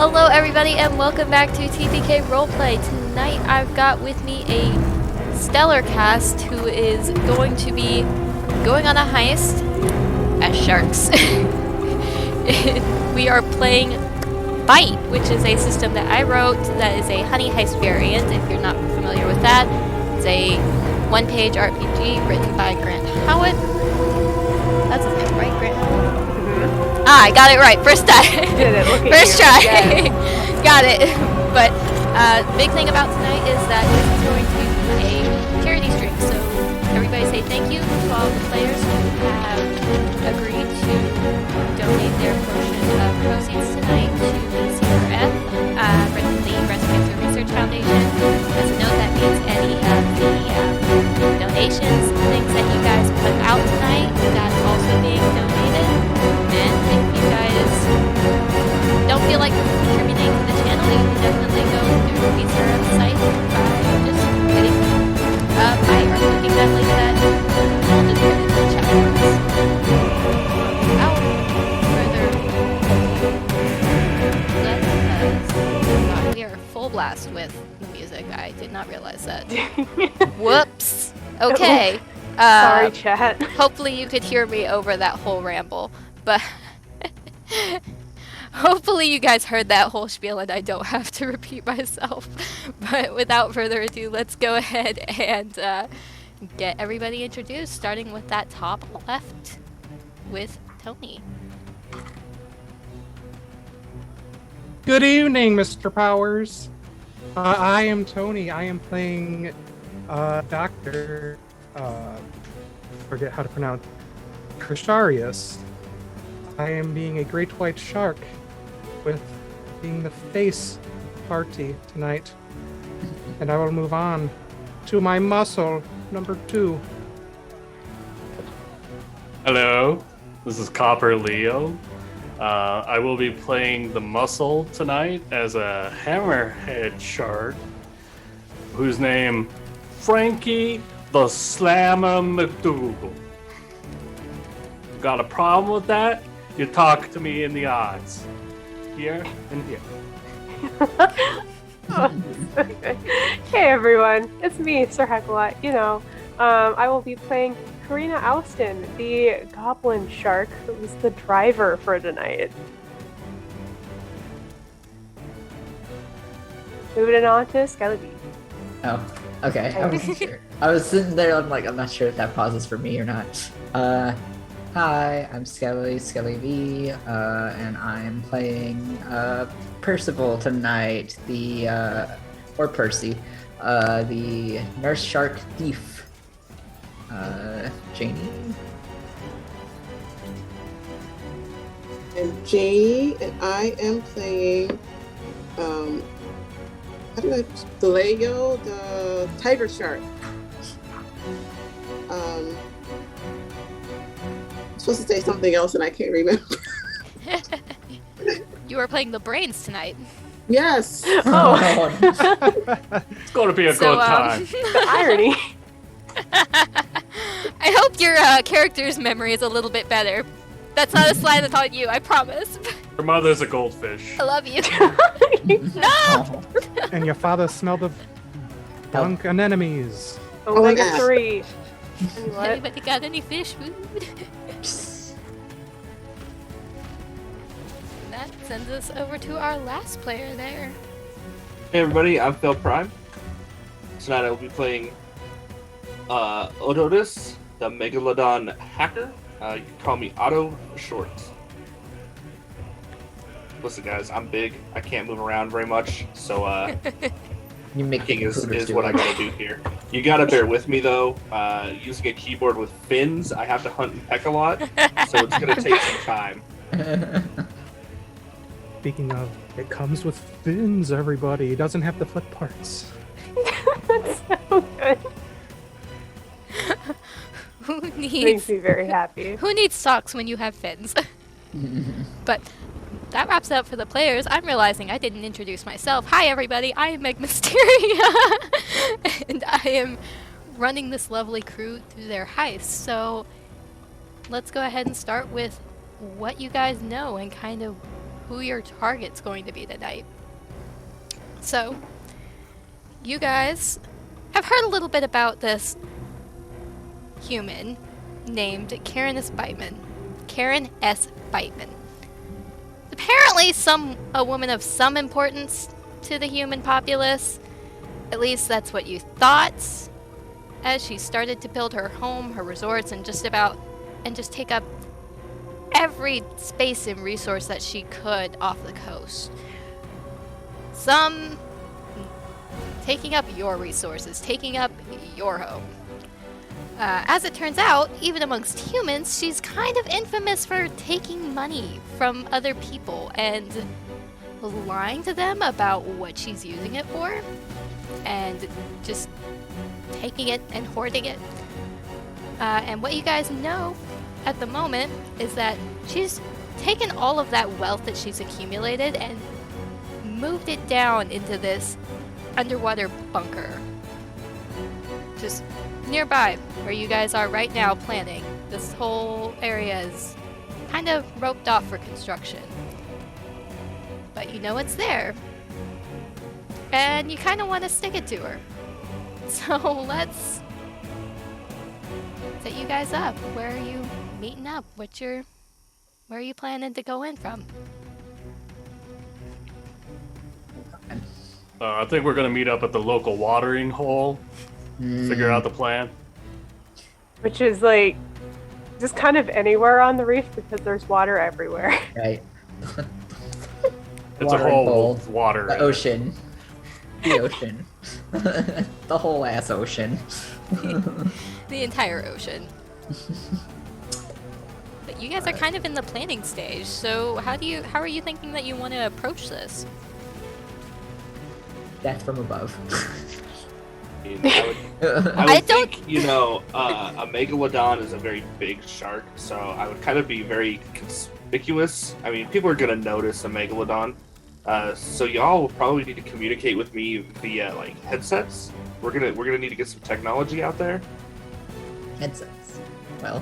Hello everybody and welcome back to TPK Roleplay. Tonight I've got with me a stellar cast who is going to be going on a heist as sharks. We are playing Bite, which is a system that I wrote that is a Honey Heist variant, if you're not familiar with that. It's a one-page RPG written by Grant Howitt. That's his name, right? Grant Howitt? Ah, I got it right. First try. First try. Got it. But big thing about tonight is that this is going to be a charity stream. So everybody say thank you to all the players who have agreed to donate their portion of proceeds tonight to BCRF, the Breast Cancer Research Foundation. As a note, that means any of the donations, things that you guys put out tonight, that's also being donated. And if you guys don't feel like contributing to the channel, you can definitely go through the BCRF site by just hitting by or clicking that link that I'll just put in the chat box. Without further ado, we are full blast with the music. I did not realize that. Whoops. Okay. Sorry, chat. Hopefully you could hear me over that whole ramble. But hopefully you guys heard that whole spiel and I don't have to repeat myself. But without further ado, let's go ahead and get everybody introduced, starting with that top left with Tony. Good evening, Mr. Powers. I am Tony. I am playing Dr. Forget how to pronounce Cristarius. I am being a great white shark with being the face of the party tonight. And I will move on to my muscle, number 2. Hello, this is CopperLeo. I will be playing the muscle tonight as a Hammerhead shark whose name Frankie the Slammer McDoogle. Got a problem with that? You talk to me in the eyes. Here and here. Hey everyone, it's me, Sir Heckalot. I will be playing Karina Austin, the goblin shark who was the driver for tonight. Moving on to Skelly. Oh, okay. I wasn't sure. I was sitting there, I'm not sure if that pauses for me or not. Hi, I'm Skelly V, and I'm playing Percival tonight, or Percy, the nurse shark thief. Janie. I'm Janie, and I am playing, Leo, the tiger shark. I'm supposed to say something else and I can't remember. You are playing the brains tonight. Yes. Oh. It's going to be a good time. The irony. I hope your character's memory is a little bit better. That's not a slide that's on you, I promise. Your mother's a goldfish. I love you. No! And your father smelled of bunk anemones. Omega 3. What? Anybody got any fish food? That sends us over to our last player there. Hey everybody, I'm Phil Prime. Tonight I will be playing Odotus, the Megalodon hacker. You can call me Otto for short. Listen guys, I'm big. I can't move around very much, so You make hacking is what I gotta do here. You gotta bear with me though. Using a keyboard with fins, I have to hunt and peck a lot, so it's gonna take some time. Speaking of, it comes with fins, everybody. It doesn't have to flip parts. That's so good. Who Makes needs me very happy. who needs socks when you have fins? But that wraps it up for the players. I'm realizing I didn't introduce myself. Hi everybody, I am Meg Mysteria, and I am running this lovely crew through their heist. So let's go ahead and start with what you guys know and kind of who your target's going to be tonight. So, you guys have heard a little bit about this human named Karen S. Biteman. Karen S. Biteman. Apparently a woman of some importance to the human populace. At least that's what you thought, as she started to build her home, her resorts, and just take up every space and resource that she could off the coast. Some taking up your resources, taking up your home. As it turns out, even amongst humans, she's kind of infamous for taking money from other people and lying to them about what she's using it for, and just taking it and hoarding it. And what you guys know at the moment is that she's taken all of that wealth that she's accumulated and moved it down into this underwater bunker. Just nearby where you guys are right now planning. This whole area is kind of roped off for construction. But you know it's there. And you kind of want to stick it to her. So let's set you guys up. Where are you meeting up? Where are you planning to go in from? I think we're gonna meet up at the local watering hole. Figure out the plan. Which is like just kind of anywhere on the reef because there's water everywhere. Right. It's a Watering hole hole, with water. The in it. ocean. The ocean. The whole ass ocean. The entire ocean. But you guys are kind of in the planning stage, so how are you thinking that you want to approach this? Death from above. I would think, a megalodon is a very big shark, so I would kind of be very conspicuous. I mean, people are gonna notice a megalodon, so y'all will probably need to communicate with me via like headsets. We're gonna need to get some technology out there. Headsets. Well,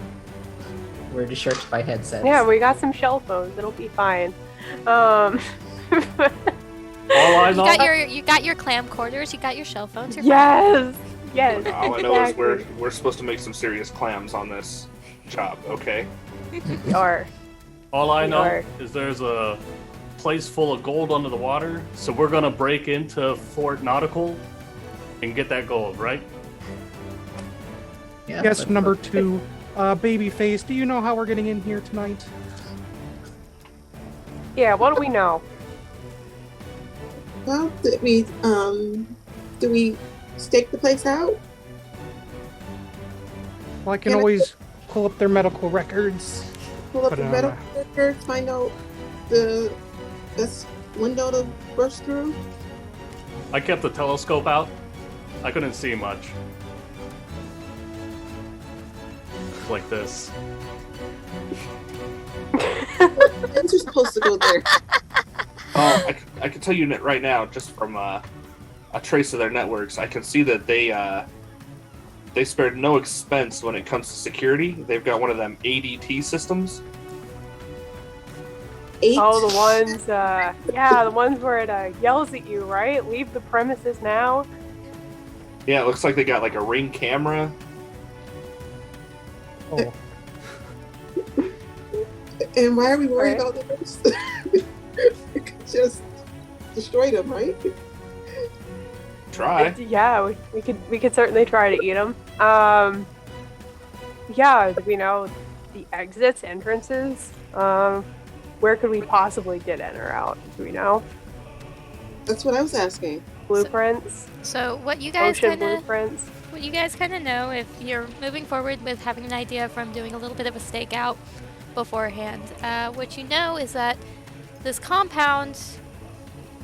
we're just sharks by headsets. Yeah, we got some shell phones. It'll be fine. All I know, You got your clam quarters, you got your shell phones, you're Yes. All I know is we're supposed to make some serious clams on this job. Okay. Or all I know are. is there's a place full of gold under the water, so we're gonna break into Fort Nautical and get that gold, right? Yeah, Yes, but- number 2. Babyface, do you know how we're getting in here tonight? Yeah, what do we know? Well, do we stake the place out? Well, I can Yeah. always pull up their medical records. Pull up But, the metal records, find out the best window to burst through? I kept the telescope out. I couldn't see much. Like this. You're supposed to go there. Oh, I can tell you right now, just from a trace of their networks, I can see that they spared no expense when it comes to security. They've got one of them ADT systems. 8? Oh, the ones, the ones where it yells at you, right? Leave the premises now. Yeah, it looks like they got like a Ring camera. Oh, And why are we worried Right. about this? We could just destroy them, right? Try. Yeah, we could certainly try to eat them. Yeah, we know the exits, entrances. Where could we possibly get in or out? Do we know? That's what I was asking. Blueprints, So what you guys ocean kind of blueprints. What you guys kind of know, if you're moving forward with having an idea from doing a little bit of a stakeout beforehand, what you know is that this compound,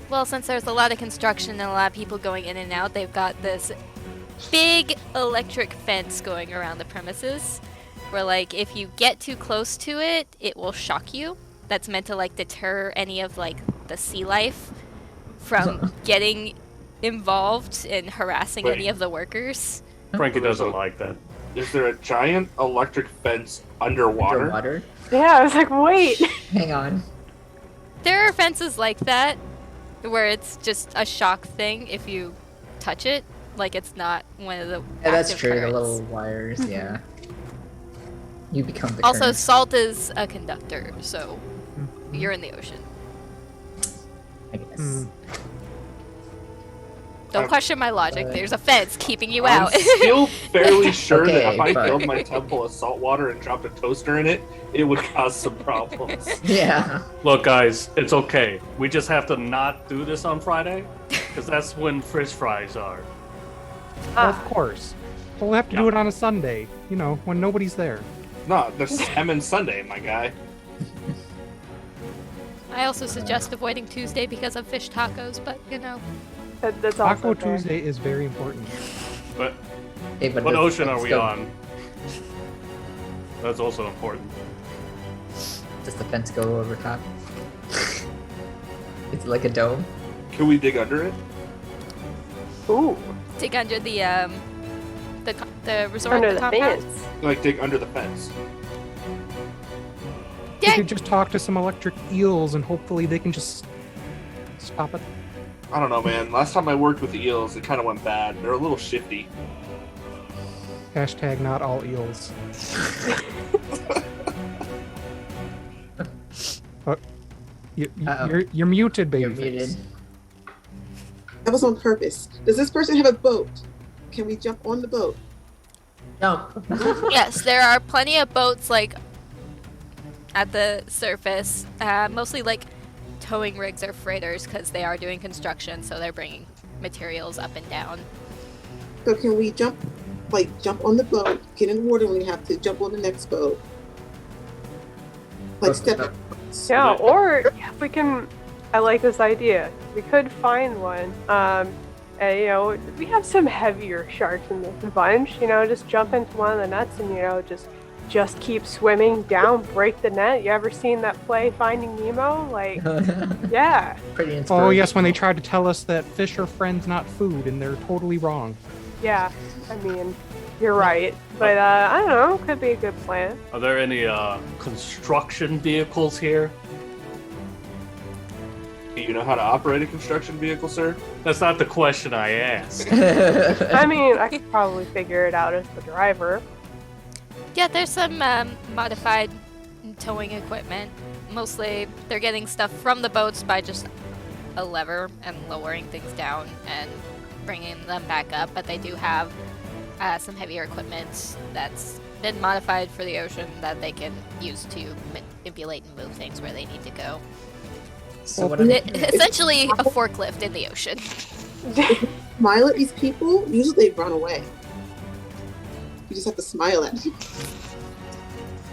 well, since there's a lot of construction and a lot of people going in and out, they've got this big electric fence going around the premises where, like, if you get too close to it, it will shock you. That's meant to, like, deter any of, like, the sea life from getting involved in harassing Wait. any of the workers. Frankie doesn't like that. Is there a giant electric fence underwater? Underwater? Yeah, I was like, wait. Hang on. There are fences like that where it's just a shock thing if you touch it. Like it's not one of the Yeah, that's active true. currents. The little wires, yeah. You become the Also, current. salt is a conductor, so Mhm. you're in the ocean. I guess. Mm. Don't question my logic. There's a fence keeping you I'm out. still fairly sure that if Okay, I but- filled my temple of salt water and dropped a toaster in it, it would cause some problems. Yeah. Look, guys, it's okay. We just have to not do this on Friday, because that's when fish fries are. Well, of course. We'll have to do Yeah. it on a Sunday, when nobody's there. No, there's Salmon Sunday, my guy. I also suggest avoiding Tuesday because of fish tacos, but That's also Taco fair. Tuesday is very important. But Hey, but what let's- ocean are let's we go. on? That's also important. Does the fence go over top? It's like a dome. Can we dig under it? Ooh, dig under the resort, under the the compound. fence. Like dig under the fence. We Yeah, could just talk to some electric eels and hopefully they can just stop it. I don't know, man. Last time I worked with eels, it kind of went bad. They're a little shifty. Hashtag not all eels. But Uh-oh. you're muted, baby. You're muted. That was on purpose. Does this person have a boat? Can we jump on the boat? No. yes, there are plenty of boats like at the surface, mostly like towing rigs or freighters because they are doing construction, so they're bringing materials up and down. So can we jump on the boat, get in the water when we have to, jump on the next boat? Like step. Yeah, or if we can, I like this idea. We could find one. And we have some heavier sharks in this bunch. Just jump into one of the nets and just keep swimming down, break the net. You ever seen that play Finding Nemo? Like, yeah, Pretty inspirational. Oh yes, when they tried to tell us that fish are friends, not food, and they're totally wrong. yeah. I mean, you're right, but I don't know. Could be a good plan. Are there any construction vehicles here? Do you know how to operate a construction vehicle, sir? That's not the question I asked. I mean, I could probably figure it out as the driver. Yeah, there's some modified towing equipment. Mostly, they're getting stuff from the boats by just a lever and lowering things down and bringing them back up. But they do have some heavier equipment that's been modified for the ocean that they can use to manipulate and move things where they need to go. So what I'm Essentially, a forklift in the ocean. Smile at these people. Usually they run away. You just have to smile at them.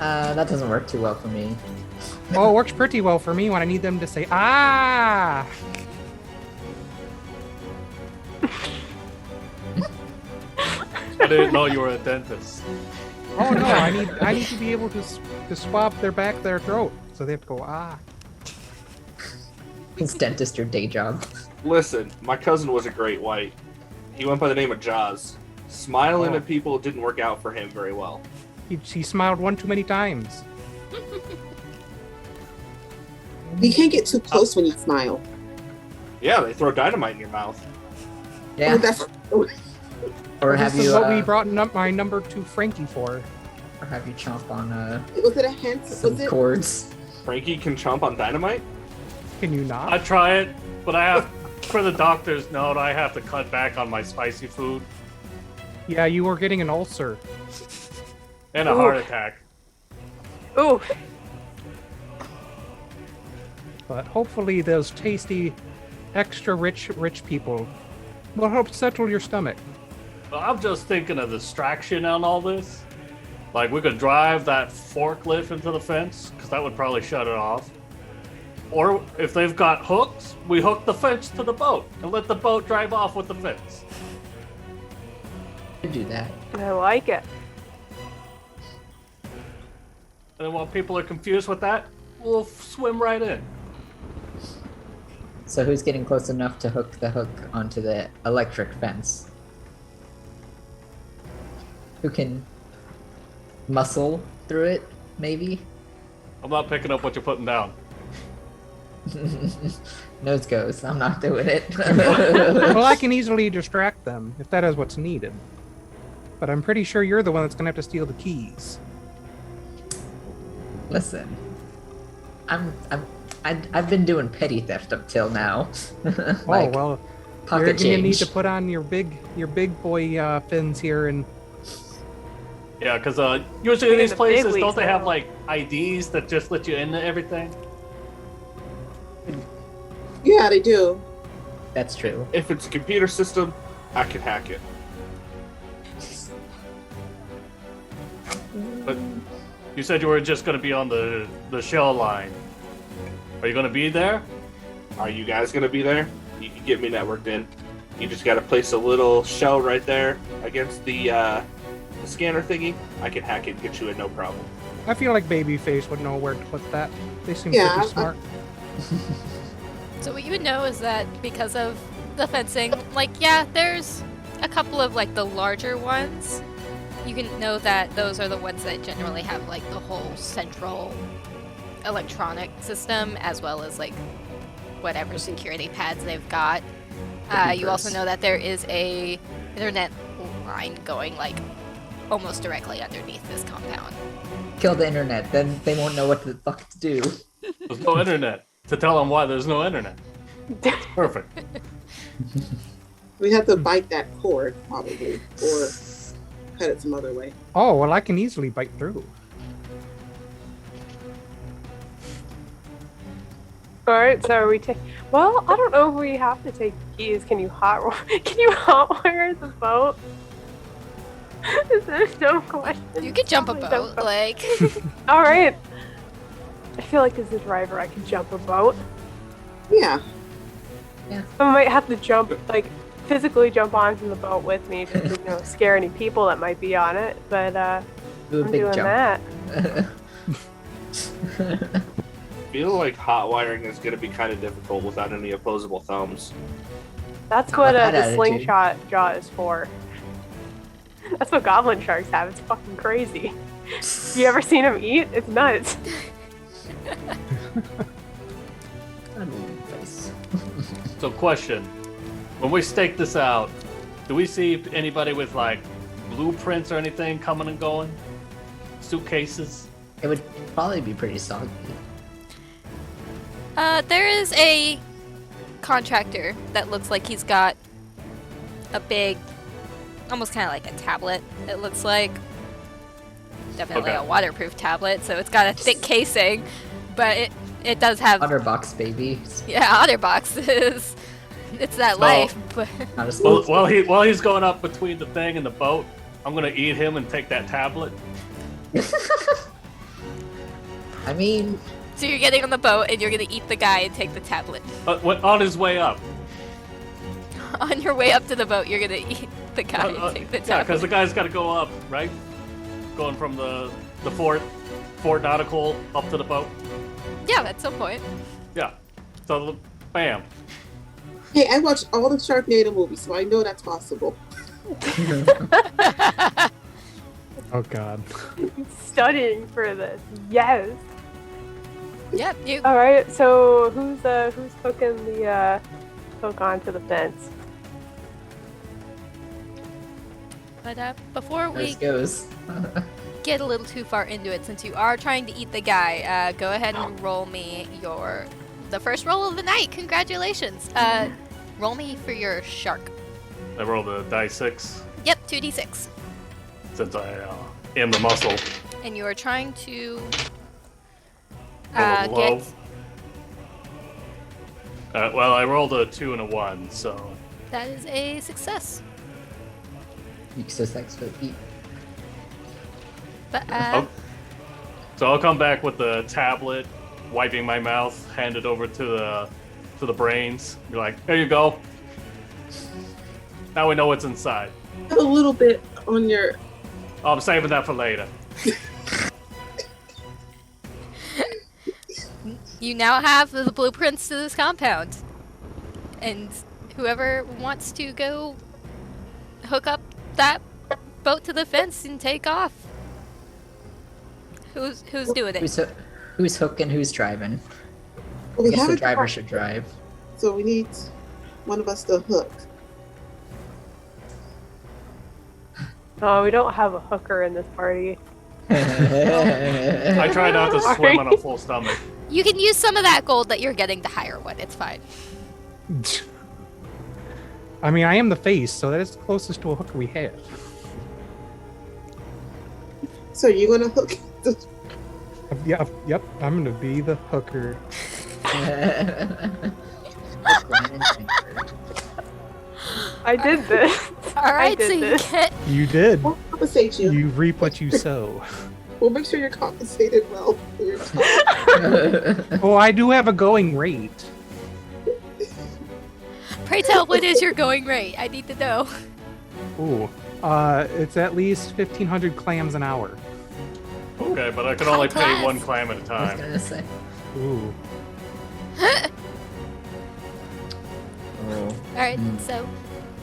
that doesn't work too well for me. Oh, it works pretty well for me when I need them to say ah. I didn't know you were a dentist. Oh no, I need to be able to swab their throat, so they have to go ah. Is dentist your day job? Listen, my cousin was a great white. He went by the name of Jaws. Smiling Oh. at people didn't work out for him very well. He smiled one too many times. You can't get too close when you smile. Yeah, they throw dynamite in your mouth. Yeah. Oh, that's Or have This is you what we brought my number to Frankie for. or have you chomp on was it a hint? some Was it? cords? Frankie can chomp on dynamite? Can you not? I try it, but I have, for the doctor's note, I have to cut back on my spicy food Yeah, you were getting an ulcer. and a Ooh. heart attack. Ooh, But hopefully those tasty, extra rich people will help settle your stomach. But I'm just thinking of distraction on all this. Like, we could drive that forklift into the fence, because that would probably shut it off. Or if they've got hooks, we hook the fence to the boat and let the boat drive off with the fence. You do that. I like it. And then while people are confused with that, we'll swim right in. So who's getting close enough to hook the hook onto the electric fence? Who can muscle through it, maybe? I'm not picking up what you're putting down. Nose goes. I'm not doing it. Well, I can easily distract them if that is what's needed. But I'm pretty sure you're the one that's gonna have to steal the keys. Listen, I've been doing petty theft up till now. Oh well, pocket you're gonna need change. to put on your big boy fins here and. Yeah, because usually in Bring in these the big places, leagues don't they have now. like IDs that just let you into everything? Yeah, they do. That's true. If it's a computer system, I can hack it. But you said you were just going to be on the shell line. Are you going to be there? Are you guys gonna be there? You can get me networked in. You just gotta place a little shell right there against the scanner thingy. I can hack it and get you in, no problem. I feel like Babyface would know where to put that. They seem Yeah, pretty smart. So what you would know is that because of the fencing, like, yeah, there's a couple of, like, the larger ones. You can know that those are the ones that generally have, like, the whole central electronic system, as well as, like, whatever security pads they've got. You also know that there is a internet line going, like, almost directly underneath this compound. Kill the internet, then they won't know what the fuck to do. There's no internet. To tell them why there's no internet. Perfect. We have to bite that cord, probably, or cut it some other way. Oh well, I can easily bite through. All right, so are we well, I don't know if we have to take the keys. Can you hotwire the boat? Is that a dumb question? You could jump a Probably dumb boat, like... All right. I feel like as a driver, I could jump a boat. Yeah. I might have to jump, like, physically jump onto the boat with me just to, scare any people that might be on it. But Do a I'm big doing jump. that. I feel like hot wiring is gonna be kind of difficult without any opposable thumbs. That's Not what with that the attitude. slingshot jaw is for. That's what goblin sharks have. It's fucking crazy. You ever seen them eat? It's nuts. Face. So question. When we stake this out, do we see anybody with like blueprints or anything coming and going? Suitcases? It would probably be pretty soggy. There is a contractor that looks like he's got a big, almost kind of like a tablet, it looks like. Definitely Okay. a waterproof tablet, so it's got a thick casing, but it does have, Otterbox, baby. yeah, OtterBoxes. It's that So- life, but Not a Well, small. while he's going up between the thing and the boat, I'm gonna eat him and take that tablet. I mean, so you're getting on the boat and you're gonna eat the guy and take the tablet. On his way up. On your way up to the boat, you're gonna eat the guy and take the Yeah, tablet. because the guy's got to go up, right? Going from the Fort Nautical up to the boat. Yeah, at some point. Yeah. So, bam. Hey, I watched all the Sharknado movies, so I know that's possible. Oh god. Studying for this. Yes. Yep, you. All right. So who's hooking the hook onto the fence? But before there we it goes. get a little too far into it, since you are trying to eat the guy, go ahead and roll me the first roll of the night. Congratulations. Roll me for your shark. I rolled a die 6 Yep, 2d6. since I am the muscle. And you are trying to Roll low. get. Well, I rolled a 2 and a 1, so That is a success. Success for the eat. But Oh. So I'll come back with the tablet, wiping my mouth, hand it over to the brains. You're like, there you go. Now we know what's inside. Have a little bit on your. Oh, I'm saving that for later. you now have the blueprints to this compound, and whoever wants to go hook up that boat to the fence and take off. Who's doing it? Who's hooking? Who's driving? Well, we Guess have the a driver car, should drive. so we need one of us to hook. Oh, we don't have a hooker in this party. I try not to swim on a full stomach. You can use some of that gold that you're getting to hire one. It's fine. I mean, I am the face, so that is the closest to a hooker we have. So you're gonna hook? Yep, I'm gonna be the hooker. I did this. All right, did so you this. get You did. We'll compensate you. You reap what you sow. We'll make sure you're compensated well for your time. Oh, I do have a going rate. Pray tell, what is your going rate? I need to know. Ooh, it's at least 1,500 clams an hour. Okay, but I can only pay Class. one clam at a I was time. gonna say. Ooh. Oh. Alright, so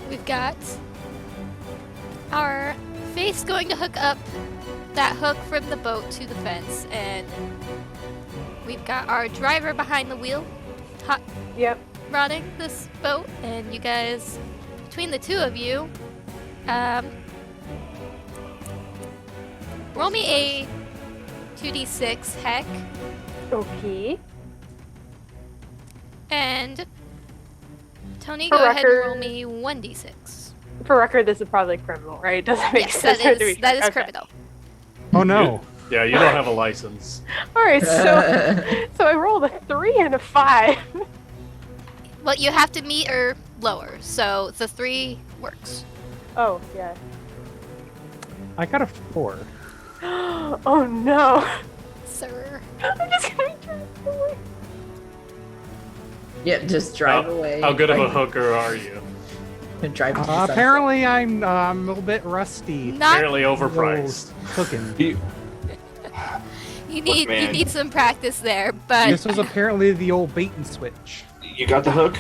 we've got our face going to hook up that hook from the boat to the fence, and we've got our driver behind the wheel hot Yep. rodding this boat, and you guys, between the two of you, roll me a 2d6 heck, Okay. and Tony, For go ahead and roll record- me 1d6. For record, this is probably criminal, right? Doesn't make Yes, sense. that to is, be that is sure. Okay. criminal. Oh no. Yeah, you don't have a license. All right, so I rolled a 3 and a 5. Well, you have to meet or lower, so the 3 works. Oh yeah. I got a 4. Oh no. Sir. I'm just gonna drive away. Yeah, just drive away. How good of a Like, hooker are you? drive to the sunset. Apparently, I'm a little bit rusty. Not Fairly overpriced. Cooking. you need man. you need some practice there, but This was apparently the old bait and switch. You got the hook?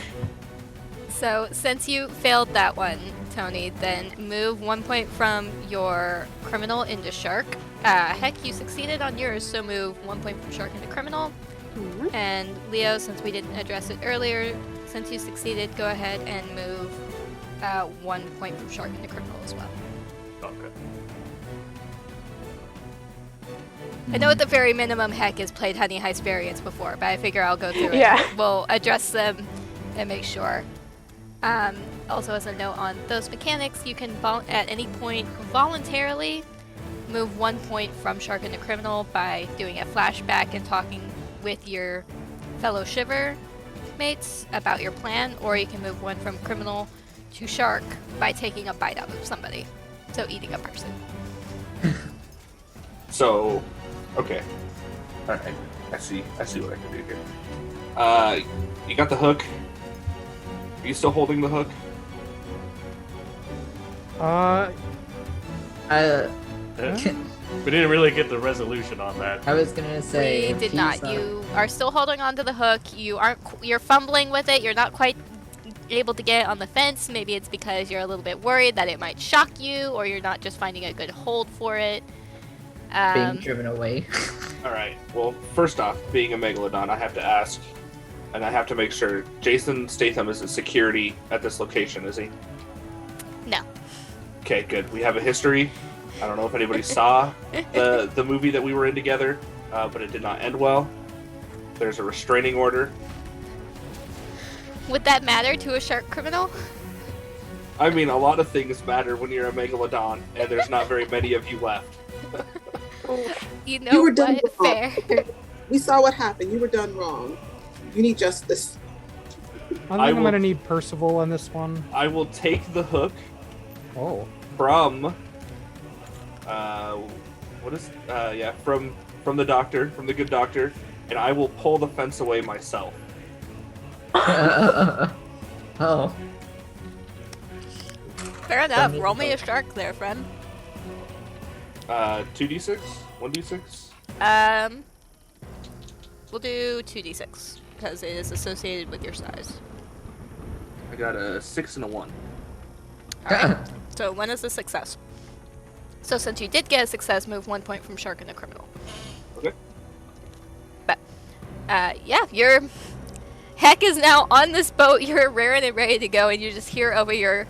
so since you failed that one, Tony, then move 1 point from your criminal into shark. Heck, you succeeded on yours, so move 1 point from shark into criminal. Mhm. And Leo, since we didn't address it earlier, since you succeeded, go ahead and move 1 point from shark into criminal as well. Okay. I know at the very minimum Heck has played Honey Heist variants before, but I figure I'll go through it. Yeah. We'll address them and make sure. Also, as a note on those mechanics, you can at any point voluntarily move 1 point from Shark into Criminal by doing a flashback and talking with your fellow Shiver mates about your plan, or you can move 1 from Criminal to Shark by taking a bite out of somebody. So eating a person. So, okay. Alright. I see what I can do here. You got the hook? Are you still holding the hook? We didn't really get the resolution on that. I was gonna say. We if did he's, not. You are still holding onto the hook. You're fumbling with it. You're not quite able to get it on the fence. Maybe it's because you're a little bit worried that it might shock you, or you're not just finding a good hold for it. being driven away. Alright. Well, first off, being a megalodon, I have to ask, and I have to make sure, Jason Statham is a security at this location, is he? No. Okay, good. We have a history. I don't know if anybody saw the movie that we were in together, but it did not end well. There's a restraining order. Would that matter to a shark criminal? I mean, a lot of things matter when you're a megalodon, and there's not very many of you left. You know You were done what? wrong. Fair. We saw what happened. You were done wrong. You need justice. I think I I'm will- gonna need Percival on this one. I will take the hook Oh. from from the doctor, from the good doctor, and I will pull the fence away myself. Oh. Fair enough. Roll me a shark there, friend. 2d6? 1d6? We'll do 2d6 because it is associated with your size. I got a 6 and a 1. Alright. So when is the success? So since you did get a success, move 1 point from shark into criminal. Okay. But yeah, you're Heck is now on this boat. You're raring and ready to go, and you just hear over your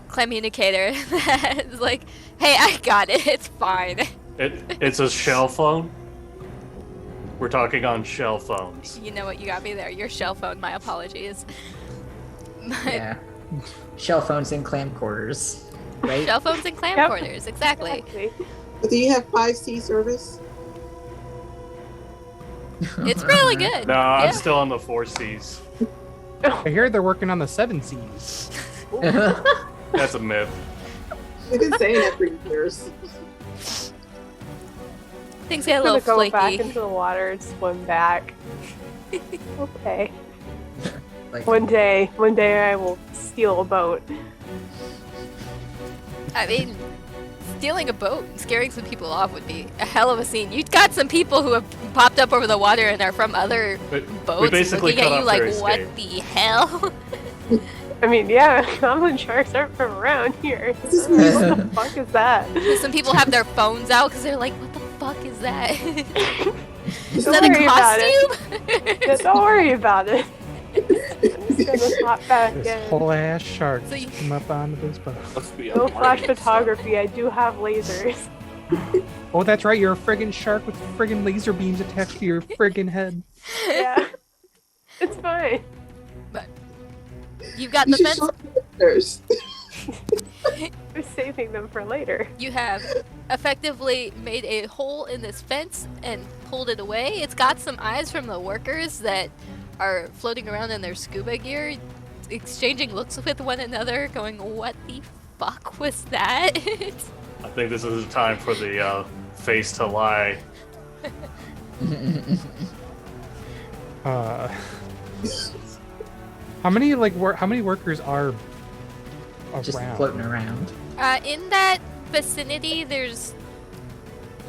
communicator that is like, "Hey, I got it. It's fine." It's a shell phone. We're talking on shell phones. You know what? You got me there. Your shell phone. My apologies. But Yeah. Shell phones in clam quarters, right? shell phones and clam Yep. quarters. Exactly. But do you have 5C service? It's really good. No, I'm Yeah. still on the 4Cs. I hear they're working on the 7Cs. That's a myth. They've been saying that for years. Things get a I'm little gonna go back flaky. into the water and swim back. Okay. Like, One day I will steal a boat. I mean, stealing a boat and scaring some people off would be a hell of a scene. You've got some people who have popped up over the water and are from other boats basically looking at cut you off like, their what escape. the hell? I mean, yeah, goblin sharks aren't from around here. What the fuck is that? Some people have their phones out because they're like, what the fuck is that? Is Don't that a worry about it. costume? Yeah, don't worry about it. I'm just gonna hop back This in. whole ass shark So you- just come up onto this boat. Must be a No flash market photography, I do have lasers. Oh, that's right. You're a friggin' shark with friggin' laser beams attached to your friggin' head. Yeah. It's fine. You've got You the should fence. show the pictures. We're saving them for later. You have effectively made a hole in this fence and pulled it away. It's got some eyes from the workers that are floating around in their scuba gear, exchanging looks with one another, going, what the fuck was that? I think this is the time for the face to lie. How many how many workers are just around? floating around. In that vicinity, there's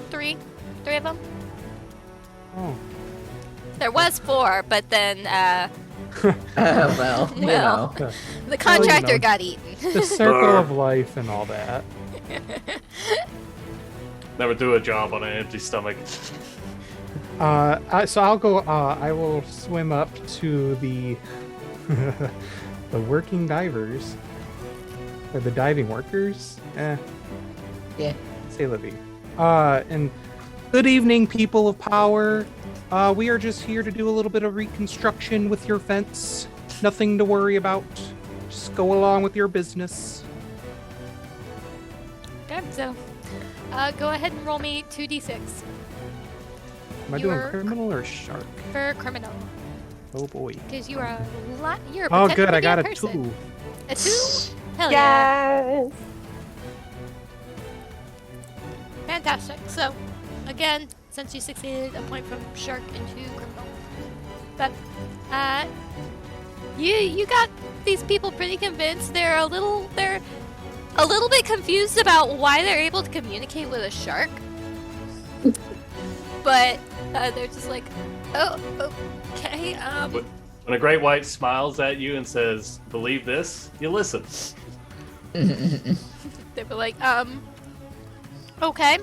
three of them. Oh. There was four, but then Well, you Well. know. the contractor know. got eaten. The circle of life and all that. Never do a job on an empty stomach. So I'll go. I will swim up to the the working divers, or the diving workers. Yeah. Say Livy. And good evening, people of power. We are just here to do a little bit of reconstruction with your fence. Nothing to worry about. Just go along with your business. Okay, so go ahead and roll me 2d6 Am I You're- doing criminal or shark? for criminal, Oh boy. because you are you're Oh pretending good, to I be got a person. 2. A 2? Hell yeah. Yes! Fantastic. So, again, since you succeeded, a point from shark into criminal. But, you got these people pretty convinced. They're a little bit confused about why they're able to communicate with a shark. But they're just like, oh, okay. When a great white smiles at you and says, "Believe this," you listen. They were like, okay.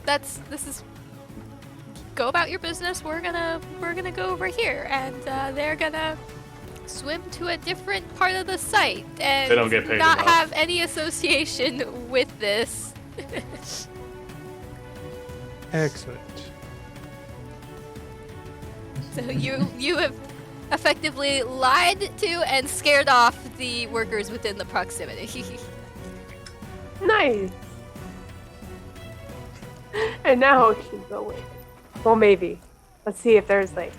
This is. Go about your business. We're gonna go over here, and they're gonna swim to a different part of the site and They don't get paid not enough. have any association with this. Excellent. So you have effectively lied to and scared off the workers within the proximity. Nice! And now we can go in. Well, maybe. Let's see if there's like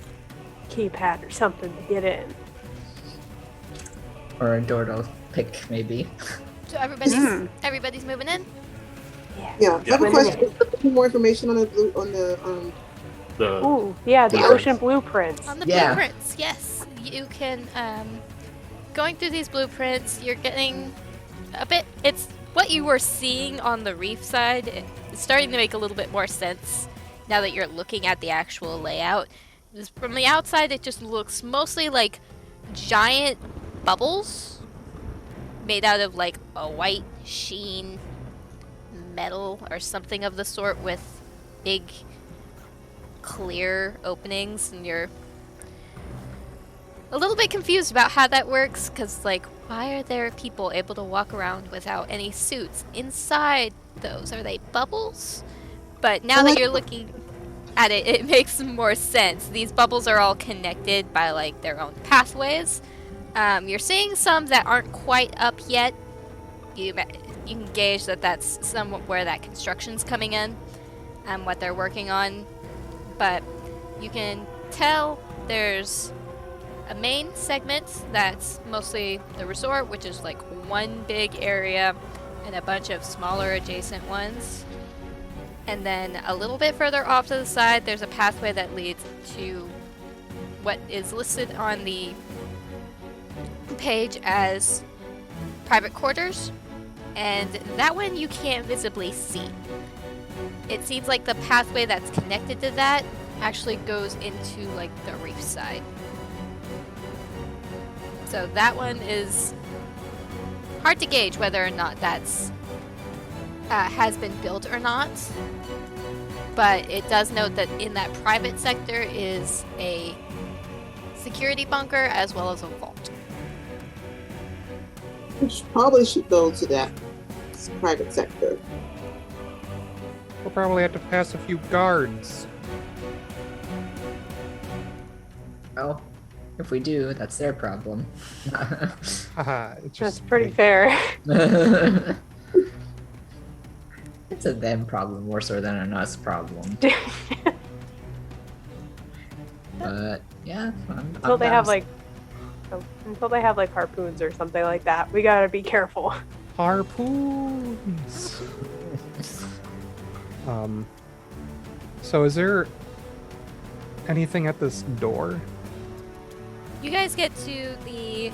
a keypad or something to get in. Or a door to pick, maybe. So everybody's Mhm. everybody's moving in. Yeah. I have a When- question. Any more information on the The Ooh, yeah, the Blueprints. ocean blueprints. On the Yeah. blueprints, yes. You can, going through these blueprints, you're getting a bit, it's what you were seeing on the reef side. It's starting to make a little bit more sense now that you're looking at the actual layout. Just from the outside, it just looks mostly like giant bubbles made out of like a white sheen metal or something of the sort with big clear openings, and you're a little bit confused about how that works, because, like, why are there people able to walk around without any suits inside those? Are they bubbles? But now that you're looking at it, it makes more sense. These bubbles are all connected by, like, their own pathways. You're seeing some that aren't quite up yet. You can gauge that that's somewhat where that construction's coming in and what they're working on. But you can tell there's a main segment that's mostly the resort, which is like one big area and a bunch of smaller adjacent ones. And then a little bit further off to the side, there's a pathway that leads to what is listed on the page as private quarters. And that one you can't visibly see. It seems like the pathway that's connected to that actually goes into like the reef side. So that one is hard to gauge whether or not that's has been built or not. But it does note that in that private sector is a security bunker as well as a vault. We probably should go to that private sector. We'll probably have to pass a few guards. Well, if we do, that's their problem. Haha, it's That's just pretty fair. It's a them problem more so than an us problem. But yeah, Until they have like harpoons or something like that, we gotta be careful. harpoons. So is there anything at this door? You guys get to the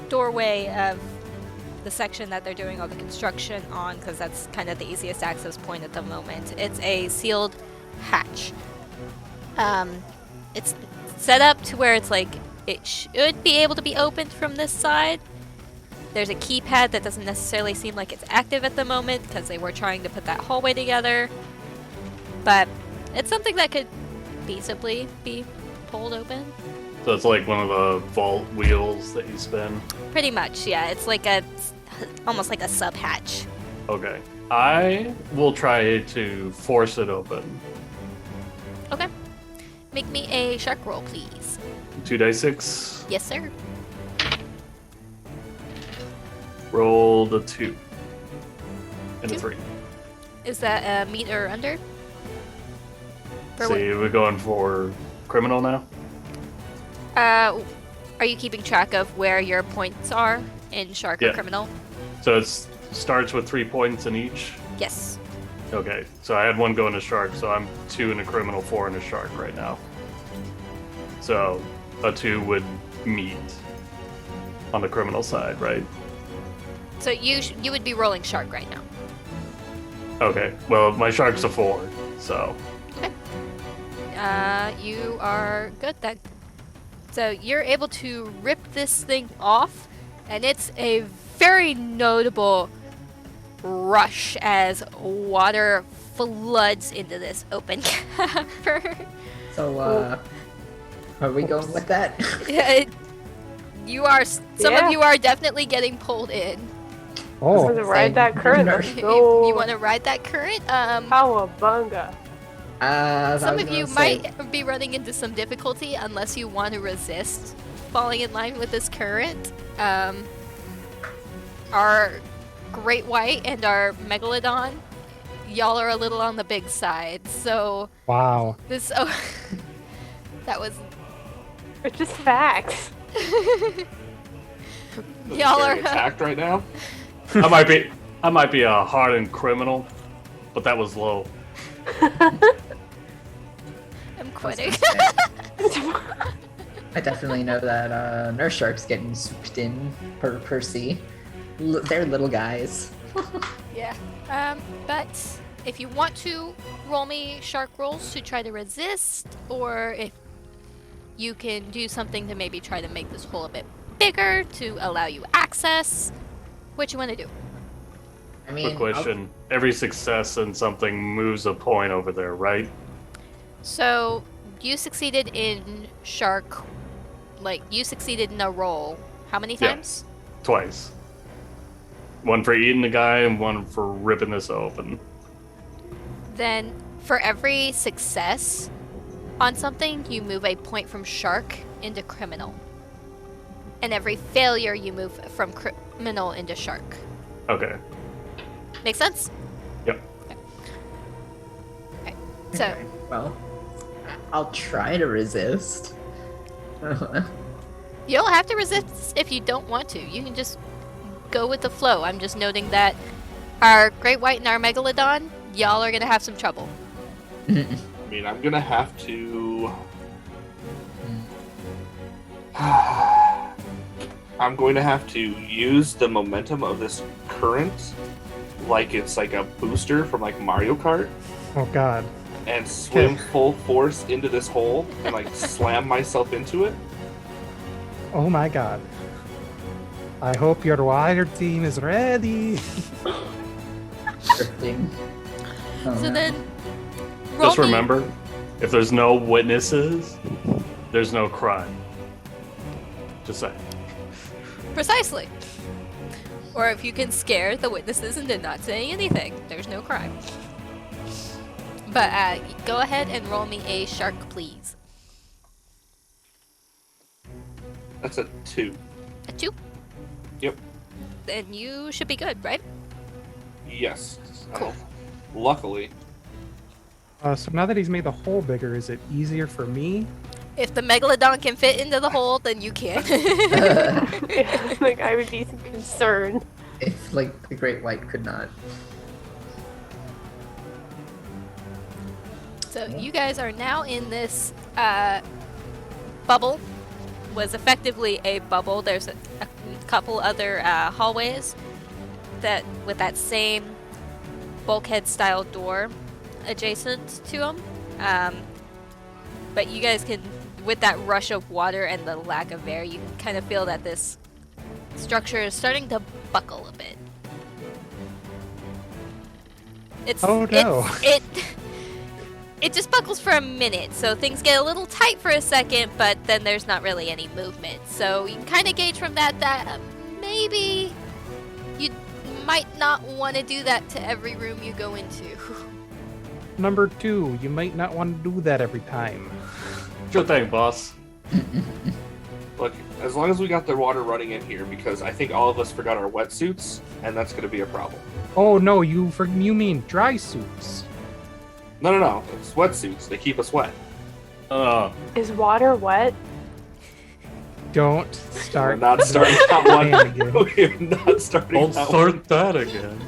doorway of the section that they're doing all the construction on, because that's kind of the easiest access point at the moment. It's a sealed hatch. It's set up to where it's like it should be able to be opened from this side. There's a keypad that doesn't necessarily seem like it's active at the moment because they were trying to put that hallway together. But it's something that could feasibly be pulled open. So it's like one of the vault wheels that you spin. Pretty much, yeah. It's like almost like a sub hatch. Okay. I will try to force it open. Okay. Make me a shark roll, please. 2d6. Yes, sir. Roll the 2. And a 2. 3. Is that a meet or under? For See, we're going for criminal now? Are you keeping track of where your points are in shark or Yeah. criminal? So it starts with 3 points in each? Yes. Okay, so I had 1 going to shark, so I'm 2 in a criminal, 4 in a shark right now. So a 2 would meet on the criminal side, right? So you would be rolling shark right now. Okay, well, my shark's a 4, so... You are good then. So you're able to rip this thing off, and it's a very notable rush as water floods into this open cavern. So, are we going with that? You are. Some of you are definitely getting pulled in. Oh, Let's ride that current. Let's You go. want to ride that current? Cowabunga. Some of you might be running into some difficulty unless you want to resist falling in line with this current. Our Great White and our Megalodon, y'all are a little on the big side, so wow. this that was It's just facts. y'all are attacked right now. I might be a hardened criminal, but that was low. I'm quitting. I definitely know that nurse shark's getting swooped in per Percy. They're little guys. Yeah. But if you want to roll me shark rolls to try to resist, or if you can do something to maybe try to make this hole a bit bigger to allow you access, what you want to do? I mean, Quick question. Every success in something moves a point over there, right? So you succeeded in shark like, you succeeded in a roll. How many Yeah. times? Twice. One for eating the guy and one for ripping this open. Then, for every success on something, you move a point from shark into criminal. And every failure, you move from criminal into shark. Okay. Make sense? Yep. Okay. So, Okay, well, I'll try to resist. you don't have to resist if you don't want to. You can just go with the flow. I'm just noting that our Great White and our Megalodon, y'all are gonna have some trouble. I mean, I'm gonna have to. I'm going to have to use the momentum of this current like it's like a booster from like Mario Kart Oh God. and swim full force into this hole and like slam myself into it. Oh my God. I hope your water team is ready. Drifting. Oh, So no. then, roll Just me- remember, if there's no witnesses, there's no crime. Just say. Precisely. Or if you can scare the witnesses into not saying anything, there's no crime. But go ahead and roll me a shark, please. That's a 2. A 2? Yep. Then you should be good, right? Yes. Cool. Luckily. So now that he's made the hole bigger, is it easier for me? If the Megalodon can fit into the hole, then you can. Like, I would be concerned. If like the Great White could not. So you guys are now in this bubble. Was effectively a bubble. There's a couple other hallways that with that same bulkhead style door adjacent to them. But you guys can, with that rush of water and the lack of air, you can kind of feel that this structure is starting to buckle a bit. It's Oh, no. It just buckles for a minute, so things get a little tight for a second, but then there's not really any movement. So you can kind of gauge from that maybe you might not want to do that to every room you go into. Number 2, you might not want to do that every time. Sure thing, boss. Look, as long as we got the water running in here, because I think all of us forgot our wetsuits, and that's going to be a problem. Oh no, you mean dry suits. No. It's wetsuits. They keep us wet. Is water wet? Don't We're start. not starting that one. again. We're not starting Don't that one. start that again.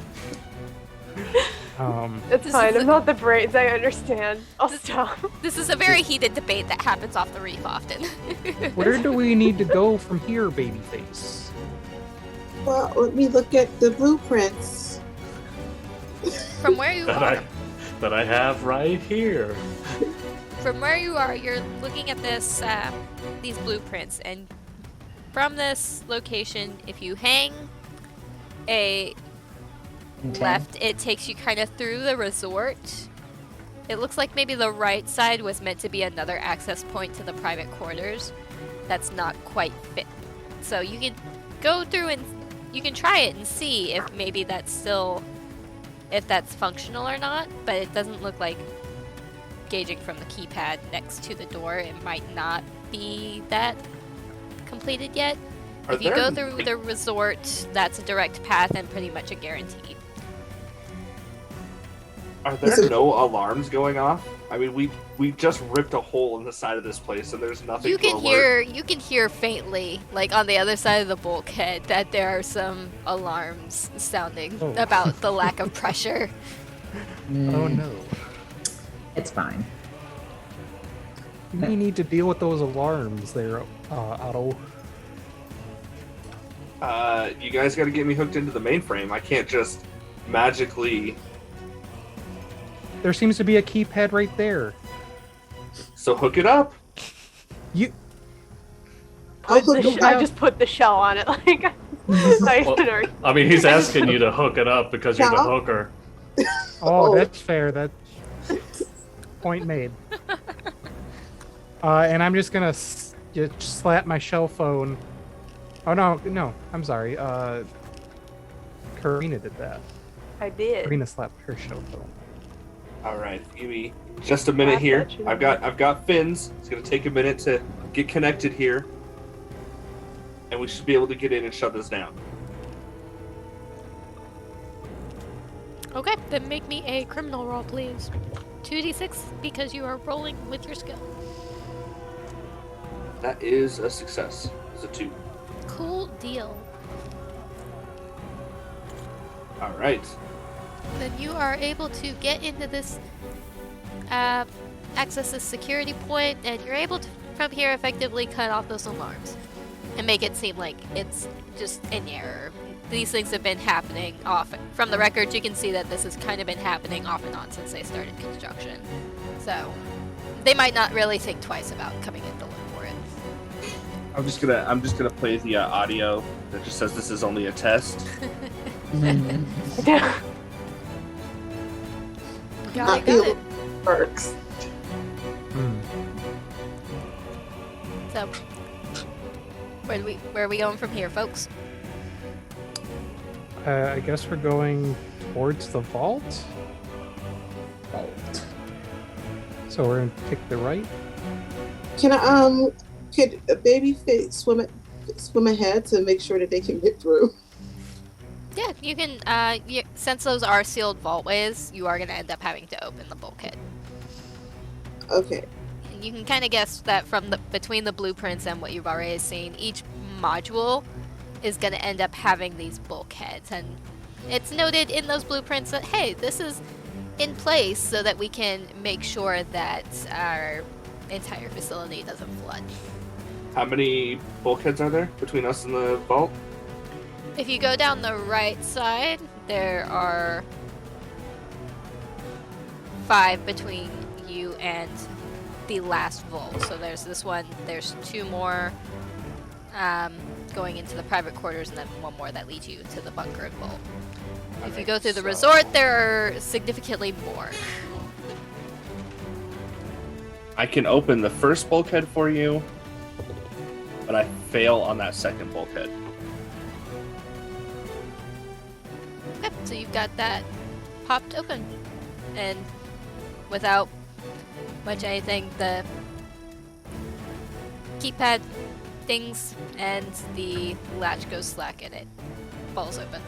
It's This fine. is I'm not the brains. I understand. I'll stop. This is a very heated debate that happens off the reef often. Where do we need to go from here, babyface? Well, let me look at the blueprints. From where you are, That I have right here. from where you are, you're looking at this, these blueprints, and from this location, if you hang a Okay. left, it takes you kind of through the resort. It looks like maybe the right side was meant to be another access point to the private quarters. That's not quite fit. So you can go through and you can try it and see if maybe that's still, if that's functional or not, but it doesn't look like, gauging from the keypad next to the door, it might not be that completed yet. Are If you there, go through the resort, that's a direct path and pretty much a guarantee. Are there no alarms going off? I mean, we just ripped a hole in the side of this place, and there's nothing. You to can alert. hear faintly, like on the other side of the bulkhead, that there are some alarms sounding Oh. about the lack of pressure. Oh no. It's fine. We need to deal with those alarms there, Otto. You guys got to get me hooked into the mainframe. I can't just magically. There seems to be a keypad right there. So hook it up. You. I'll hook it I up. just put the shell on it. Like, I mean, he's asking you to hook it up because you're the Yeah. hooker. Oh, Oh. that's fair. That point made. And I'm just gonna You slapped my shell phone. Oh no, I'm sorry. Karina did that. I did. Karina slapped her shell phone. All right, give me just a minute Laugh here. at you. I've got fins. It's gonna take a minute to get connected here, and we should be able to get in and shut this down. Okay, then make me a criminal roll, please. 2d6 because you are rolling with your skill. That is a success. It's a 2. Cool deal. All right. Then you are able to get into this, access this security point, and you're able to, from here, effectively cut off those alarms and make it seem like it's just an error. These things have been happening often. From the records, you can see that this has kind of been happening off and on since they started construction. So, they might not really think twice about coming in to look for it. I'm just gonna play the audio that just says this is only a test. Yeah. Got it. Works. Hmm. So, where are we going from here, folks? I guess we're going towards the vault. Vault. So we're gonna take the right. Can could a baby face swim ahead to make sure that they can get through? Yeah, you can, since those are sealed vaultways, you are going to end up having to open the bulkhead. Okay. And you can kind of guess that from between the blueprints and what you've already seen, each module is going to end up having these bulkheads. And it's noted in those blueprints that, hey, this is in place so that we can make sure that our entire facility doesn't flood. How many bulkheads are there between us and the vault? If you go down the right side, there are 5 between you and the last vault. So there's this one, there's 2 more going into the private quarters, and then 1 more that leads you to the bunker vault. If you go through the resort, there are significantly more. I can open the first bulkhead for you, but I fail on that second bulkhead. Okay, so you've got that popped open, and without much anything, the keypad things and the latch goes slack and it falls open.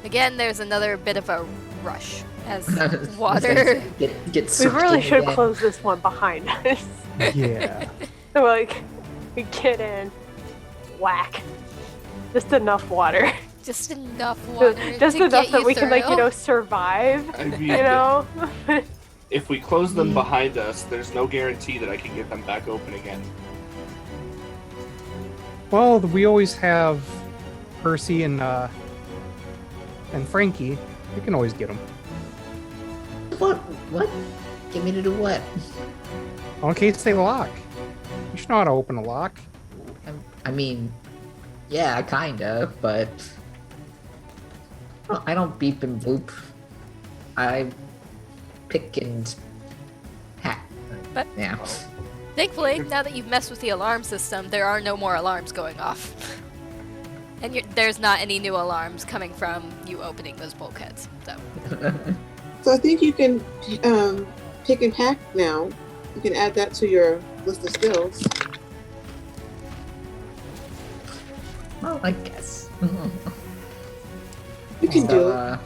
Again, there's another bit of a rush as water. Gets We really should again. close this one behind us. Yeah. So, like, we get in, whack. Just enough water. Just enough water. Just to enough get that you we can, like, you through. know, survive. I mean, You know? if we close them behind us, there's no guarantee that I can get them back open again. Well, we always have Percy and Frankie. We can always get them. What? What? Get me to do what? Well, in case they lock. You should know how to open a lock. I mean, yeah, kinda, but I don't beep and boop. I pick and hack. But- yeah. Thankfully, now that you've messed with the alarm system, there are no more alarms going off. And there's not any new alarms coming from you opening those bulkheads. So, So I think you can pick and hack now. You can add that to your list of skills. Well, I guess. You can do it.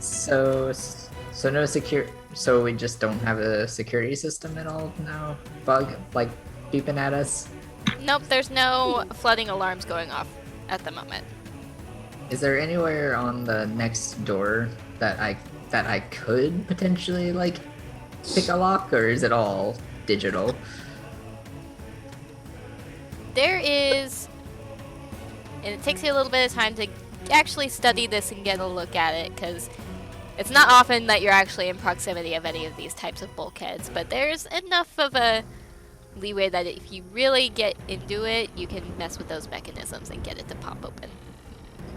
So no secure. So we just don't have a security system at all now. Bug like beeping at us. nope, there's no flooding alarms going off at the moment. Is there anywhere on the next door that I could potentially like pick a lock, or is it all digital? There is, and it takes you a little bit of time to actually study this and get a look at it, because it's not often that you're actually in proximity of any of these types of bulkheads, but there's enough of a leeway that if you really get into it, you can mess with those mechanisms and get it to pop open.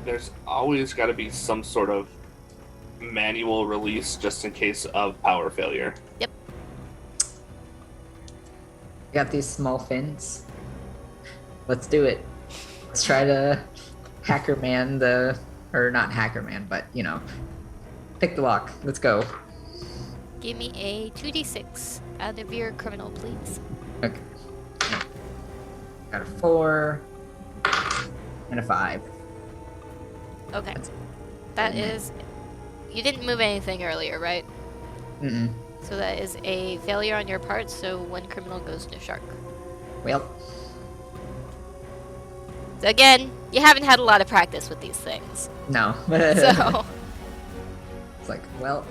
There's always got to be some sort of manual release just in case of power failure. got these small fins. Let's do it. Let's try to hacker man or not hacker man, but you know, pick the lock. Let's go. Give me a 2d6 out of your criminal, please. Okay. Got a 4 and a 5. Okay. That is... You didn't move anything earlier, right? Mm-mm. So that is a failure on your part, so 1 criminal goes to Shark. Well, So again, you haven't had a lot of practice with these things. no. So... It's like, well,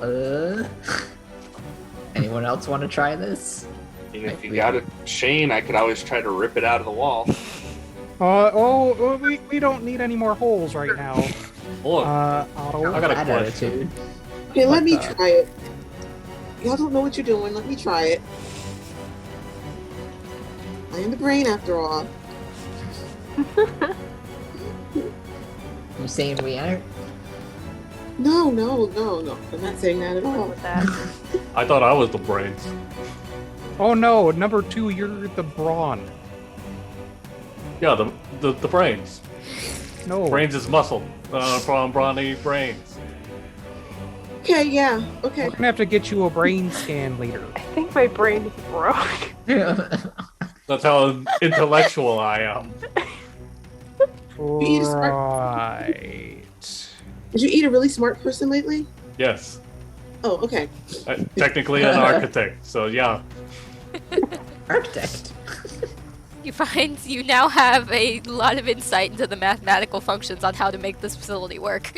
anyone else want to try this? I mean, if you got a chain, I could always try to rip it out of the wall. We don't need any more holes right now. Look, Otto. I got a Bad question. attitude. Okay, let me What try it. Y'all don't know what you're doing. Let me try it. I am the brain after all. You saying we aren't? No. I'm not saying that at all. With that. I thought I was the brains. Oh no, number 2, you're the brawn. Yeah, the brains. No. Brains is muscle. From brawny brains. Okay, yeah. Okay. We're gonna have to get you a brain scan later. I think my brain is broke. That's how intellectual I am. Right. Did you eat a really smart person lately? Yes. Oh, okay. Technically an architect, so yeah. Architect. You find you now have a lot of insight into the mathematical functions on how to make this facility work.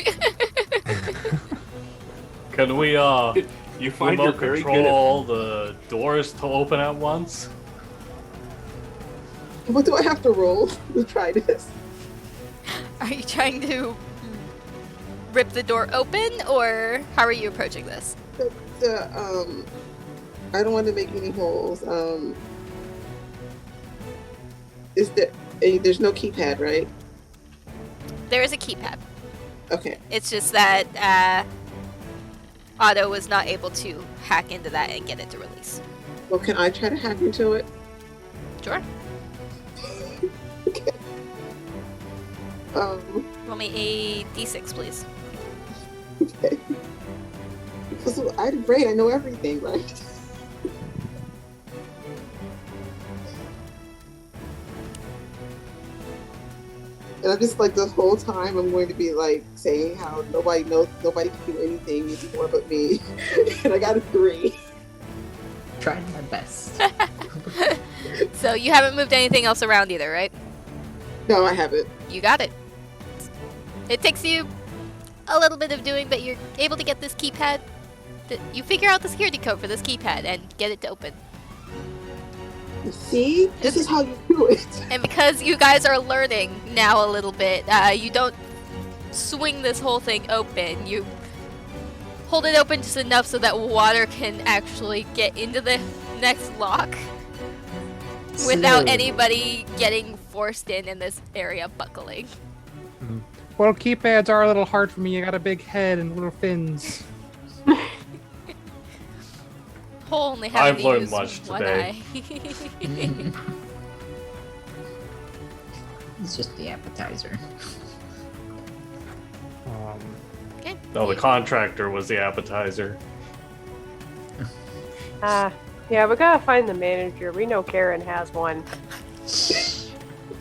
Can we You find you're remote very good control the doors to open at once? What do I have to roll to try this? Are you trying to rip the door open, or how are you approaching this? I don't want to make any holes. Is there? There's no keypad, right? There is a keypad. Okay. It's just that Otto was not able to hack into that and get it to release. Well, can I try to hack into it? Sure. Okay. Roll me a d6, please. Okay. Because I had a brain, I know everything, right? And I'm just like, the whole time I'm going to be like saying how nobody can do anything anymore but me. And I got a 3. Trying my best. So you haven't moved anything else around either, right? No, I haven't. You got it. It takes you a little bit of doing, but you're able to get this keypad. You figure out the security code for this keypad and get it to open. See? This is how you do it. And because you guys are learning now a little bit, you don't swing this whole thing open. You hold it open just enough so that water can actually get into the next lock without Slow. anybody getting forced in this area buckling. Well, keypads are a little hard for me. I got a big head and little fins. Hole only having I've to learned use much one today. eye. It's just the appetizer. Okay. No, the contractor was the appetizer. Yeah, we gotta find the manager. We know Karen has one.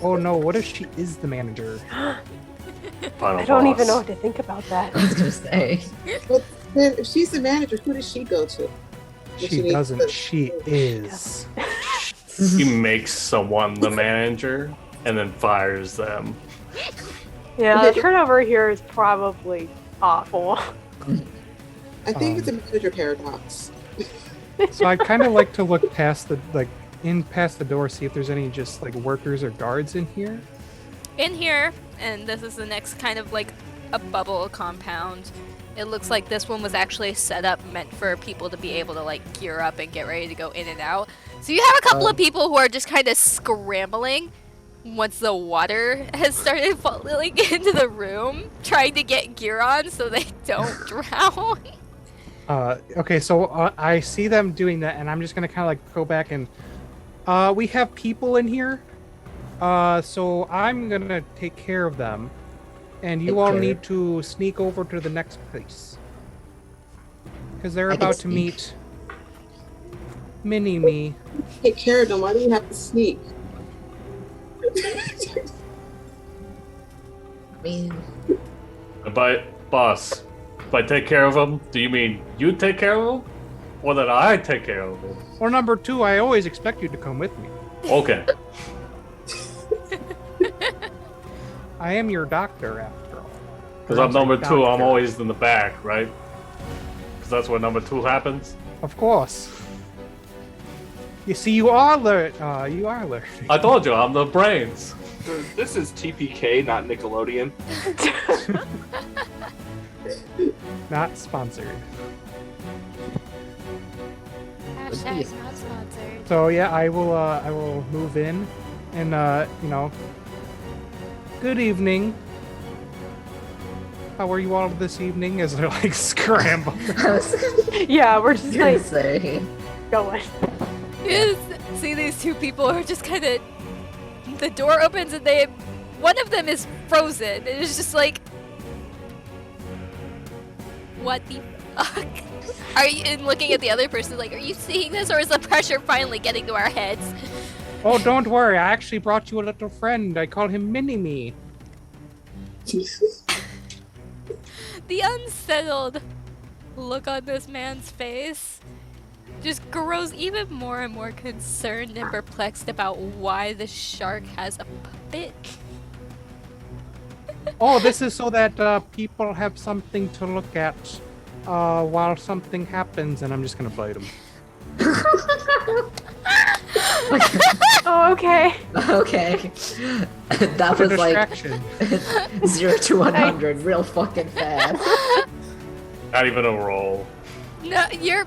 Oh no, what if she is the manager? Final I don't boss. even know what to think about that. I was gonna say. But then if she's the manager, who does she go to? She doesn't, she is. He makes someone the manager and then fires them. Yeah, the turnover here is probably awful. I think it's a manager paradox. So I'd kind of like to look past the past the door, see if there's any just like workers or guards in here. In here, and this is the next kind of like a bubble compound. It looks like this one was actually set up meant for people to be able to like gear up and get ready to go in and out. So you have a couple of people who are just kind of scrambling once the water has started falling into the room, trying to get gear on so they don't drown. Okay, so I see them doing that, and I'm just gonna kind of like go back and We have people in here. So I'm gonna take care of them. And you Take all care. need to sneak over to the next place. Because they're I can about to sneak. meet Mini-Me. Take care of them. Why do you have to sneak? I mean, Boss, if I take care of them, do you mean you take care of them? Or that I take care of them? Or number 2, I always expect you to come with me. Okay. I am your doctor, after all. Because I'm number 2, I'm Doctor. always in the back, right? Because that's where number 2 happens. Of course. You see, you are learning. I told you, I'm the brains. This is TPK, not Nickelodeon. Not sponsored. Hashtag not sponsored. So yeah, I will move in, and good evening. How are you all this evening? As they're like scramble. Yeah, we're just gonna like say. going. You just see these two people who are just kind of. The door opens and one of them is frozen. It's just like, what the fuck? Are you and looking at the other person like, are you seeing this, or is the pressure finally getting to our heads? Oh, don't worry. I actually brought you a little friend. I call him Mini-Me. The unsettled look on this man's face just grows even more and more concerned and perplexed about why the shark has a puppet. Oh, this is so that people have something to look at while something happens, and I'm just gonna bite him. Oh, okay. Okay. That For was like distraction. 0 to 100 real fucking fast. Not even a roll. No, you're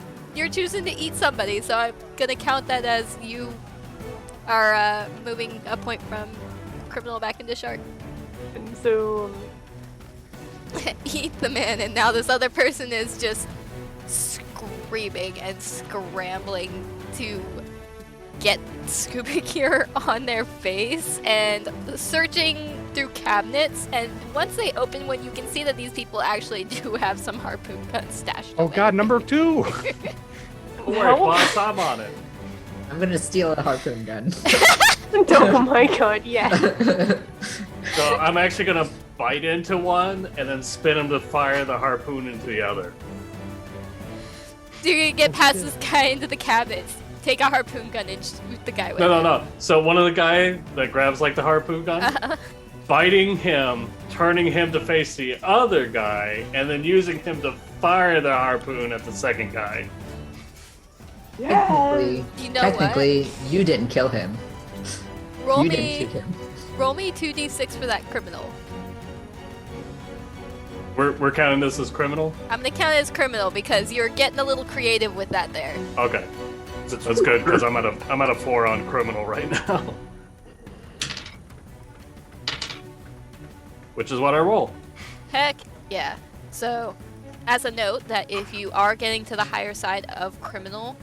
choosing to eat somebody, so I'm gonna count that as you are moving a point from criminal back into shark. And so, Eat the man, and now this other person is just screaming and scrambling to get scuba gear on their face and searching through cabinets. And once they open one, you can see that these people actually do have some harpoon guns stashed Oh away. God, number 2. Don't worry, boss, I'm on it. I'm gonna steal a harpoon gun. oh my god, yeah. So I'm actually gonna bite into one and then spin him to fire the harpoon into the other. Do you get past this guy into the cabinets? Take a harpoon gun and shoot the guy with it. No. So one of the guy that grabs like the harpoon gun, biting him, turning him to face the other guy, and then using him to fire the harpoon at the second guy. Yeah. Technically, You know technically, you didn't kill him. Roll You me didn't shoot him. roll me 2d6 for that criminal. We're counting this as criminal? I'm gonna count it as criminal because you're getting a little creative with that there. Okay. That's good, because I'm at a 4 on criminal right now. Which is what I roll. Heck yeah. So, as a note, that if you are getting to the higher side of criminal,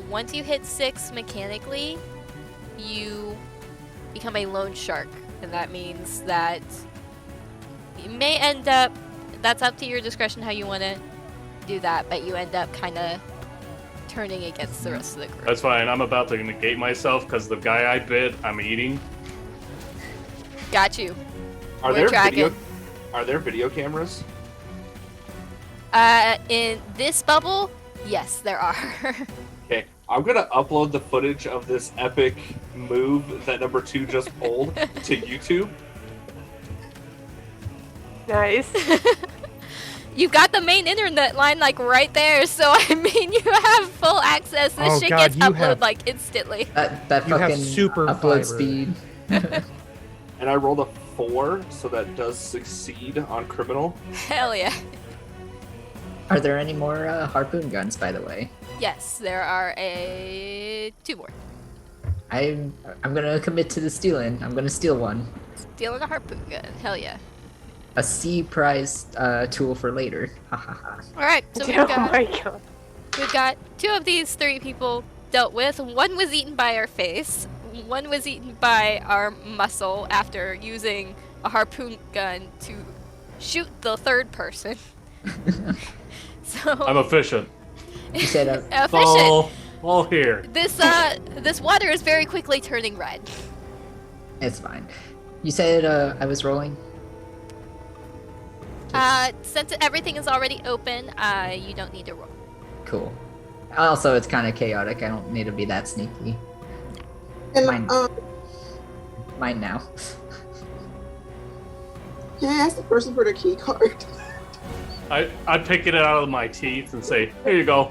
once you hit 6 mechanically, you become a lone shark. And that means that you may end up, that's up to your discretion how you want to do that, but you end up kind of turning against the rest of the group. That's fine. I'm about to negate myself because the guy I bit, I'm eating. Got you. Are We're there tracking. video cameras? In this bubble, yes, there are. Okay, I'm gonna upload the footage of this epic move that number 2 just pulled to YouTube. Nice. You've got the main internet line like right there, so I mean you have full access. This Oh, shit God, gets you uploaded have- like instantly. That You have fucking super upload fiber. speed. And I rolled a 4, so that does succeed on criminal. Hell yeah. Are there any more harpoon guns, by the way? Yes, there are 2 more. I'm gonna commit to the stealing. I'm gonna steal one. Stealing a harpoon gun. Hell yeah. A C prize tool for later. Ha ha ha. All right, so oh my god. we've got 2 of these 3 people dealt with. One was eaten by our face. One was eaten by our muscle after using a harpoon gun to shoot the third person. So I'm efficient. You said efficient. All here. This water is very quickly turning red. it's fine. You said I was rolling. Since everything is already open, you don't need to roll. Cool. Also, it's kind of chaotic. I don't need to be that sneaky. And Mine now. can I ask the person for the key card? I'd pick it out of my teeth and say, "Here you go."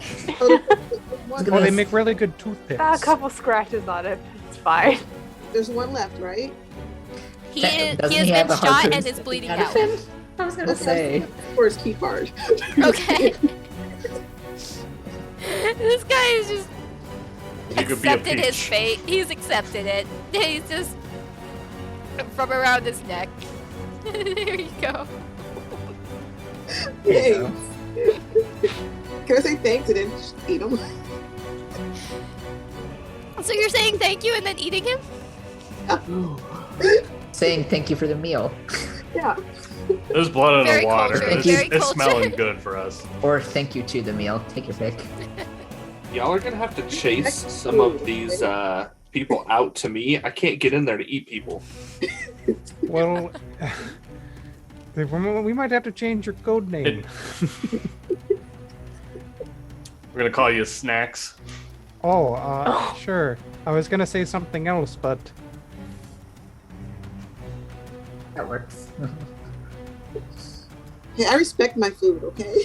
One, Oh, they make really good toothpicks. A couple scratches on it. It's fine. there's one left, right? He Doesn't has he been have a shot harpoon and is sticking bleeding out of out. him? I was gonna say. For his key card. Okay. This guy is just You could be a accepted his peach. fate. He's accepted it. He's just from around his neck. There you go. There you Thanks. Can I say thanks and then just eat them? So you're saying thank you and then eating him? Saying thank you for the meal. Yeah. There's blood in Very the water. cultured, It's, very it's smelling cultured. good for us. Or thank you to the meal. Take your pick. Y'all are gonna have to chase some of these people out to me. I can't get in there to eat people. Well, we might have to change your code name. We're gonna call you Snacks. Sure. I was gonna say something else, but That works. Hey, I respect my food, okay?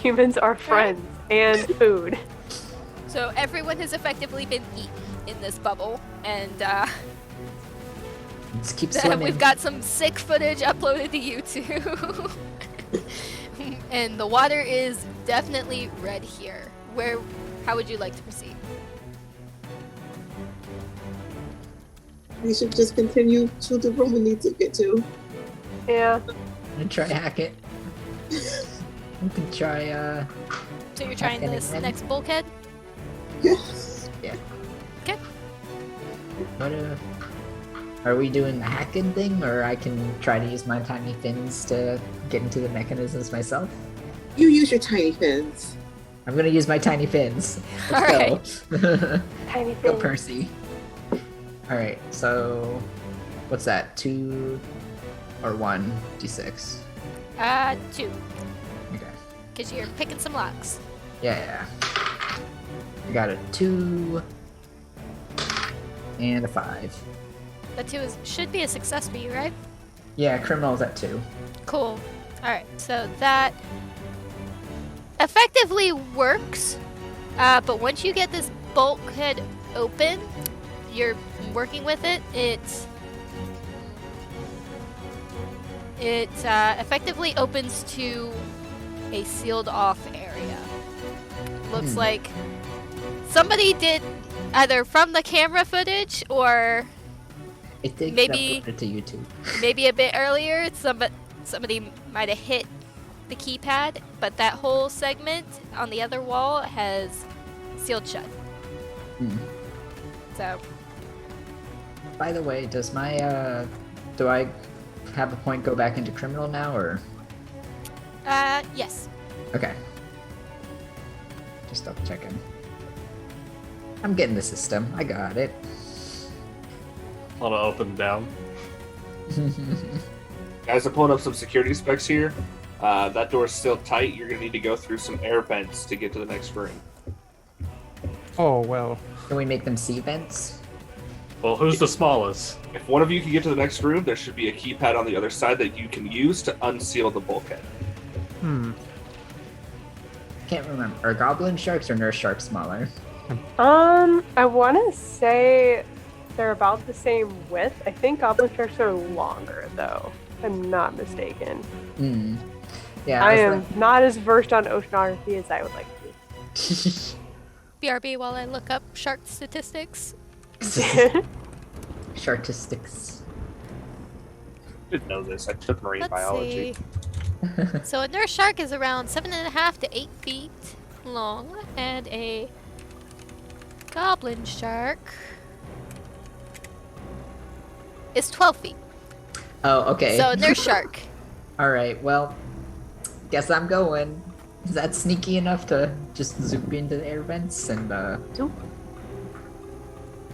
Humans are friends and food. So everyone has effectively been eaten in this bubble, and Let's keep swimming. we've got some sick footage uploaded to YouTube. And the water is definitely red here. How would you like to proceed? We should just continue to the room we need to get to. Yeah. And try hack it. We can try So you're trying Hack this anything? next bulkhead? Yes. Okay. what are we doing the hacking thing, or I can try to use my tiny fins to get into the mechanisms myself? You use your tiny fins. I'm gonna use my tiny fins. All Let's go. Tiny Go thing. Percy. Alright, so what's that? 2 or 1 d6? 2, Okay. because you're picking some locks. Yeah. I got a 2 and a 5. The 2 should be a success for you, right? Yeah, criminal's at 2. Cool. Alright, so that effectively works. But once you get this bulkhead open, you're working with it, it effectively opens to a sealed off area. Looks like somebody did either from the camera footage or It takes Maybe- uploaded to YouTube. maybe a bit earlier, somebody might have hit the keypad, but that whole segment on the other wall has sealed shut. Hmm. So By the way, does my do I have a point go back into criminal now, or yes. okay? Just double checking. I'm getting the system. I got it. A lot of up and down. Guys, I'm pulling up some security specs here. That door's still tight. You're gonna need to go through some air vents to get to the next room. oh well. Can we make them sea vents? Well, who's the smallest? If one of you can get to the next room, there should be a keypad on the other side that you can use to unseal the bulkhead. Can't remember. Are goblin sharks or nurse sharks smaller? I want to say they're about the same width. I think goblin sharks are longer, though. If I'm not mistaken. Hmm. Yeah. I was am not as versed on oceanography as I would like to BRB while I look up shark statistics. be. Sharkistics. Didn't know this. I took marine Let's biology. see. So a nurse shark is around 7.5 to 8 feet. long, and a goblin shark is 12 feet. Oh, okay. So nurse shark. All right. Well, guess I'm going. Is that sneaky enough to just zoom into the air vents and Zoop.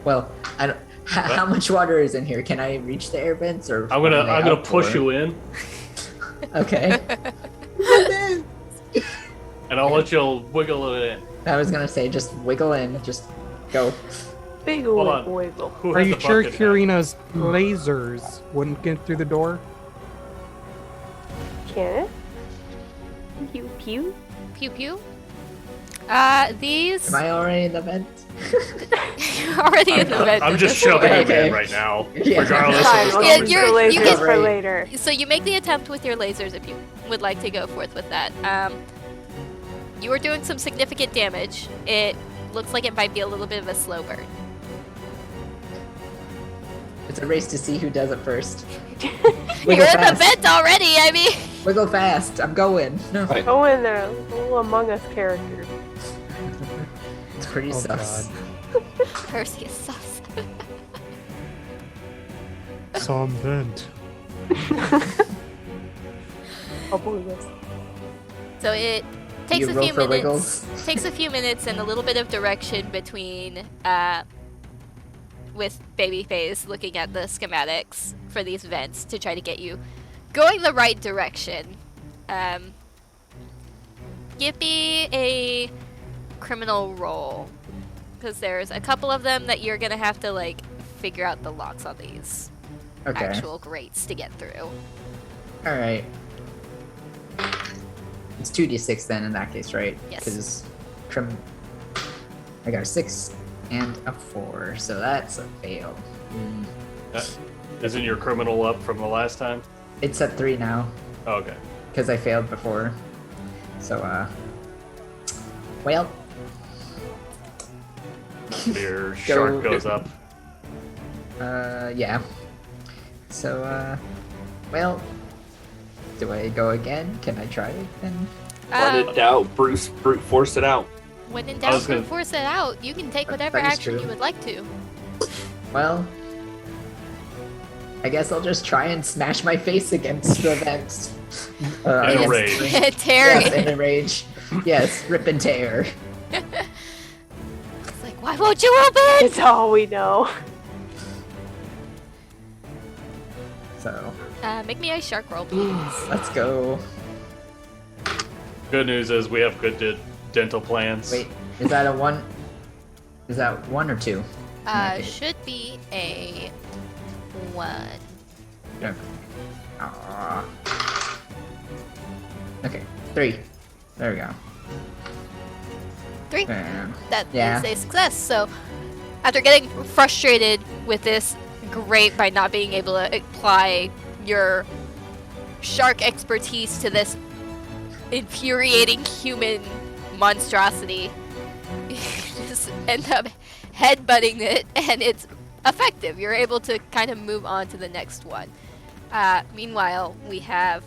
Well, I don't. How much water is in here? Can I reach the air vents, or I'm gonna push you in, Okay. and I'll let you wiggle it in. I was gonna say just wiggle in, just go. Big Hold ol' on. wiggle. Who Are has you the sure bucket hat? Kirina's lasers wouldn't get through the door? Can it? Pew pew. Pew pew. These Am I already in the vent? you're already in the vent. I'm at just this shoving point. him in Okay. right now, Yeah. regardless Fine, of we'll the Yeah, use you're- the lasers you get- for Right. later. So you make the attempt with your lasers if you would like to go forth with that. You are doing some significant damage. It looks like it might be a little bit of a slow burn. It's a race to see who does it first. You're Wiggle in the fast. vent already. I mean, Wiggle fast. I'm going. No. Right. Go in there, little Among Us character. It's pretty Oh, sus. Percy is sus. Some vent. I'll believe this. So it takes You a roll few for minutes. wiggles? Takes a few minutes and a little bit of direction between with Babyface looking at the schematics for these vents to try to get you going the right direction. Give me a criminal roll, because there's a couple of them that you're gonna have to like figure out the locks on these Okay. actual grates to get through. All right. It's 2d6 then in that case, right? Yes. Because I got a 6 and a 4, so that's a fail. Isn't your criminal up from the last time? It's at 3 now Oh, okay. because I failed before. So well, Your shark goes up. yeah. So well, do I go again? Can I try it then? When in doubt, brute force it out. When in I doubt, was gonna- force it out. You can take whatever That is action true. you would like to. Well, I guess I'll just try and smash my face against the vents. In a Yes. rage. Terry. Yes, in a rage. Yes, rip and tear. It's like, why won't you open? It's all we know. So, Make me a shark roll, please. let's go. Good news is we have good dental plans. Wait, is that a 1? Is that 1 or 2? Okay. Should be a 1. Okay. Aw. Okay, 3. There we go. 3. Bam. That is Yeah. a success. So, after getting frustrated with this grate by not being able to apply your shark expertise to this infuriating human monstrosity, you just end up headbutting it, and it's effective. You're able to kind of move on to the next one. Meanwhile, we have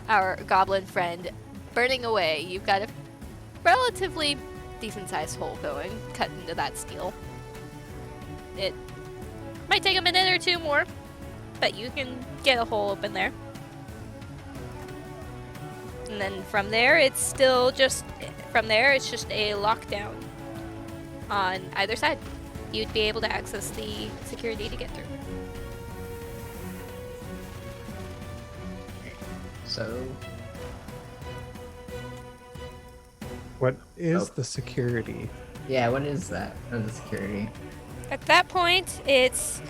our goblin friend burning away. You've got a relatively decent-sized hole going, cut into that steel. It might take a minute or two more, but you can get a hole open there. And then from there, it's just a lockdown on either side. You'd be able to access the security to get through. So, What is Oh. the security? yeah, what is that? Oh, the security. At that point, there's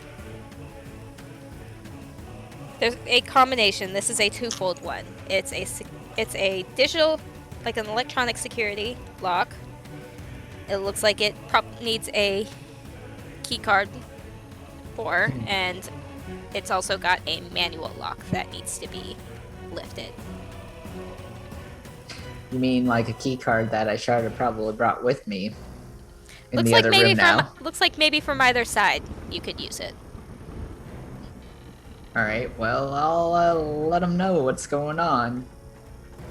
a combination. This is a twofold one. It's a digital, like an electronic security lock. It looks like it needs a key card for, and it's also got a manual lock that needs to be lifted. You mean like a key card that I should have probably brought with me in Looks the like other maybe room now? looks like maybe from either side you could use it. All right, well, I'll let them know what's going on.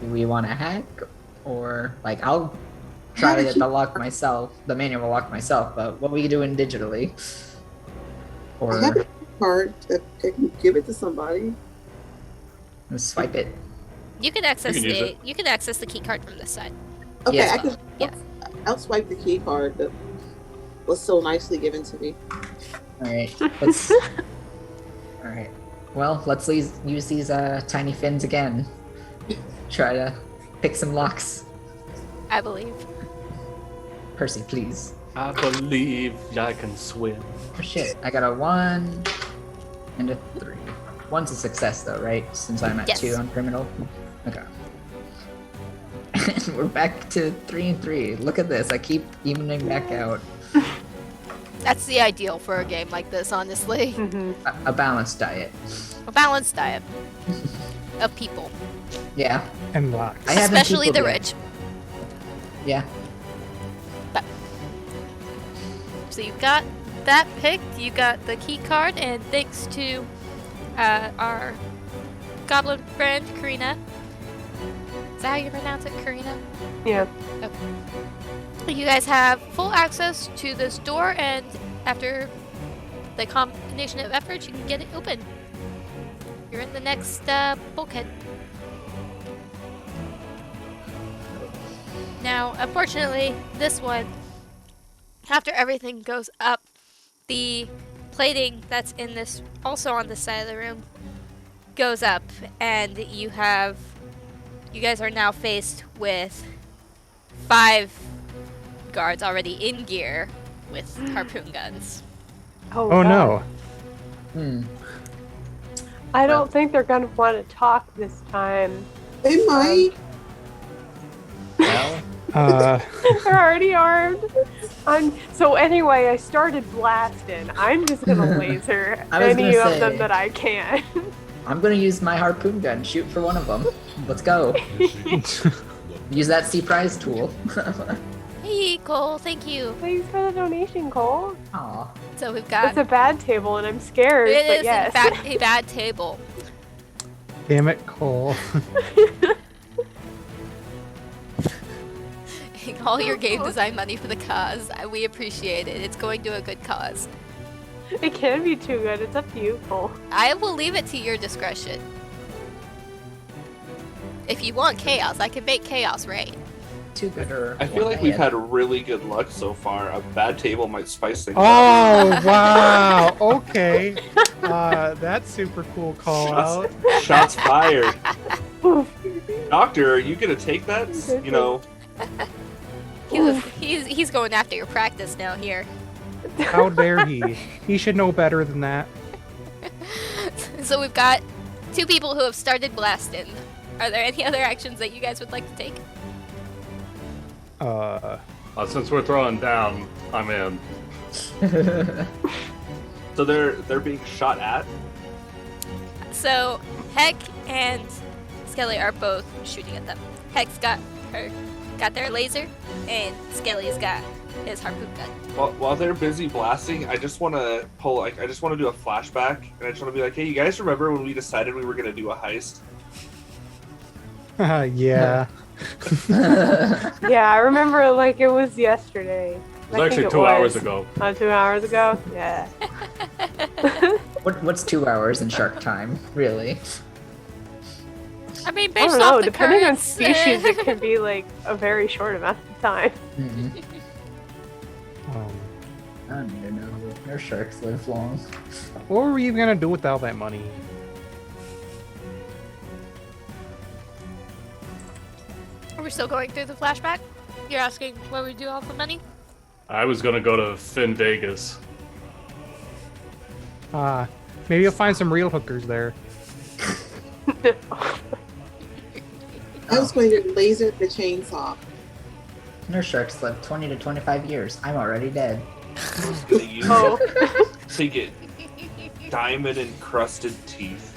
Do we want to hack, or like I'll try the lock myself, the manual lock myself, but what were you doing digitally? Or I have a card that I can give it to somebody. swipe it? You can access You can use it. you can access the key card from this side. Okay, Yes, I can. yeah. I'll swipe the key card that was so nicely given to me. Alright, let's... Alright. Well, let's use these tiny fins again. Try to pick some locks. I believe. Percy, please. I believe I can swim. Oh shit, I got a 1 and a 3. 1's a success though, right? Since I'm at Yes. 2 on criminal. Okay. We're back to 3 and 3. Look at this, I keep evening back out. That's the ideal for a game like this, honestly. Mhm. A balanced diet. A balanced diet of people, Yeah. And locks. I haven't especially the peopled yet. rich. Yeah. So you got that picked, you got the key card, and thanks to our goblin friend, Karina. Is that how you pronounce it, Karina? Yeah. You guys have full access to this door, and after the combination of efforts, you can get it open. You're in the next bulkhead. Now, unfortunately, this one, after everything goes up, the plating that's in this, also on this side of the room, goes up, and you guys are now faced with 5 guards already in gear with harpoon guns. Oh God. no. Hmm. I don't think they're gonna want to talk this time. They might. Well, They're already armed. So anyway, I started blasting. I'm just gonna laser I was any gonna of them say- that I can. I'm gonna use my harpoon gun. Shoot for one of them. Let's go. Use that sea prize tool. Hey, Cole, thank you. Thanks for the donation, Cole. Aw. So we've got It's a bad table, and I'm scared. it but is yes. in fact a bad table. Damn it, Cole. All your game design money for the cause. We appreciate it. It's going to a good cause. It can be too good. It's up to you, Cole. I will leave it to your discretion. If you want chaos, I can make chaos reign. Too good or I feel one like we've bad. had really good luck so far. A bad table might spice things up. Oh wow. Okay. That's super cool call out. Shots fired. Doctor, are you gonna take that? You know, He's going after your practice now here. How dare he? He should know better than that. So we've got 2 people who have started blasting. Are there any other actions that you guys would like to take? Since we're throwing down, I'm in. so they're being shot at. So Heck and Skelly are both shooting at them. Heck's got their laser, and Skelly's got his harpoon gun. While they're busy blasting, I just want to I just want to do a flashback, and I just want to be like, hey, you guys remember when we decided we were gonna do a heist? Yeah. Yeah, I remember it like it was yesterday. It was actually 2 hours ago. 2 hours ago? Yeah. What's 2 hours in shark time, really? I mean, I based don't know. off the Depending on currents, species, it can be like a very short amount of time. Mm-mm. Um, I don't even know. Their sharks live long. what were we even gonna do with all that money? Are we still going through the flashback? You're asking what we do all the money? I was gonna go to Finn Vegas. Maybe you'll find some real hookers there. I was going to laser the chainsaw. Nurse sharks live 20 to 25 years. I'm already dead. I was gonna use Oh. it to get diamond encrusted teeth.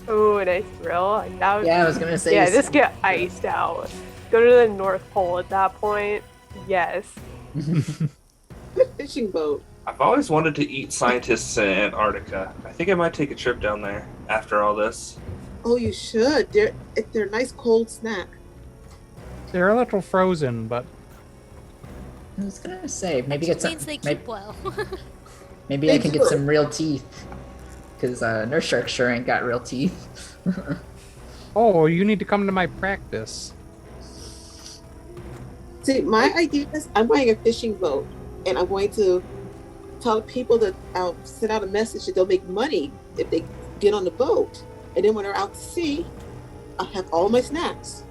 Ooh, a nice grill. Like, that would Yeah, I be- was gonna say. Yeah, this- just get iced out. Go to the North Pole at that point. Yes. Fishing boat. I've always wanted to eat scientists in Antarctica. I think I might take a trip down there after all this. Oh, you should. They're a nice cold snack. They're a little frozen, but I was gonna say maybe Which get some. means they Maybe, keep well. maybe They I can do. get some real teeth. Cause Nurse Shark sure ain't got real teeth. oh, you need to come to my practice. See, my idea is I'm buying a fishing boat, and I'm going to tell people that I'll send out a message that they'll make money if they get on the boat, and then when they're out to sea, I'll have all my snacks.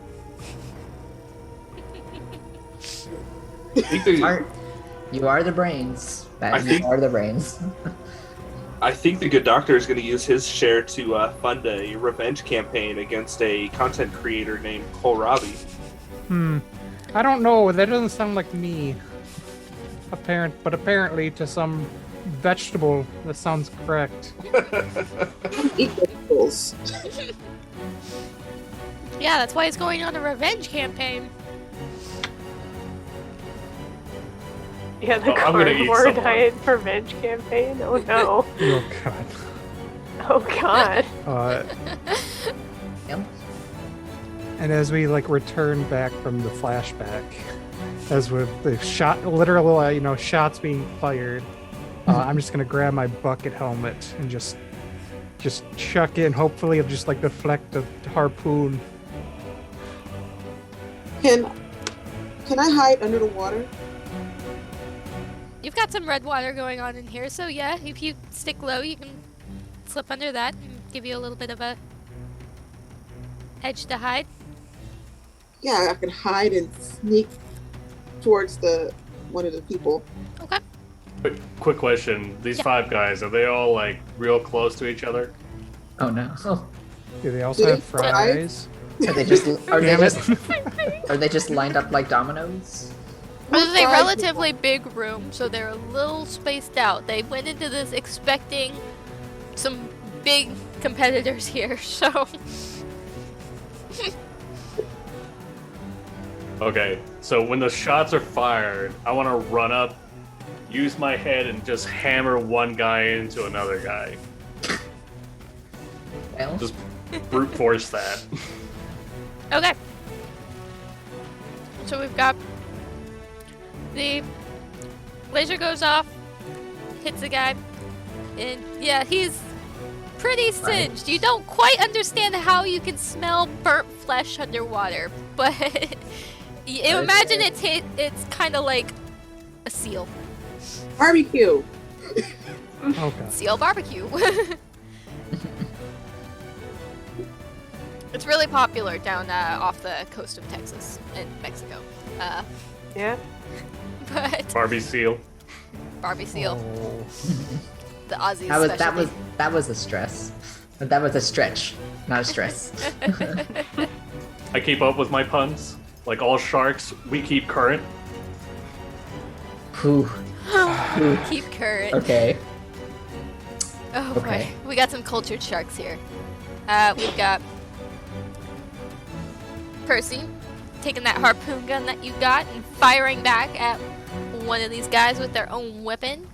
I think the, You are the brains. I You think- are the brains. I think the good doctor is going to use his share to fund a revenge campaign against a content creator named Kohlrabi. I don't know. That doesn't sound like me. But apparently to some vegetable, that sounds correct. Eat vegetables. Yeah, that's why he's going on a revenge campaign. Yeah, the Oh, I'm gonna eat carnivore someone. diet revenge campaign. Oh no. Oh god. Oh god. Yep. And as we return back from the flashback, as with the literal shots being fired, I'm just gonna grab my bucket helmet and just chuck it, and hopefully it'll just deflect the harpoon. Can I hide under the water? You've got some red water going on in here, so yeah, if you stick low, you can slip under that and give you a little bit of a edge to hide. Yeah, I can hide and sneak towards one of the people. Okay. Quick question: These Yeah. 5 guys, are they all real close to each other? Oh no. Do they also Do have they fry? fries? Are they just Damn it. are they just lined up like dominoes? This is a Fries. relatively big room, so they're a little spaced out. They went into this expecting some big competitors here, so Okay, so when the shots are fired, I want to run up, use my head, and just hammer one guy into another guy. Well, Just brute force that. okay. So we've got the laser goes off, hits the guy, and yeah, he's pretty singed. You don't quite understand how you can smell burnt flesh underwater, but you imagine it's kind of like a seal. Barbecue. Oh god. Seal barbecue. It's really popular down off the coast of Texas and Mexico. Yeah. But Barbie seal. Barbie seal, Oh. the Aussie that was a stress. That was a stretch, not a stress. I keep up with my puns. Like all sharks, we keep current. Whew. Keep current. Okay. Oh Okay. boy, we got some cultured sharks here. We've got Percy taking that harpoon gun that you got and firing back at one of these guys with their own weapon.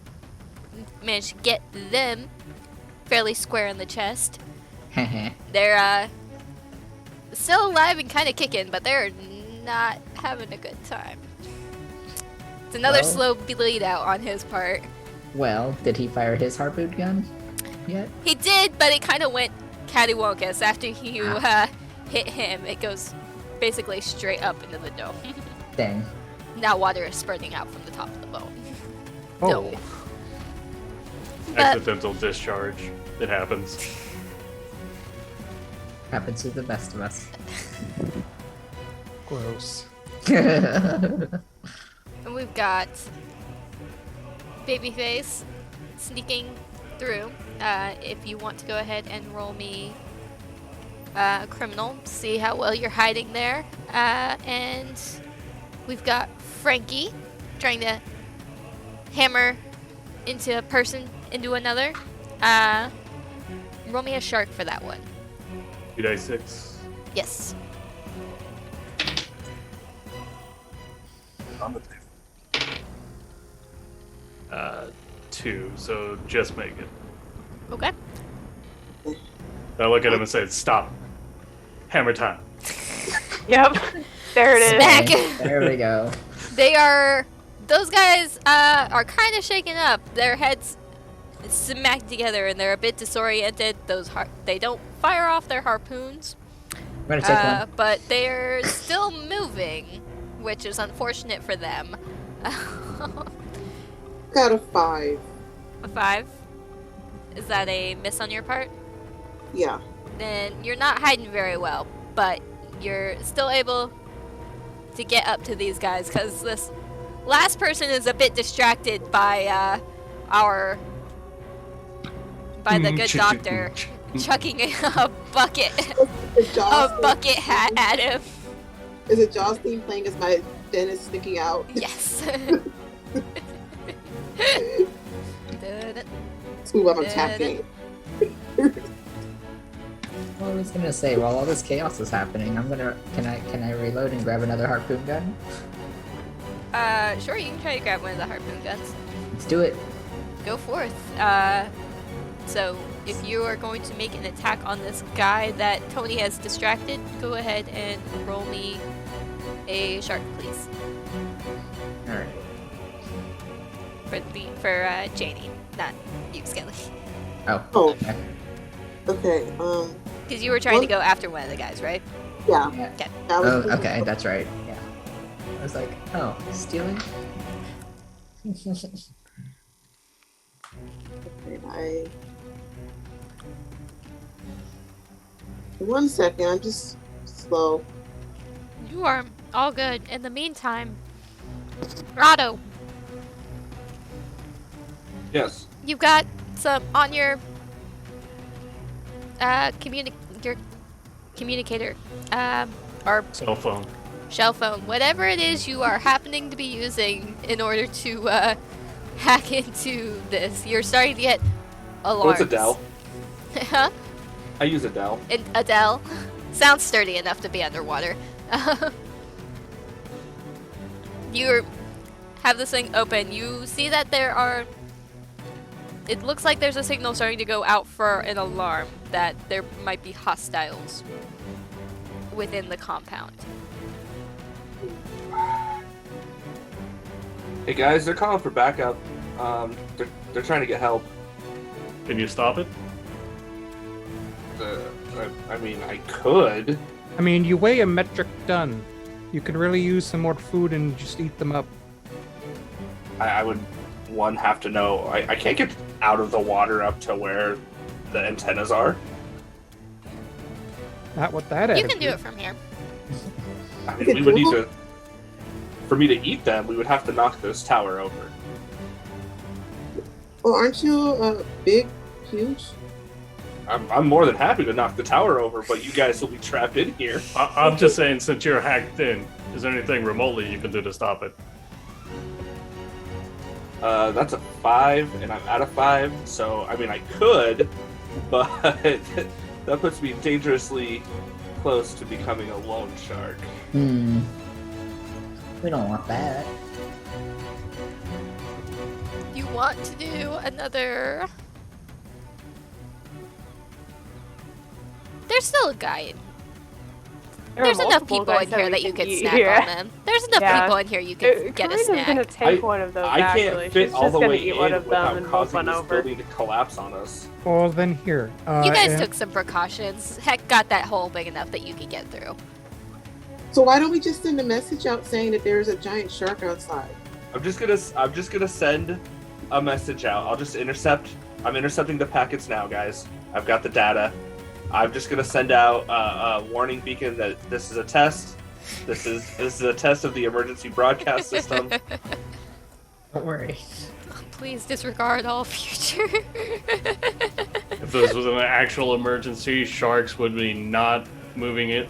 Managed to get them fairly square in the chest. They're still alive and kind of kicking, but they're not having a good time. It's another Well. slow bleed out on his part. Well, did he fire his harpoon gun yet? He did, but it kind of went cattywampus after you hit him. It goes basically straight up into the dome. Dang. Now water is spurting out from the top of the boat. Oh. Dome. But Accidental discharge. It happens. Happens to the best of us. Gross. and we've got Babyface sneaking through. If you want to go ahead and roll me a criminal, see how well you're hiding there. And we've got Frankie trying to hammer into a person into another. Roll me a shark for that one. 2d6. Yes. On the table. 2, so just make it. Okay. I look at him and say, "Stop. Hammer time." Yep. There it is. Smack. There we go. Those guys are kind of shaken up. Their heads smack together and they're a bit disoriented. They don't fire off their harpoons. I'm gonna take one. But they're still moving, which is unfortunate for them. Got a 5. A 5? Is that a miss on your part? Yeah. Then you're not hiding very well, but you're still able to get up to these guys because this last person is a bit distracted by the good doctor chucking a bucket hat at him. Is it Jaws theme playing as my dentist sticking out? Yes. Let's move on, I'm tapping. Well, I was gonna say, while all this chaos is happening, can I reload and grab another harpoon gun? Sure, you can try to grab one of the harpoon guns. Let's do it. Go forth. So if you are going to make an attack on this guy that Tony has distracted, go ahead and roll me a shark, please. All right. For Janie, not you, Skelly. Oh. Oh. Okay. Okay, Because you were trying to go after one of the guys, right? yeah. Yeah. Okay. That was Oh, okay, that's right. Yeah. I was like, oh, stealing? Okay, One second, I'm just slow. You are all good. In the meantime, Rado, Yes. you've got some on your your communicator or Cell phone. shell phone, whatever it is you are happening to be using in order to hack into this. You're starting to get alarms. What's a Dell? Huh? I use a Dell. Adele sounds sturdy enough to be underwater. You have this thing open. You see that it looks like there's a signal starting to go out for an alarm that there might be hostiles within the compound. Hey guys, they're calling for backup. They're trying to get help. Can you stop it? I mean, I could. I mean, you weigh a metric ton. You could really use some more food and just eat them up. I would, have to know. I can't get out of the water up to where the antennas are. Not with that You attitude. can do it from here. I mean, we would need to. For me to eat them, we would have to knock this tower over. Well, aren't you big, huge? I'm more than happy to knock the tower over, but you guys will be trapped in here. I'm just saying, since you're hacked in, is there anything remotely you can do to stop it? That's a 5, and I'm out of 5, so I mean I could, but that puts me dangerously close to becoming a loan shark. We don't want that. You want to do another... There's still a guy. There's enough people in here that you could snack on them. There's enough people in here you could get a Karina's snack. gonna take one of those. I actually. can't fit She's all just the gonna way eat in one of them without and move causing one this over. building to collapse on us. Well, then here. You guys and- took some precautions. Heck, got that hole big enough that you could get through. So why don't we just send a message out saying that there's a giant shark outside? I'm just gonna send a message out. I'll just intercept. I'm intercepting the packets now, guys. I've got the data. I'm just gonna send out a warning beacon that this is a test. This is a test of the emergency broadcast system. Don't worry. Please disregard all future. If this was an actual emergency, sharks would be not moving in.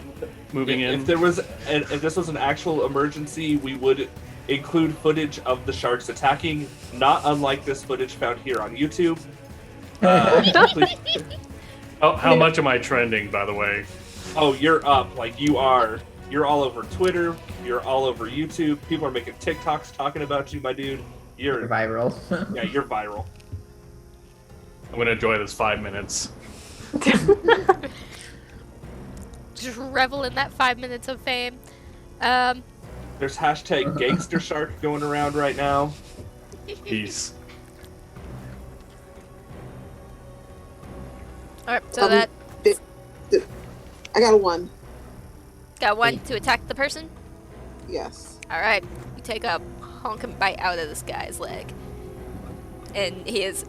If this was an actual emergency, we would include footage of the sharks attacking, not unlike this footage found here on YouTube. Please- How much am I trending, by the way? Oh, you're up. Like you are. You're all over Twitter. You're all over YouTube. People are making TikToks talking about you, my dude. You're viral. Yeah, you're viral. I'm gonna enjoy this 5 minutes. Just revel in that 5 minutes of fame. There's hashtag gangster shark going around right now. Peace. Alright, so that I got a 1. got one to attack the person. Yes. Alright, you take a honking bite out of this guy's leg. And he is...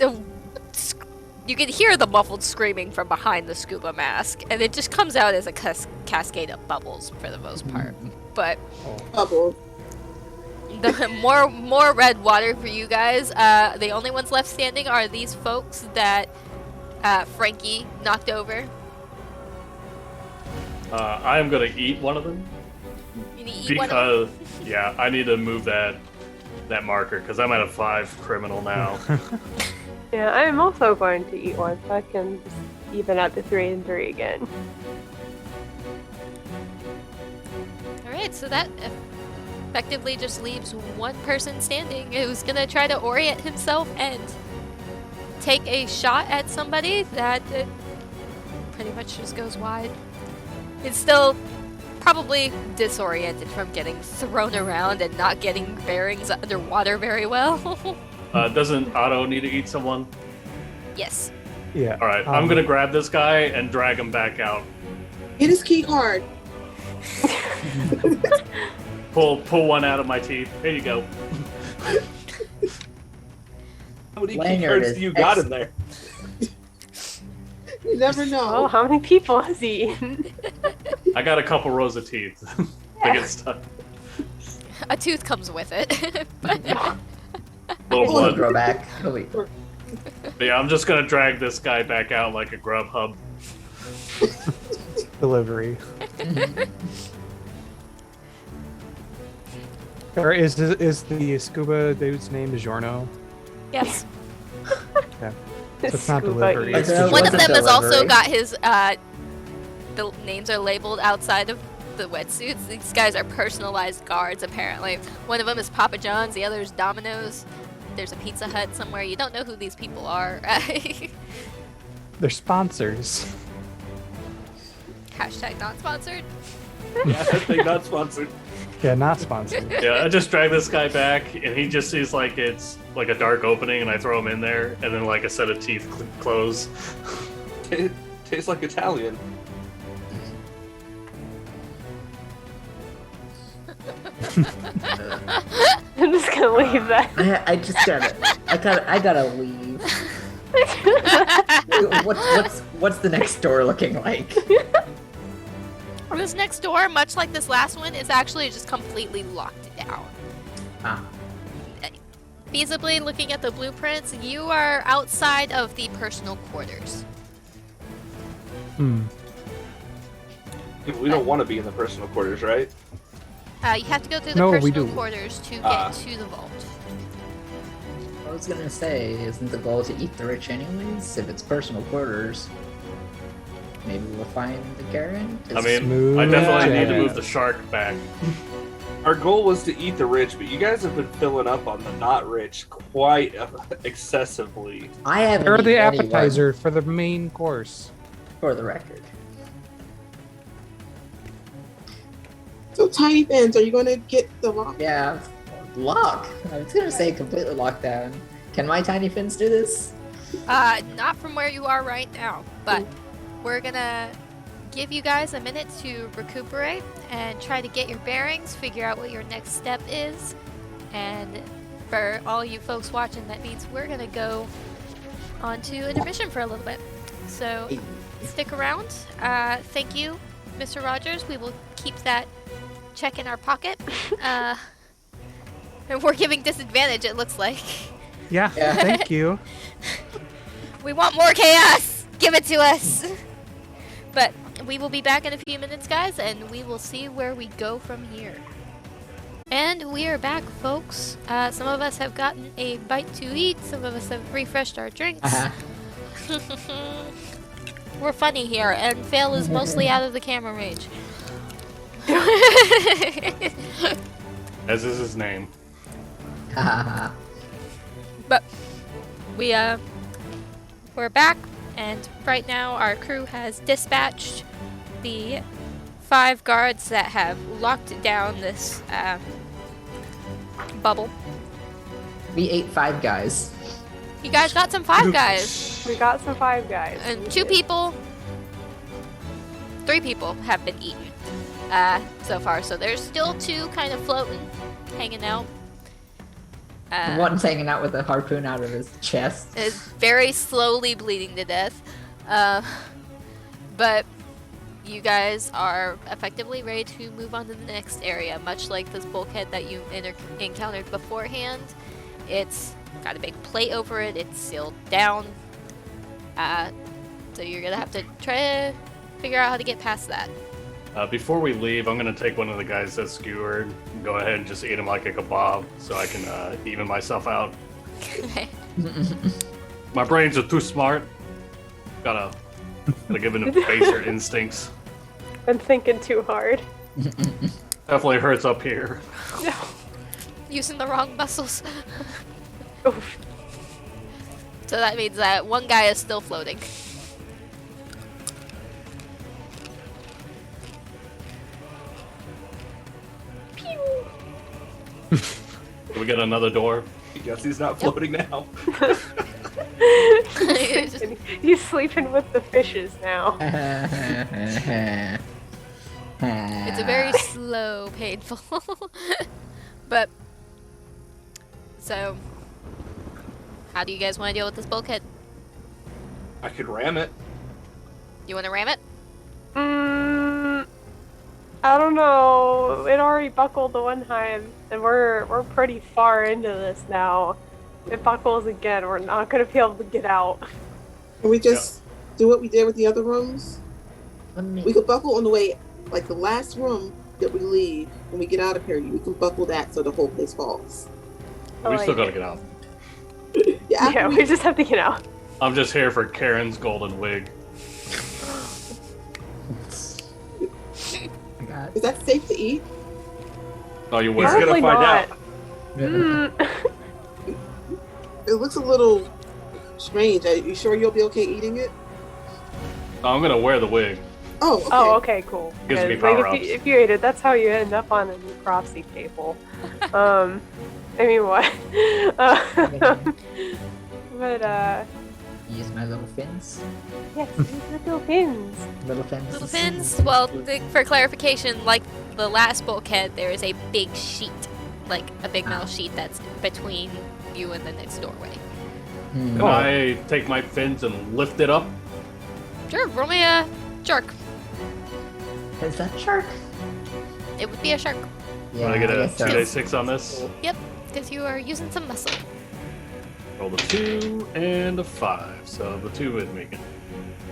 You can hear the muffled screaming from behind the scuba mask, and it just comes out as a cascade of bubbles for the most part. But Bubble. the more red water for you guys. The only ones left standing are these folks that Frankie knocked over. I am gonna eat one of them You need to eat one of them. because yeah, I need to move that marker because I'm at a 5 criminal now. Yeah, I am also going to eat one, so I can just even out to 3 and 3 again. Alright, so that effectively just leaves one person standing who's gonna try to orient himself and take a shot at somebody that pretty much just goes wide. It's still probably disoriented from getting thrown around and not getting bearings underwater very well. Doesn't Otto need to eat someone? Yes. Yeah. All right, I'm gonna grab this guy and drag him back out. Hit his key hard. Pull one out of my teeth. Here you go. How many key Lanyard cards is do you got in there? You never Oh, know. how many people has he eaten? I got a couple rows of teeth. They get stuck. A tooth comes with it. But Little It'll blood. grow back. It'll be- But yeah, I'm just gonna drag this guy back out like a grub hub. Delivery. Or is the scuba dude's name DiGiorno? yes. Okay. So it's not Scuba delivery. eater. It's One One DiGiorno. of them has also Delivery. got his the names are labeled outside of the wetsuits. These guys are personalized guards apparently. One of them is Papa John's, the other is Domino's. There's a Pizza Hut somewhere. You don't know who these people are. They're sponsors. Hashtag not sponsored. Yeah, I think not sponsored. Yeah, not sponsored. Yeah, I just drag this guy back, and he just sees like it's like a dark opening, and I throw him in there, and then like a set of teeth close. It tastes like Italian. I'm just gonna leave that. I just I gotta leave. What's the next door looking like? This next door, much like this last one, is actually just completely locked down. Ah, Feasibly, looking at the blueprints, you are outside of the personal quarters. Hmm. We don't want to be in the personal quarters, right? You have to go through the No, we personal do. quarters to get Ah. to the vault. I was gonna say, isn't the goal to eat the rich anyways? If it's personal quarters, maybe we'll find the Garen. I mean, Smooth I definitely need to jazz. move the shark back. Our goal was to eat the rich, but you guys have been filling up on the not rich quite excessively. I haven't. They're the eaten anyone, appetizer for the main course. for the record. So Tiny Fins, are you going to get the lock? Yeah, lock. I was gonna say completely locked down. Can my tiny fins do this? Not from where you are right now, but we're gonna give you guys a minute to recuperate and try to get your bearings, figure out what your next step is, and for all you folks watching, that means we're gonna go on to intermission for a little bit. So Hey. stick around. Thank you, Mr. Rogers. We will keep that check in our pocket. And we're giving disadvantage, it looks like. Yeah, Yeah. thank you. We want more chaos! Give it to us! But we will be back in a few minutes, guys, and we will see where we go from here. And we are back, folks. Some of us have gotten a bite to eat. Some of us have refreshed our drinks. Uh-huh. We're funny here, and Fail is mostly out of the camera range. As is his name. But we're back, and right now our crew has dispatched the 5 guards that have locked down this bubble. We ate 5 guys. You guys got some 5 guys. We got some 5 guys. And We 3 did. people have been eaten so far. So there's still 2 kind of floating, hanging out. One's hanging out with a harpoon out of his chest. Is very slowly bleeding to death. But you guys are effectively ready to move on to the next area, much like this bulkhead that you encountered beforehand. It's got a big plate over it, it's sealed down. So you're gonna have to try to figure out how to get past that. Before we leave, I'm gonna take one of the guys that's skewered and go ahead and just eat him like a kebab so I can even myself out. Okay. My brains are too smart. Gotta give in to baser instincts. I'm thinking too hard. Definitely hurts up here. No. Using the wrong muscles. Oof. So that means that one guy is still floating. We get another door. Guess he's not floating now. He's sleeping with the fishes now. It's a very slow, painful. But, so, how do you guys want to deal with this bulkhead? I could ram it. You want to ram it? I don't know. It already buckled the one time, and we're pretty far into this now. If it buckles again, we're not gonna be able to get out. Can we just do what we did with the other rooms? We could buckle on the way, like the last room that we leave when we get out of here. We can buckle that so the whole place falls. We still gotta get out. Yeah, we just have to get out. I'm just here for Karen's golden wig. Is that safe to eat? Oh, you He's will. gonna Probably find not. out. It looks a little strange. Are you sure you'll be okay eating it? I'm gonna wear the wig. Oh, okay. Oh, okay, cool. Gives me 'Cause, like, power-ups. if you ate it, that's how you end up on a necropsy table. I mean, what? But, Use my little fins. yes, these little fins. Little fins. Little fins? Well, for clarification, like the last bulkhead, there is a big sheet, like a big metal sheet that's between you and the next doorway. Can I take my fins and lift it up? Sure, roll me a shark. Is that shark? It would be a shark. Yeah, Can I get a guess so. 2d6 on this? Yep, because you are using some muscle. Roll the 2 and a 5, so the 2 is making.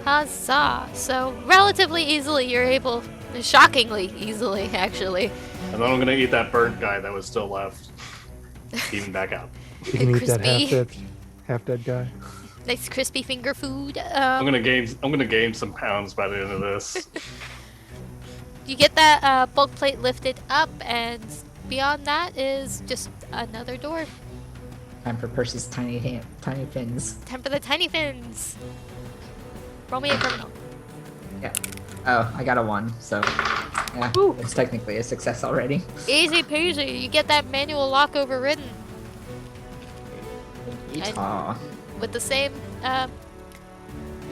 Huzzah! So, relatively easily, you're able, shockingly easily, actually. And then I'm gonna eat that burnt guy that was still left. Eat him back out. You can eat that Crispy. half dead guy. Nice crispy finger food. I'm gonna gain some pounds by the end of this. You get that bulk plate lifted up, and beyond that is just another door. Time for Percy's tiny fins. Time for the tiny fins. Roll me a criminal. Yeah. Oh, I got a 1, so yeah, Ooh. it's technically a success already. Easy peasy. You get that manual lock overridden Aw. with the same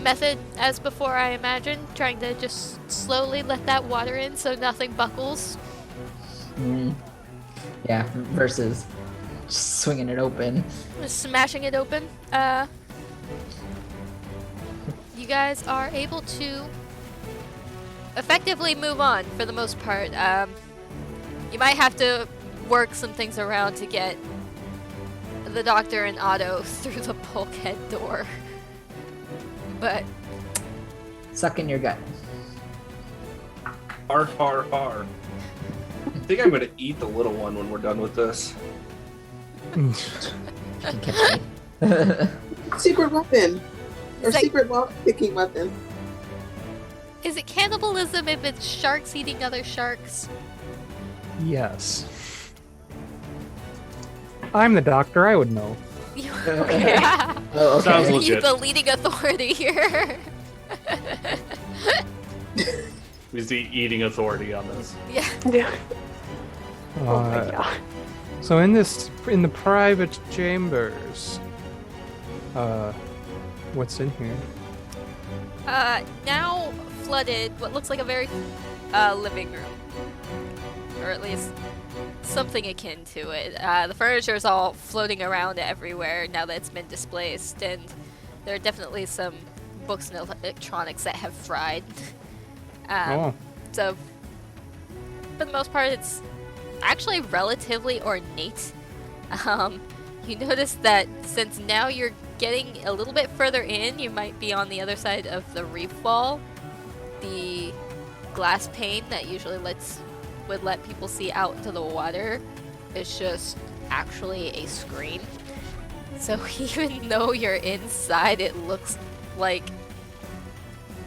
method as before, I imagine. Trying to just slowly let that water in so nothing buckles. Yeah, versus just swinging it open. Just smashing it open. You guys are able to effectively move on for the most part. You might have to work some things around to get the doctor and Otto through the bulkhead door. But Suck in your gut. Har har har. I think I'm gonna eat the little one when we're done with this. You can catch me. Secret weapon. Or It's like- secret lock-picking weapon. is it cannibalism if it's sharks eating other sharks? Yes. I'm the doctor, I would know. Okay. Oh, okay. Sounds You legit. the leading authority here. He's the eating authority on this. Yeah. Yeah. Oh my Uh, god. so in the private chambers, what's in here? Now flooded, what looks like a very living room, or at least something akin to it. The furniture is all floating around everywhere now that it's been displaced, and there are definitely some books and electronics that have fried. Oh. So, for the most part, it's actually relatively ornate. You notice that since now you're getting a little bit further in, you might be on the other side of the reef wall. The glass pane that usually would let people see out into the water is just actually a screen. So even though you're inside, it looks like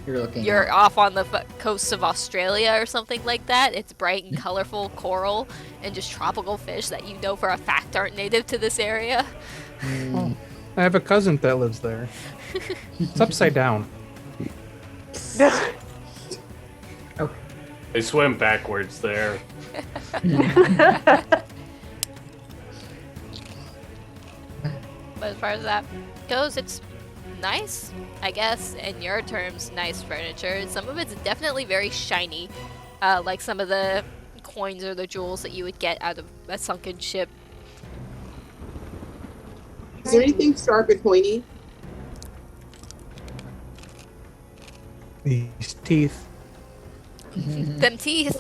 you're off on the coast of Australia or something like that. It's bright and colorful coral and just tropical fish that you know for a fact aren't native to this area. Oh, I have a cousin that lives there. It's upside down. They swim backwards there. But as far as that goes, it's nice, I guess, in your terms, nice furniture. Some of it's definitely very shiny, like some of the coins or the jewels that you would get out of a sunken ship. Is there anything sharp and pointy? These teeth. Them teeth.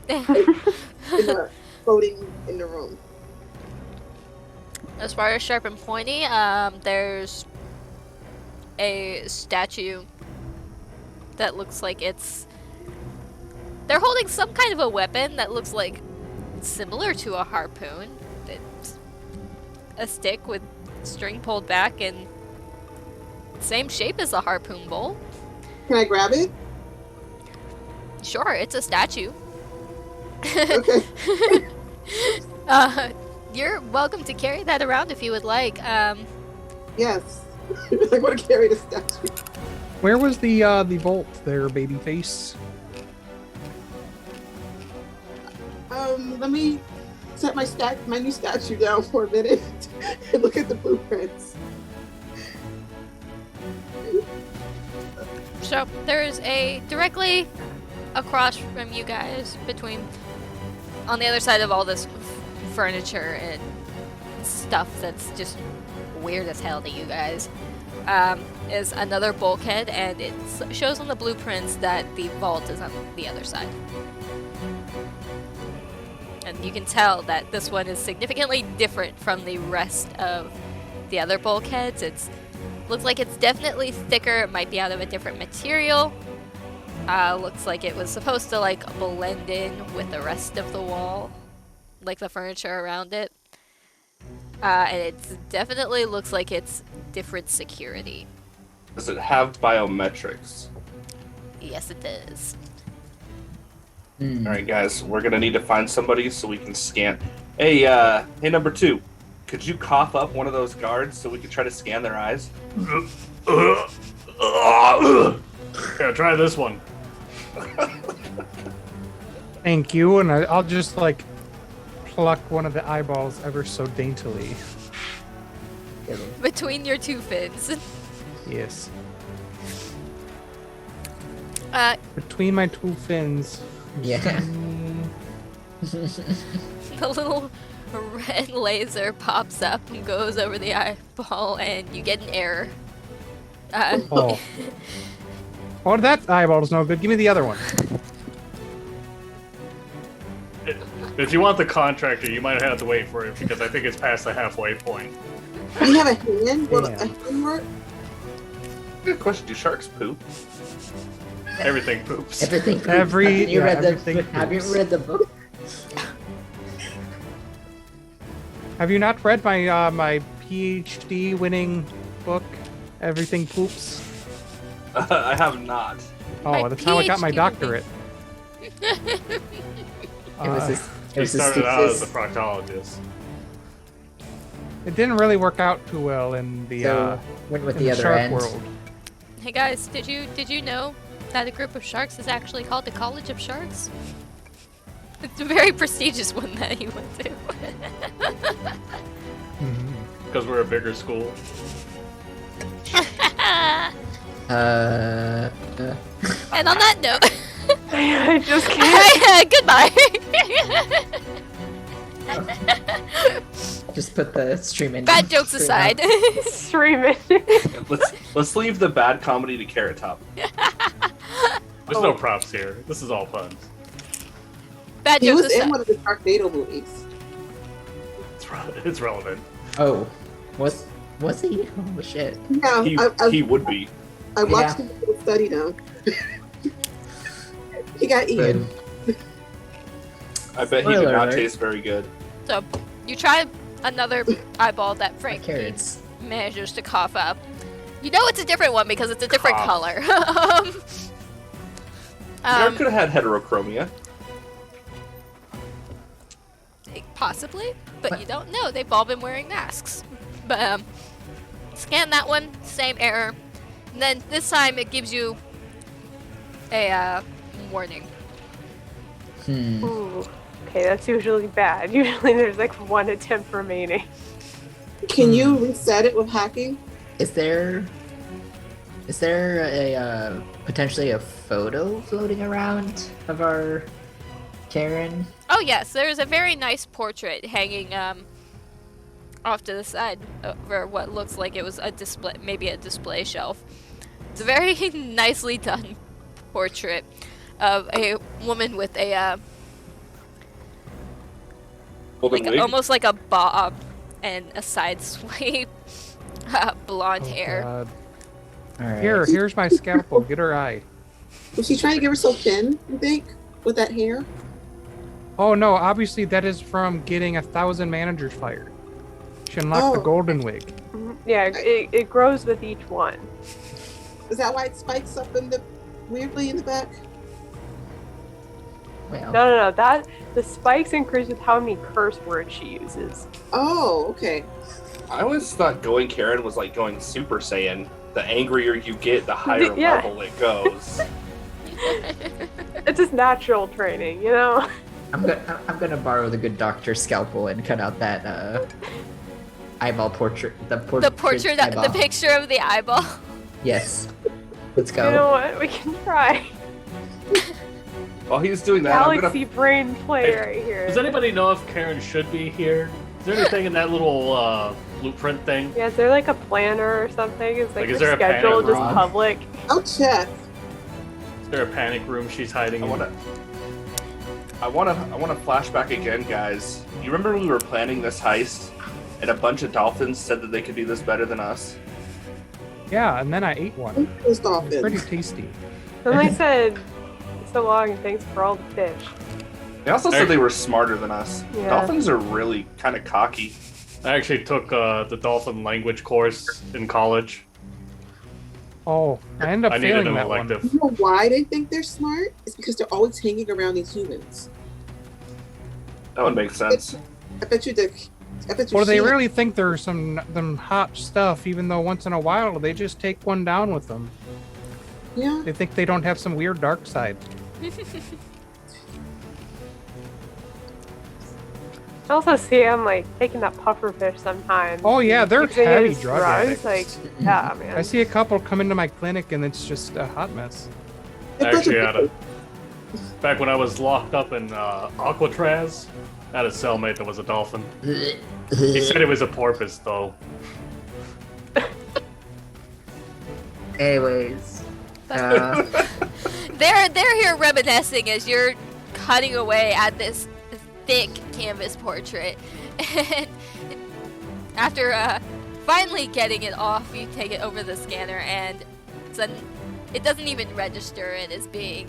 Yeah. Floating in the room. As far as sharp and pointy, there's a statue that looks like they're holding some kind of a weapon that looks like similar to a harpoon. It's a stick with string pulled back and same shape as a harpoon bowl. Can I grab it? Sure, it's a statue. Okay. You're welcome to carry that around if you would like. Yes. I want to carry the statue. Where was the vault there, baby face? Let me set my new statue down for a minute and look at the blueprints. So there's directly across from you guys, on the other side of all this furniture and stuff that's just weird as hell to you guys, is another bulkhead, and it shows on the blueprints that the vault is on the other side. And you can tell that this one is significantly different from the rest of the other bulkheads. Looks like it's definitely thicker. It might be out of a different material. Looks like it was supposed to blend in with the rest of the wall, like the furniture around it. And it definitely looks like it's different security. Does it have biometrics? Yes, it does. All right, guys, we're gonna need to find somebody so we can scan. Hey, number 2, could you cough up one of those guards so we can try to scan their eyes? Yeah, try this one. Thank you, and I'll just pluck one of the eyeballs ever so daintily. Between your two fins. Yes. Between my two fins. Yeah. The little red laser pops up and goes over the eyeball, and you get an error. Oh. Oh, that eyeball's no good. Give me the other one. If you want the contractor, you might have to wait for it because I think it's past the halfway point. Do you have a hand? Will a Yeah. hand work? Good question. Do sharks poop? Everything poops. Everything. Everything Have you poops. read the book? Have you not read my my PhD winning book, Everything Poops? I have not. My Oh, that's how I got my PhD doctorate. It was his. It He was his started out as a thesis. proctologist. It didn't really work out too well in the So went with in the the other shark end. world. Hey guys, did you know that a group of sharks is actually called the College of Sharks. It's a very prestigious one that he went to. Because we're a bigger school. And on that note, I just can't. goodbye. Just put the stream in. Bad jokes aside. Stream it. Let's leave the bad comedy to Carrot Top. There's no props here. This is all puns. Bad He jokes was in aside. one of the Sharknado movies. It's relevant. Oh, was he? Oh shit. Yeah, He would be. I watched him do a study now. He got eaten. I bet he did Spoiler not alert. taste very good. So, you try another eyeball that My Frankie carrots. manages to cough up. You know it's a different one because it's a different Cough. color. You could have had heterochromia. Possibly, but you don't know. They've all been wearing masks. But scan that one, same error. And then this time it gives you a warning. Ooh. Okay, that's usually bad. Usually there's like one attempt remaining. Can you reset it with hacking? Is there a potentially a photo floating around of our Karen? Oh yes, there's a very nice portrait hanging off to the side over what looks like it was a display, maybe a display shelf. It's a very nicely done portrait of a woman with a Golden like wig? almost like a bob and a side sweep, blonde hair. God. All right. Here's my scalpel. Get her eye. Was she trying to get herself thin, you think? With that hair? Oh no, obviously that is from getting 1,000 managers fired. She unlocked the Oh. golden wig. Yeah, it grows with each one. Is that why it spikes up weirdly in the back? Well, No. The spikes increase with how many curse words she uses. Oh, okay. I always thought going Karen was like going Super Saiyan. The angrier you get, the higher Yeah. level it goes. It's just natural training, you know? I'm gonna borrow the good doctor scalpel and cut out that eyeball portrait. The The eyeball. picture of the eyeball. Yes. Let's You go. know what? We can try. While he's doing that, I'm Galaxy gonna. brain play right here. Does anybody know if Karen should be here? Is there anything in that little blueprint thing? Yeah, is there like a planner or something? Is Like, her is there a schedule panic just room? public? I'll check. Is there a panic room she's hiding I in? want to flashback again, guys. You remember when we were planning this heist, and a bunch of dolphins said that they could do this better than us? Yeah, and then I ate one. Those It's pretty dolphins. tasty. Then they said, so long and thanks for all the fish. They also said they were smarter than us. Yeah. Dolphins are really kind of cocky. I actually took the dolphin language course in college. Oh, I ended I up needed failing an that one. elective. You know why they think they're smart? It's because they're always hanging around these humans. That would make sense. I bet you Or they she- really think they're them hot stuff, even though once in a while they just take one down with them. Yeah. They think they don't have some weird dark side. I also see him like taking that puffer fish sometimes. Oh yeah, they're Using it heavy as drug drugs, addicts. Like, yeah, man. I see a couple come into my clinic and it's just a hot mess. I actually had a. Back when I was locked up in Alcatraz, I had a cellmate that was a dolphin. He said it was a porpoise, though. Anyways, They're here reminiscing as you're cutting away at this thick canvas portrait. And after finally getting it off, you take it over the scanner, and it doesn't even register it as being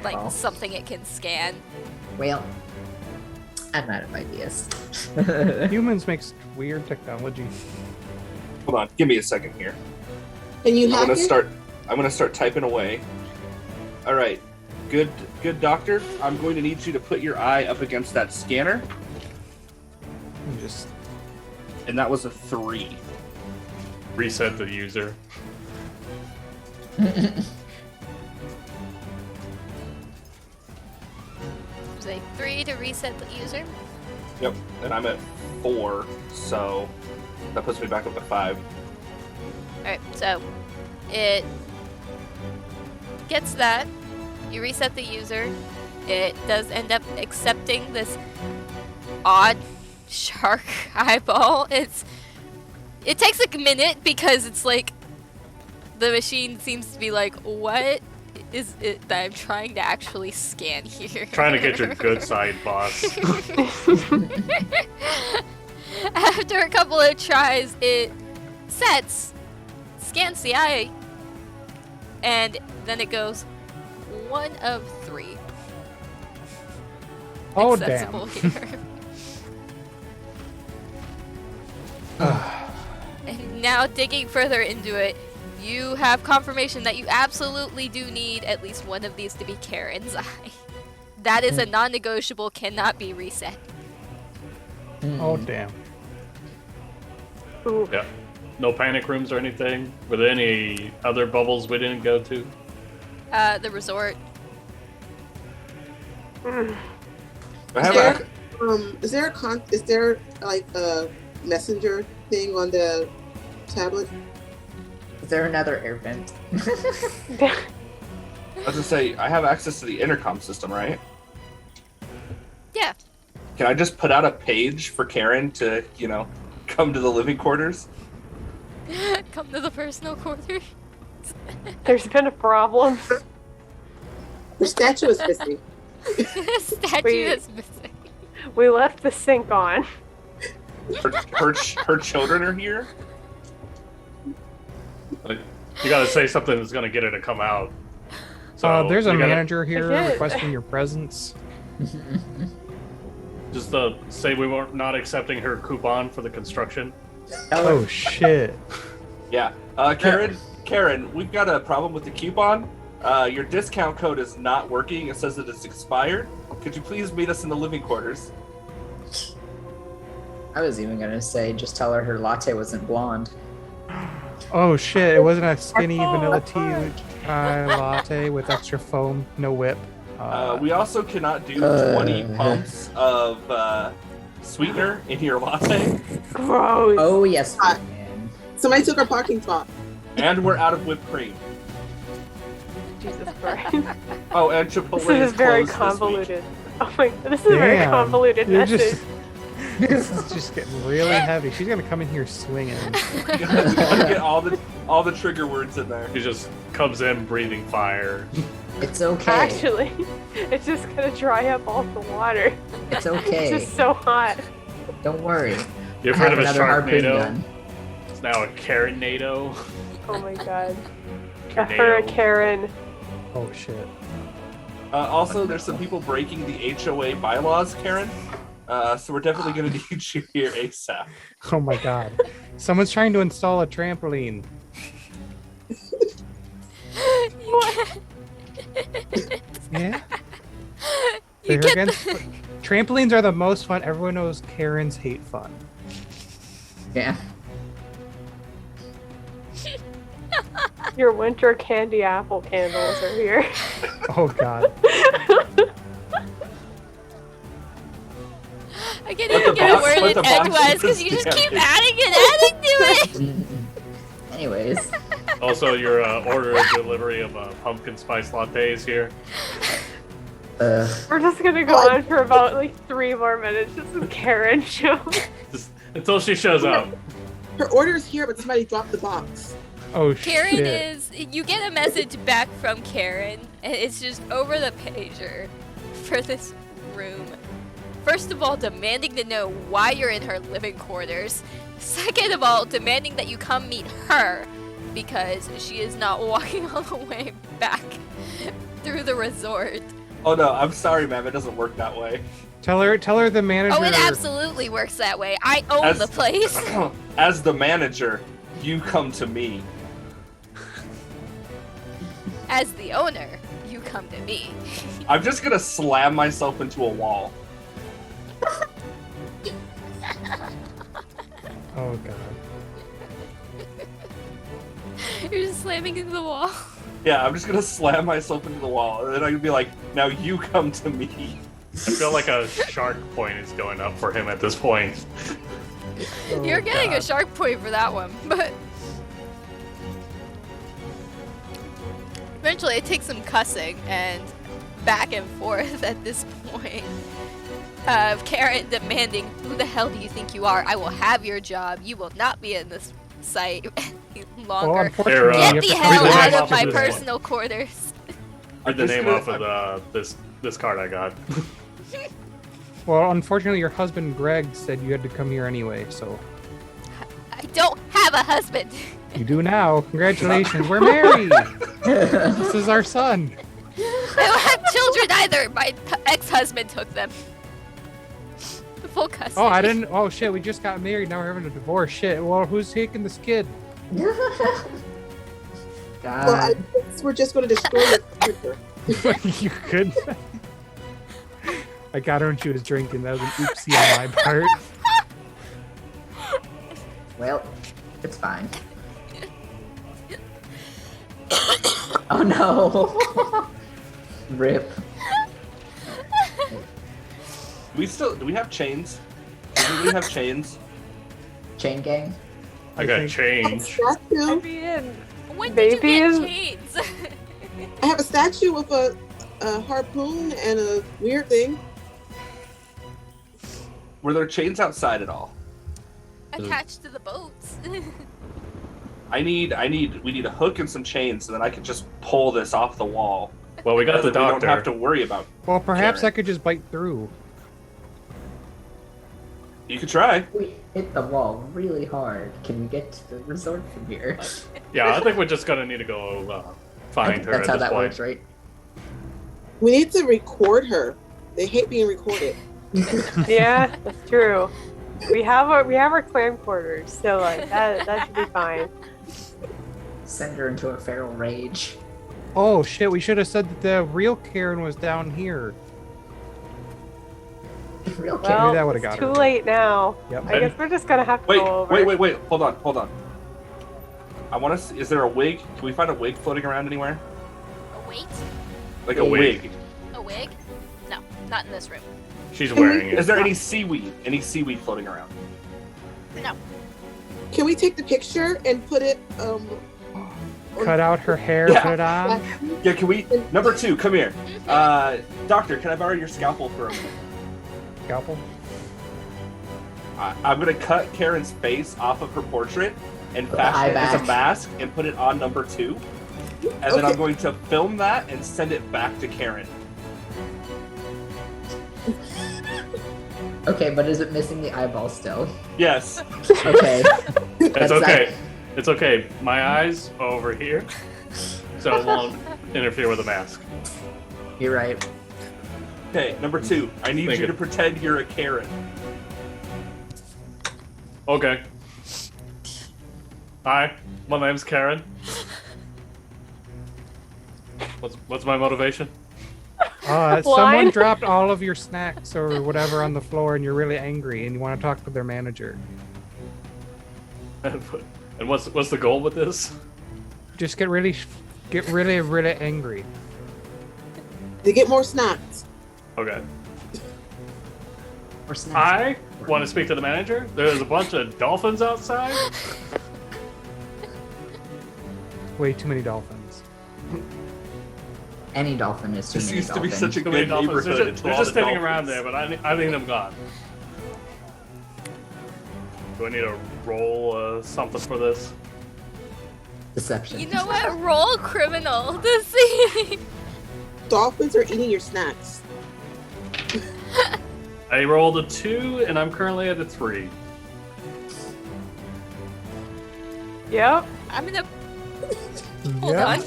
like Oh. something it can scan. well, I'm out of ideas. Humans make weird technology. Hold on, give me a second here. Can you I'm hack gonna it? I'm gonna start typing away. All right, good doctor. I'm going to need you to put your eye up against that scanner, And just and that was a 3. Reset the user. say 3 to reset the user. Yep, and I'm at 4, so that puts me back up to 5. Alright, so it gets that. You reset the user. It does end up accepting this odd shark eyeball. It takes a minute because it's like the machine seems to be like, what is it that I'm trying to actually scan here? Trying to get your good side, boss. After a couple of tries, it scans the eye, and then it goes 1 of 3. Oh, accessible damn. here. And now digging further into it, you have confirmation that you absolutely do need at least one of these to be Karen's eye. That is a non-negotiable, cannot be reset. Oh, damn. Ooh. Yeah. No panic rooms or anything? Were there any other bubbles we didn't go to? The resort. Is there like a messenger thing on the tablet? Is there another air vent? I was gonna say, I have access to the intercom system, right? Yeah. Can I just put out a page for Karen to, come to the living quarters? Come to the personal quarters. There's been a problem. The statue is missing. Statue Wait. is missing. We left the sink on. Her children are here? Like, you gotta say something that's gonna get her to come out. So There's a we gotta manager here I did. requesting your presence. Just say we were not accepting her coupon for the construction. Oh, shit. Yeah. Karen, we've got a problem with the coupon. Your discount code is not working. It says that it's expired. Could you please meet us in the living quarters? I was even gonna say, just tell her latte wasn't blonde. Oh, shit. It wasn't a skinny vanilla tea latte with extra foam, no whip. We also cannot do 20 pumps of sweetener in your latte. Gross. Oh yes, we Hot. can. Somebody took our parking spot. And we're out of whipped cream. Jesus Christ. Oh, and Chipotle This is very closed this week. convoluted. Oh my, this is a very Damn. convoluted You're message. This is just getting really heavy. She's gonna come in here swinging. We gotta get all the trigger words in there. She just comes in breathing fire. It's okay. Actually, it's just gonna dry up all the water. It's okay. It's just so hot. Don't worry. You've I heard have of a another harpoon Sharknado? gun. It's now a Karen-nado. Oh my god. A Tornado. hurricane. Oh, shit. Also, there's some people breaking the HOA bylaws, Karen. So we're definitely gonna need you here ASAP. Oh, my God. Someone's trying to install a trampoline. Yeah? You They're get against- Trampolines are the most fun. Everyone knows Karens hate fun. Yeah. Your winter candy apple candles are here. Oh, God. I can't Let even the get a boss- word let in the boss edgewise because you just understand. keep adding and adding to it. Anyways, Also, your order of delivery of pumpkin spice lattes here. We're just gonna go on for about like 3 more minutes. Just some Karen show. Just until she shows up. Her order is here, but somebody dropped the box. Oh, Karen shit. is. You get a message back from Karen, and it's just over the pager for this room. First of all, demanding to know why you're in her living quarters. Second of all, demanding that you come meet her because she is not walking all the way back through the resort. Oh no, I'm sorry, ma'am. It doesn't work that way. Tell her the manager. Oh, it absolutely works that way. I own As- the place. As the manager, you come to me. As the owner, you come to me. I'm just gonna slam myself into a wall. Oh, God. You're just slamming into the wall. Yeah, I'm just gonna slam myself into the wall, and then I'm gonna be like, "Now you come to me." I feel like a shark point is going up for him at this point. Oh, You're getting a God. shark point for that one, but eventually it takes some cussing and back and forth at this point of Karen demanding, "Who the hell do you think you are? I will have your job. You will not be in this site any Well, longer. unfortunately, Here, you Get have the to hell come read the out name of my off of this personal quarters." Read the just name gonna- off of this card I got. Well, unfortunately, your husband Greg said you had to come here anyway, so I don't have a husband. you do now. Congratulations, we're married. This is our son. I don't have children either. My ex-husband took them. The full custody. Oh, I didn't. Oh shit, we just got married. Now we're having a divorce. Shit. Well, who's taking this kid? Well, God. I guess we're just going to destroy your character. You could. I got her when she was drinking. That was an oopsie on my part. Well, it's fine. Oh no. Rip. Do we have chains? Do we have chains? Chain gang. I got think- change. I Statue. mean, When did you Maybe get chains? I have a statue with a harpoon and a weird thing. Were there chains outside at all? Attached to the boats. We need a hook and some chains, so then I can just pull this off the wall. Well, we got the We don't doctor. have to worry about. Well, perhaps Karen. I could just bite through. You could try. We hit the wall really hard. Can we get to the resort from here? Yeah, I think we're just gonna need to go find her That's at how this that point. works, right? We need to record her. They hate being recorded. yeah, that's true. We have our clan quarters, so like that should be fine. Send her into a feral rage. Oh shit, we should have said that the real Karen was down here. Real Maybe Well, that would've it's got too her. late now. Yep. I guess we're just gonna have to go over. Wait. Hold on. I want to. Is there a wig? Can we find a wig floating around anywhere? A weight? Like A a wig. wig? A wig? No, not in this room. She's wearing Is it. there any seaweed? Any seaweed floating around? No. Can we take the picture and put it Cut out her hair, Yeah. put it on. Yeah. Can we? Number 2, come here. Doctor, can I borrow your scalpel for a minute? Scalpel. I'm gonna cut Karen's face off of her portrait and Put the eye fashion it as a back. mask and put it on number 2. And then Okay. I'm going to film that and send it back to Karen. Okay, but is it missing the eyeball still? Yes. Okay. It's That's okay. It's okay. My eyes are over here, so it won't interfere with the mask. You're right. Okay, number 2. I need Thank you you. to pretend you're a Karen. Okay. Hi, my name's Karen. What's my motivation? Line. Someone dropped all of your snacks or whatever on the floor, and you're really angry, and you want to talk to their manager. And what's the goal with this? Just get really angry. to get more snacks? Okay. Or snacks. I want to speak to the manager. There's a bunch of dolphins outside. Way too many dolphins. Any dolphin is too This many used to be dolphins. such a Too many good dolphins. neighborhood. They're until they're all just the standing around dolphins- there, but I need them gone. Do I need to roll something for this? Deception. You know what? Roll criminal to see. Dolphins are eating your snacks. I rolled a 2, and I'm currently at a 3. Yep. I'm gonna hold Yeah. on.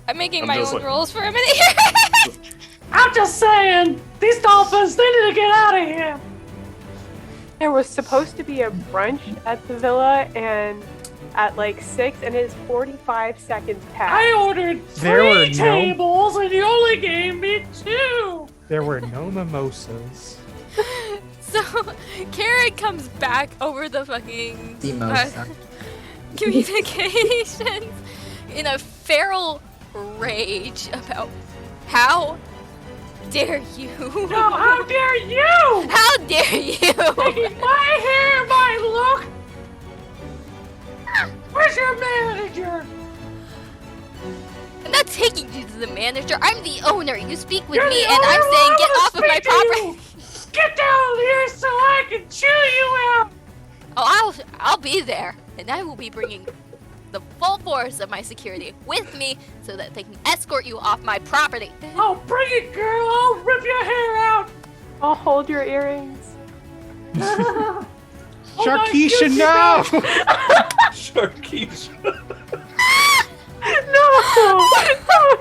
I'm making I'm my just own like- rolls for a minute here. I'm just saying, these dolphins, they need to get out of here. There was supposed to be a brunch at the villa, and at like 6, and it's 45 seconds past. I ordered There were 3 no- tables, and you only gave me 2. There were no mimosas. So Karen comes back over the fucking Mimosa. communications in a feral rage about how dare you? No, how dare you! How dare you? Taking my hair, my look! Where's your manager? I'm not taking you to the manager. I'm the owner. You speak with You're me, the and I'm owner, saying I get wanna off of my speak to you. property. Get down here so I can chew you out! Oh, I'll be there, and I will be bringing the full force of my security with me so that they can escort you off my property. Oh, bring it, girl! I'll rip your hair out! I'll hold your earrings. Oh my Sharkeisha, Gucci no! Sharkeisha. No!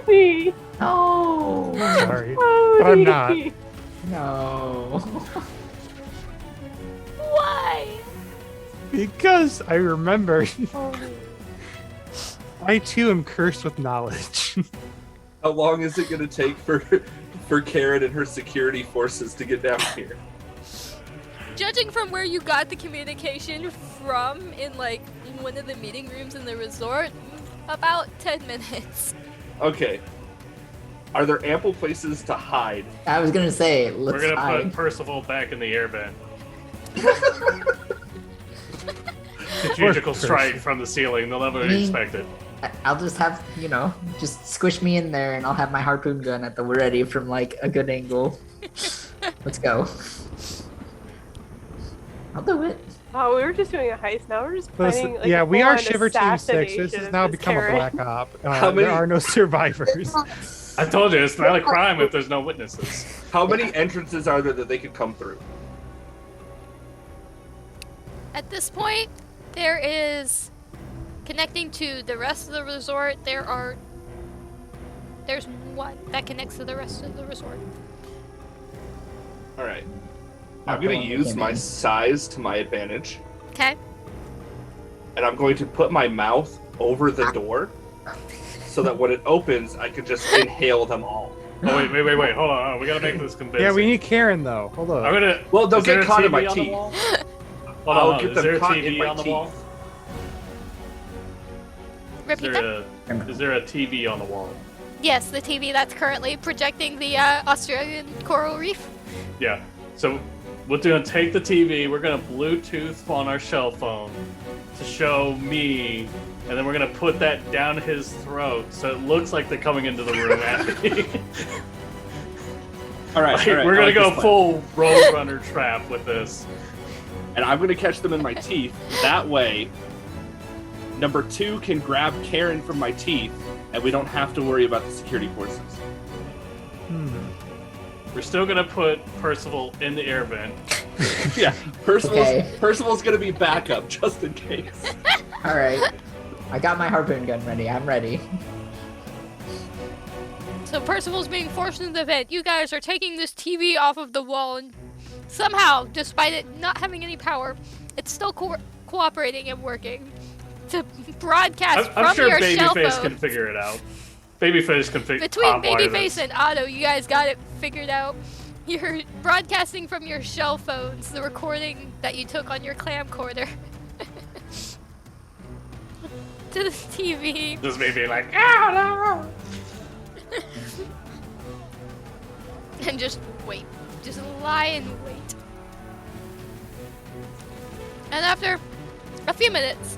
Tony! No. Sorry, but I'm not. Tony! No. Why? Because I remember Tony. I too am cursed with knowledge. How long is it going to take for Karen and her security forces to get down here? Judging from where you got the communication from in one of the meeting rooms in the resort, about 10 minutes. Okay. Are there ample places to hide? I was gonna say, let's We're gonna hide. put Percival back in the air vent. Strategical strike from the ceiling. They'll never expect it. I'll just have, just squish me in there and I'll have my harpoon gun at the ready from a good angle. Let's go. I'll do it. Oh, we were just doing a heist. Now we're just Listen, playing. yeah, a we are full-on Shiver Team 6. This assassination has of now this become Karen. a black op. How many- There are no survivors. I told you, it's not a crime if there's no witnesses. How many entrances are there that they could come through? At this point, there is connecting to the rest of the resort. There's one that connects to the rest of the resort. All right. I'm going to use my size to my advantage, Okay. and I'm going to put my mouth over the door so that when it opens, I can just inhale them all. Oh, wait. Hold on. We gotta make this convincing. Yeah, we need Karen though. Hold I'm on. gonna. Well, they'll is there get a caught in TV my on the teeth. wall? I'll Hold on. get Is them there a caught in TV my on the wall? teeth. Repeat that? Is there a TV on the wall? Yes, the TV that's currently projecting the Australian coral reef. Yeah. So we're gonna take the TV. We're gonna Bluetooth on our cell phone to show me, and then we're gonna put that down his throat so it looks like they're coming into the room at me. All right, We're gonna go full Roadrunner trap with this. and I'm going to catch them in my teeth. That way, number 2 can grab Karen from my teeth, and we don't have to worry about the security forces. We're still gonna put Percival in the air vent. Yeah, Percival's Okay. going to be backup just in case. All right. I got my harpoon gun ready. I'm ready. So Percival's being forced into the vent. You guys are taking this TV off of the wall, and somehow, despite it not having any power, it's still cooperating and working to broadcast I'm from sure your cell Babyface phone. can figure it out. Babyface can figure Between Babyface and Otto, you guys got it figured out. You're broadcasting from your cell phones the recording that you took on your camcorder to the TV. Just me being like, ah, no. And just wait. Just lie and wait. And after a few minutes,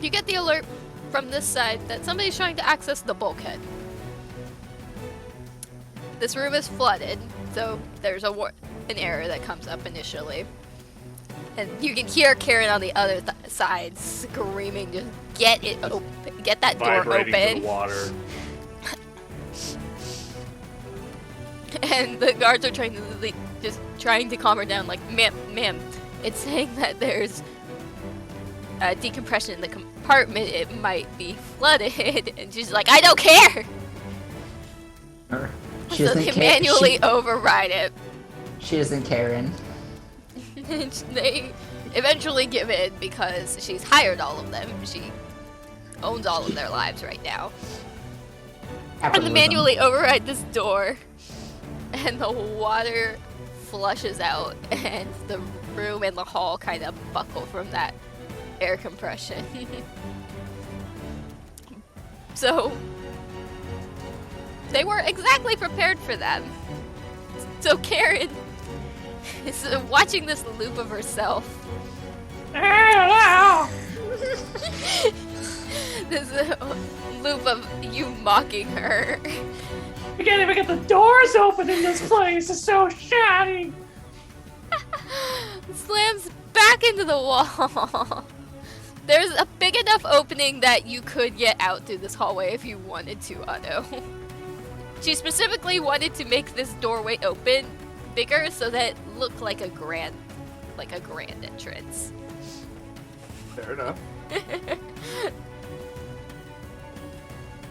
you get the alert from this side that somebody's trying to access the bulkhead. This room is flooded, so there's an error that comes up initially. And you can hear Karen on the other side screaming, just get it open, get that door Vibrating to open. the water. And the guards are just trying to calm her down, like, ma'am, it's saying that there's decompression in the compartment, it might be flooded. And she's like, I don't care! She So doesn't they care. manually override it. She doesn't Karen. And they eventually give in because she's hired all of them. She owns all of their lives right now. And they Capitalism. manually override this door, and the water flushes out, and the room and the hall kind of buckle from that air compression. So they were exactly prepared for them. So Karen is watching this loop of herself. This loop of you mocking her. We can't even get the doors open in this place. It's so shoddy. Slams back into the wall. There's a big enough opening that you could get out through this hallway if you wanted to, Otto. She specifically wanted to make this doorway open bigger so that it looked like a grand entrance. Fair enough.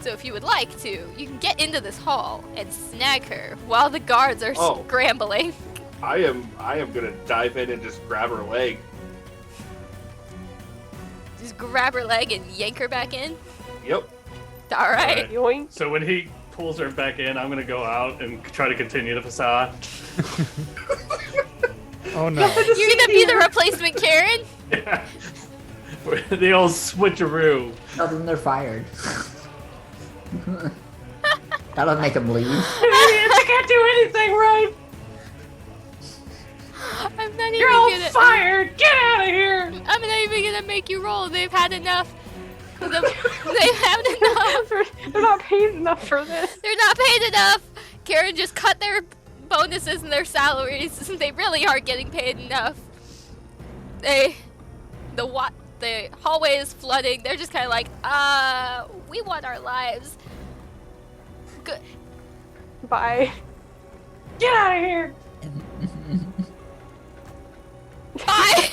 So if you would like to, you can get into this hall and snag her while the guards are scrambling. I am gonna dive in and just grab her leg. Just grab her leg and yank her back in. Yep. All right. Yoink. So when he pulls her back in, I'm gonna go out and try to continue the facade. Oh no. You're gonna be the replacement Karen? Yeah. The old switcheroo. Oh, then they're fired. That'll make them leave. I can't do anything right. I'm not even You're all gonna. fired. Get out of here. I'm not even gonna make you roll. They've had enough. They've had enough. They're not paid enough for this. They're not paid enough. Karen just cut their bonuses and their salaries. They really aren't getting paid enough. The hallway is flooding. They're just kind of like, we want our lives. Good. Bye. Get out of here. Bye.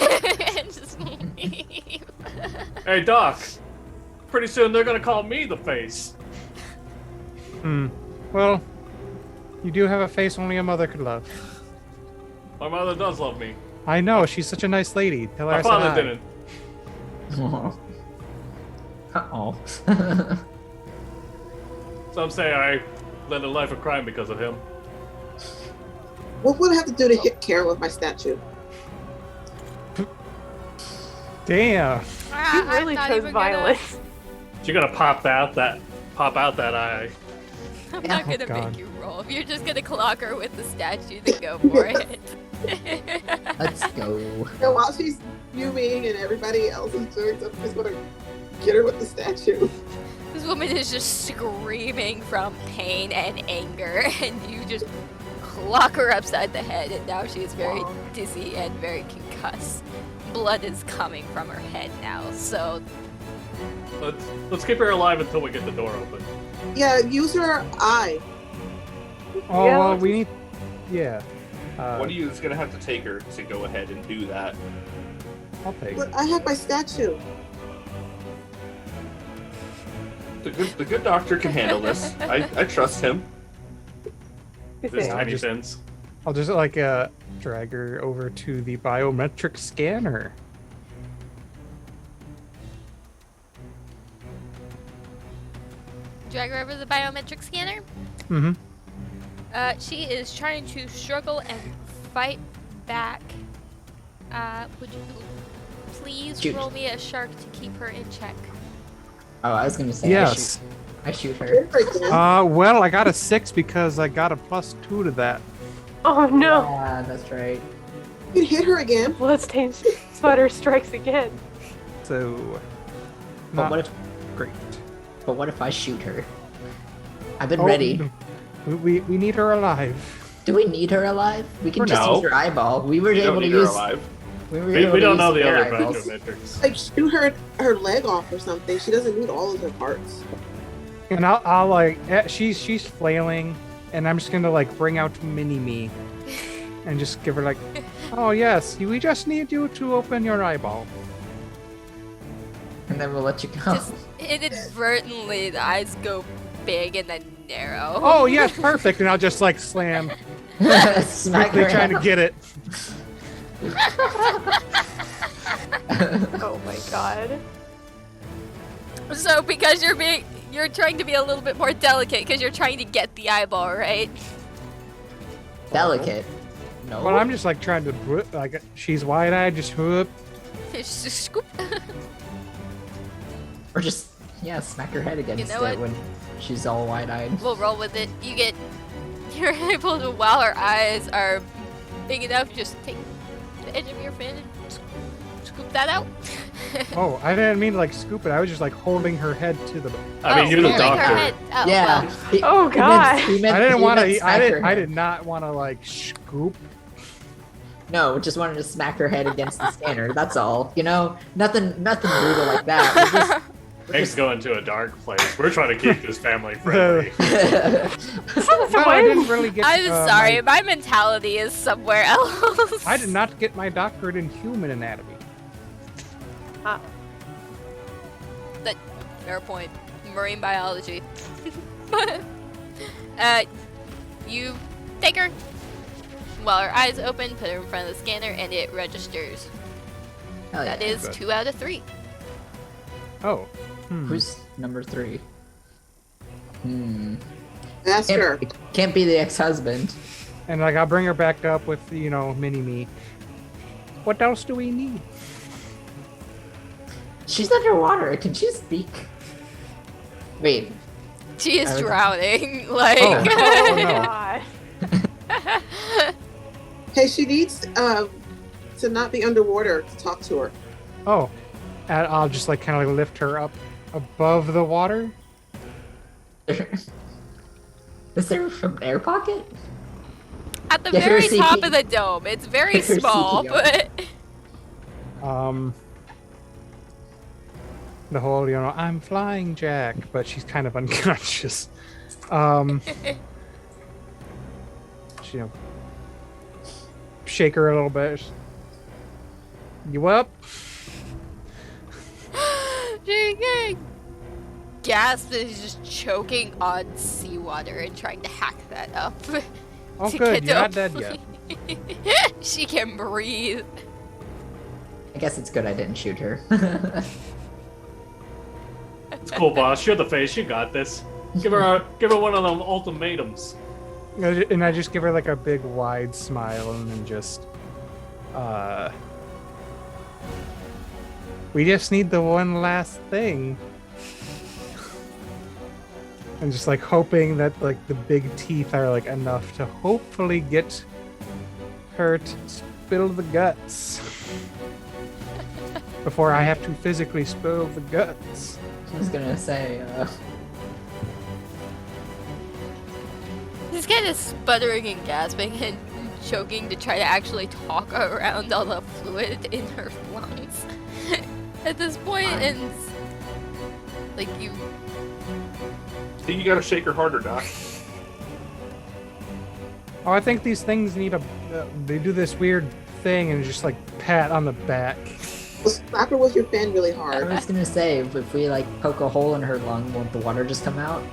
And just leave. Hey, Doc. Pretty soon they're gonna call me the face. Well, you do have a face only a mother could love. My mother does love me. I know, she's such a nice lady. Tell her My I said father hi. didn't. Uh-oh. Some say I led a life of crime because of him. What would I have to do to hit Karen with my statue? Damn. He really chose violence. You're gonna pop out that eye. I'm not gonna God. make you roll. If you're just gonna clock her with the statue, then go for it. Let's go. And while she's fuming and everybody else is doing something, I'm just gonna get her with the statue. This woman is just screaming from pain and anger, and you just clock her upside the head, and now she is very dizzy and very concussed. Blood is coming from her head now, so Let's keep her alive until we get the door open. Yeah, use her eye. Oh, Yeah, well, let's we need... Yeah. One of you is gonna have to take her to go ahead and do that. I'll take But it. I have my statue. The good doctor can handle this. I trust him. This Yeah, tiny just- thins. I'll just, like, drag her over to the biometric scanner. drag her over to the biometric scanner. Mm-hmm. She is trying to struggle and fight back. Would you please Shoot. roll me a shark to keep her in check? Oh, I was gonna say Yes. I shoot her. Hit her again. Well, I got a 6 because I got a +2 to that. Oh no. Yeah, that's right. You can hit her again. Bloodstained sweater strikes again. So... But Not what if great. But what if I shoot her? I've been Oh, ready. We need her alive. Do we need her alive? We can just No. use her eyeball. We were We able don't to need her use. alive. We were We able to don't use know the their other eyeballs. biometrics. Like shoot her leg off or something. She doesn't need all of her parts. And I'll like, she's flailing, and I'm just gonna like bring out Mini Me, and just give her like, oh yes, we just need you to open your eyeball. And then we'll let you go. Just inadvertently, the eyes go big and then narrow. Oh yes, perfect. And I'll just like slam, Smack quickly her trying to out. get it. Oh my god. So because you're trying to be a little bit more delicate because you're trying to get the eyeball, right? Delicate. No. Well, I'm just like trying to like, she's wide-eyed, just whoop. It's just scoop. Or just Yeah, smack her head against know it what? when she's all wide-eyed. We'll roll with it. You're able to, while her eyes are big enough, just take the edge of your fin and scoop that out. Oh, I didn't mean to like scoop it. I was just like holding her head to the. I mean, you're the holding her doctor. head. Oh, Yeah. well. Oh, God. I didn't want to. I I did not want to like scoop. No, just wanted to smack her head against the scanner. That's all. You know, nothing brutal like that. Things going to a dark place. We're trying to keep this family friendly. Well, I didn't really get. I'm sorry, my mentality is somewhere else. I did not get my doctorate in human anatomy. Fair point. Marine biology. You take her while her eyes open, put her in front of the scanner, and it registers. Hell yeah. That is Good. 2 out of 3. Oh. Who's number 3? Ask her. Can't be the ex-husband. And like I'll bring her back up with mini me. What else do we need? She's underwater. Can she speak? Wait. She is I was- drowning. Like. Oh. Oh, no. God. Hey, she needs to not be underwater to talk to her. Oh, and I'll just like kind of like lift her up above the water. Is there from air pocket? At the Get her very top CP. of the dome. It's very Get her small, CPR. but The whole I'm flying Jack, but she's kind of unconscious. She, shake her a little bit. You up? Gasp is just choking on seawater and trying to hack that up. Oh, to good. get You're not up. dead yet. She can breathe. I guess it's good I didn't shoot her. It's cool, boss. You're the face. You got this. Give her one of them ultimatums. And I just give her like a big wide smile and then just we just need the one last thing. And just like hoping that like the big teeth are like enough to hopefully get her to spill the guts before I have to physically spill the guts. I was gonna say, He's kind of sputtering and gasping and choking to try to actually talk around all the fluid in her lungs at this point, and like you. I think you gotta shake her harder, Doc. Oh, I think these things need they do this weird thing and just like pat on the back. Well, slap her with your fan really I hard. was gonna say, if we like poke a hole in her lung, won't the water just come out?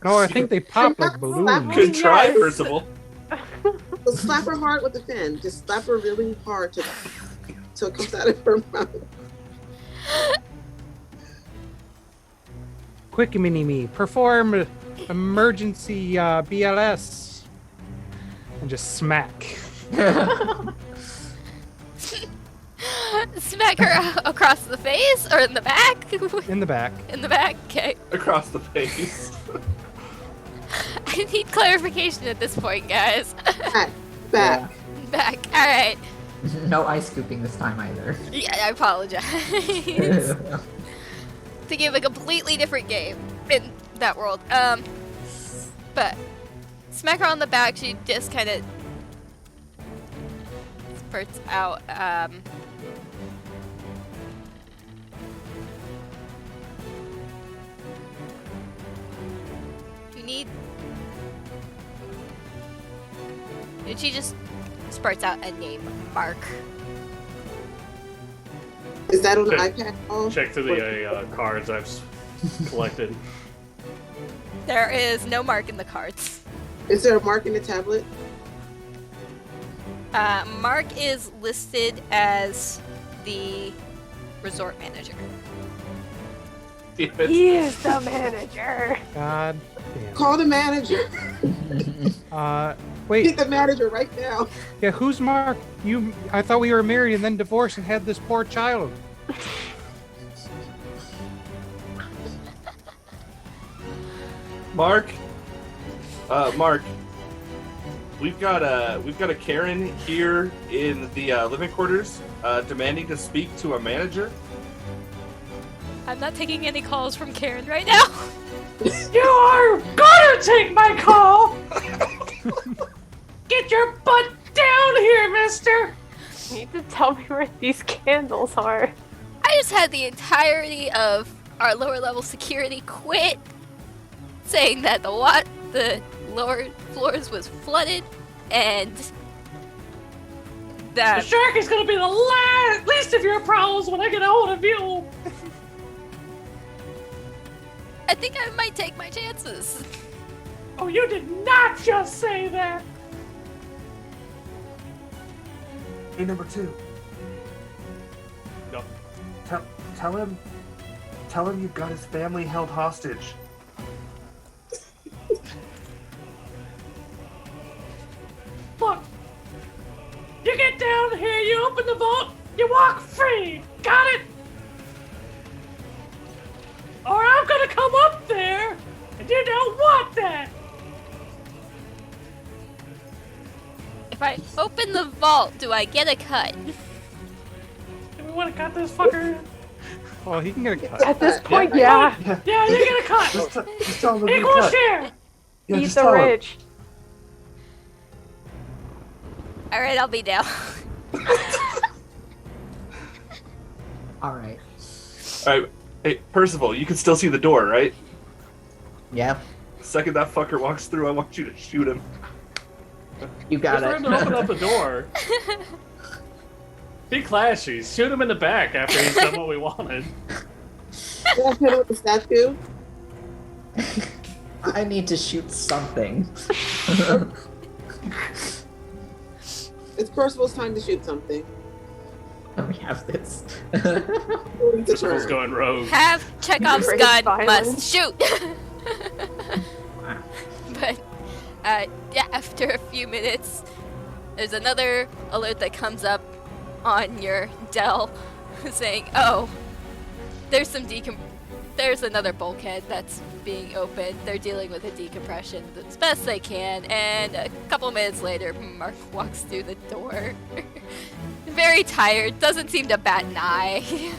No, I think they pop like balloons. Good try, Yes. Percival. Well, slap her hard with the fan. Just slap her really hard till it comes out of her mouth. Quick mini me, perform emergency BLS, and just smack. Smack her across the face or in the back? In the back. In the back? Okay. Across the face. I need clarification at this point, guys. Back. Back. Alright. No ice scooping this time either. Yeah, I apologize. Thinking of a completely different game in that world. But smack her on the back, she just kind of spurts out, you need... And she just spurts out a name, Mark. Is that on the Check- iPad? Oh, Check through the cards I've collected. There is no mark in the cards. Is there a mark in the tablet? Mark is listed as the resort manager. He is the manager. God damn. Call the manager. Wait. Get the manager right now. Yeah, who's Mark? I thought we were married and then divorced and had this poor child. Mark, we've got a Karen here in the living quarters, demanding to speak to a manager. I'm not taking any calls from Karen right now. You are gonna take my call! Get your butt down here, mister! You need to tell me where these candles are. I just had the entirety of our lower level security quit, saying that the lower floors was flooded, and The that shark is gonna be the least of your problems when I get a hold of you! I think I might take my chances. Oh, you did not just say that! Hey, number 2. Yep. Tell him you've got his family held hostage. Look, you get down here, you open the vault, you walk free! Got it? Or I'm gonna come up there, and you don't want that! If I open the vault, do I get a cut? Do we wanna cut this fucker? Oh, he can get a cut. At this point, yeah. Yeah, you get a cut! Just tell him to Equal cut. share! Yeah, Eat just the tell him. rich. Alright, I'll be down. Alright. Alright, hey, Percival, you can still see the door, right? Yeah, The second that fucker walks through, I want you to shoot him. you got Just for him to open up it. the door. Be classy. Shoot him in the back after he's done what we wanted. Did I hit him with the statue? I need to shoot something. It's Percival's time to shoot something. Let me have this. It's a This turn. going rogue. Have Chekhov's Great gun, violence. must shoot! But, yeah, after a few minutes, there's another alert that comes up on your Dell saying, oh, there's another bulkhead that's being opened. They're dealing with a decompression as best they can, and a couple minutes later, Mark walks through the door. Very tired, doesn't seem to bat an eye.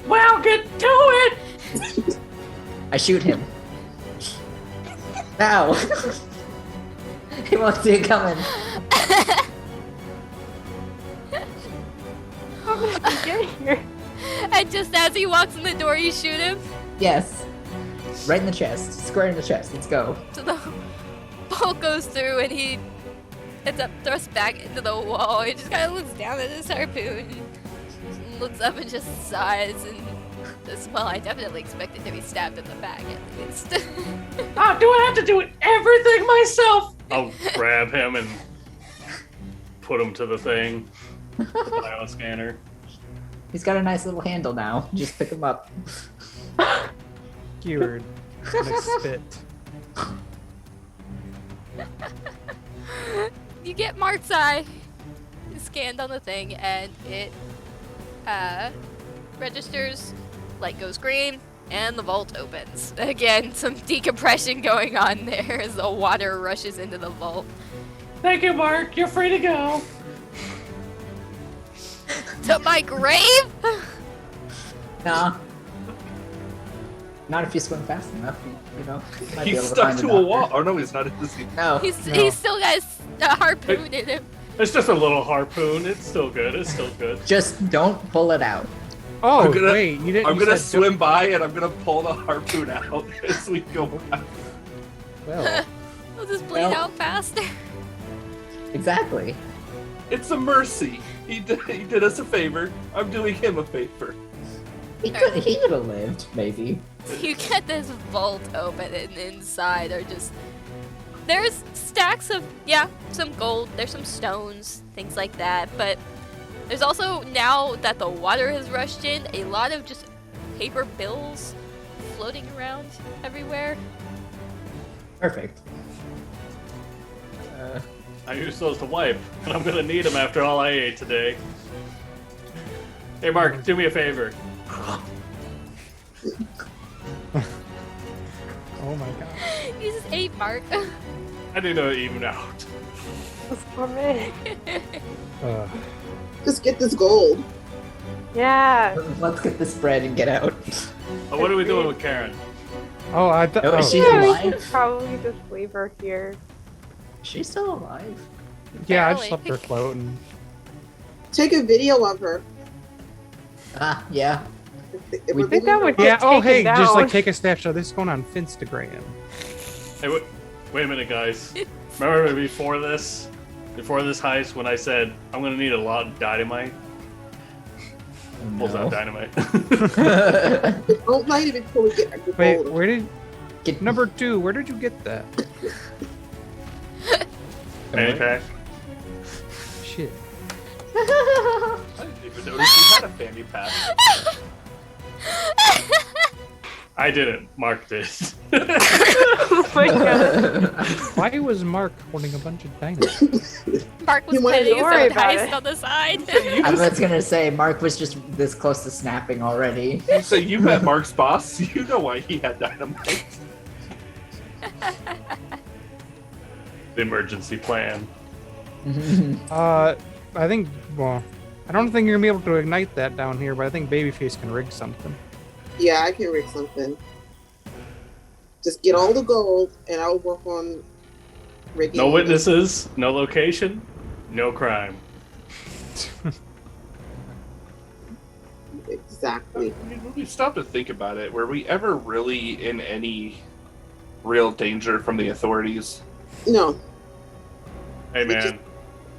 Well, get to it! I shoot him. Now! He won't see it coming. How did we get here? And just as he walks in the door, you shoot him. Yes. Right in the chest. Square in the chest. Let's go. So the bolt goes through and he ends up thrust back into the wall. He just kind of looks down at his harpoon and looks up and just sighs and says, well, I definitely expected to be stabbed in the back at least. Ah, do I have to do everything myself? I'll grab him and put him to the thing. The bioscanner. He's got a nice little handle now. Just pick him up. Skewered. Nice spit. You get Mark's eye scanned on the thing and it registers, light goes green, and the vault opens. Again, some decompression going on there as the water rushes into the vault. Thank you, Mark. You're free to go. To my grave? Nah. Not if you swim fast enough, you know. You might be He's able to stuck find to the a doctor. wall. Oh no, he's not. Is he? No. He's no. still got a harpoon in him. It's just a little harpoon. It's still good. It's still good. Just don't pull it out. Oh, I'm gonna- wait, you didn't. I'm you gonna said don't- swim by and I'm gonna pull the harpoon out as we go by. Well, We'll just bleed Well- out faster. Exactly. It's a mercy. He did us a favor. I'm doing him a favor. He could have lived, maybe. You get this vault open and inside are just... There's stacks of, yeah, some gold, there's some stones, things like that, but there's also, now that the water has rushed in, a lot of just paper bills floating around everywhere. Perfect. I use those to wipe, and I'm gonna need them after all I ate today. Hey, Mark, do me a favor. Oh my god. You just ate Mark. I need to even out. This poor man. Just get this gold. Yeah. Let's get this bread and get out. Oh, what are we doing with Karen? Oh, I thought. Oh, Oh, is she Yeah, we alive? should probably just leave her here. She's still alive. yeah, I just Barely. left her floating. Take a video of her. Ah, yeah. If We we're think that would moving Yeah. get Oh, taken hey, just like down. take a snapshot. This is going on Finstagram. Hey, wait a minute, guys. Remember before this heist, when I said I'm gonna need a lot of dynamite? Pulls out dynamite. Don't light it until we get the Wait, gold. where did Get number 2? Where did you get that? Fanny pack. Shit. I didn't even notice you had a fanny pack. I didn't. Mark did. Oh my god. Why was Mark holding a bunch of dynamite? Mark was You wanted to planning his worry own about heist it. on the side. I was gonna say Mark was just this close to snapping already. So you met Mark's boss. You know why he had dynamite. The emergency plan. I think. Well, I don't think you're gonna be able to ignite that down here, but I think Babyface can rig something. Yeah, I can rig something. Just get all the gold, and I'll work on rigging. No witnesses, no location, no crime. Exactly. I mean, when we stop to think about it, were we ever really in any real danger from the authorities? No. Hey man,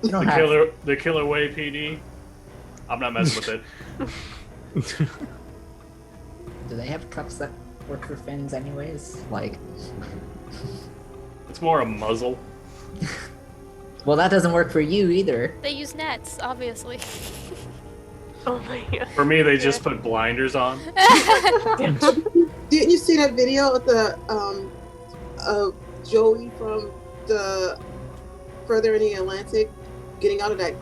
You don't have. the Killer Way PD. I'm not messing with it. Do they have cups that work for fins, anyways? Like, It's more a muzzle. well, that doesn't work for you either. They use nets, obviously. Oh my god. For me, they just put blinders on. Didn't you see that video of the of Joey from the Further in the Atlantic getting out of that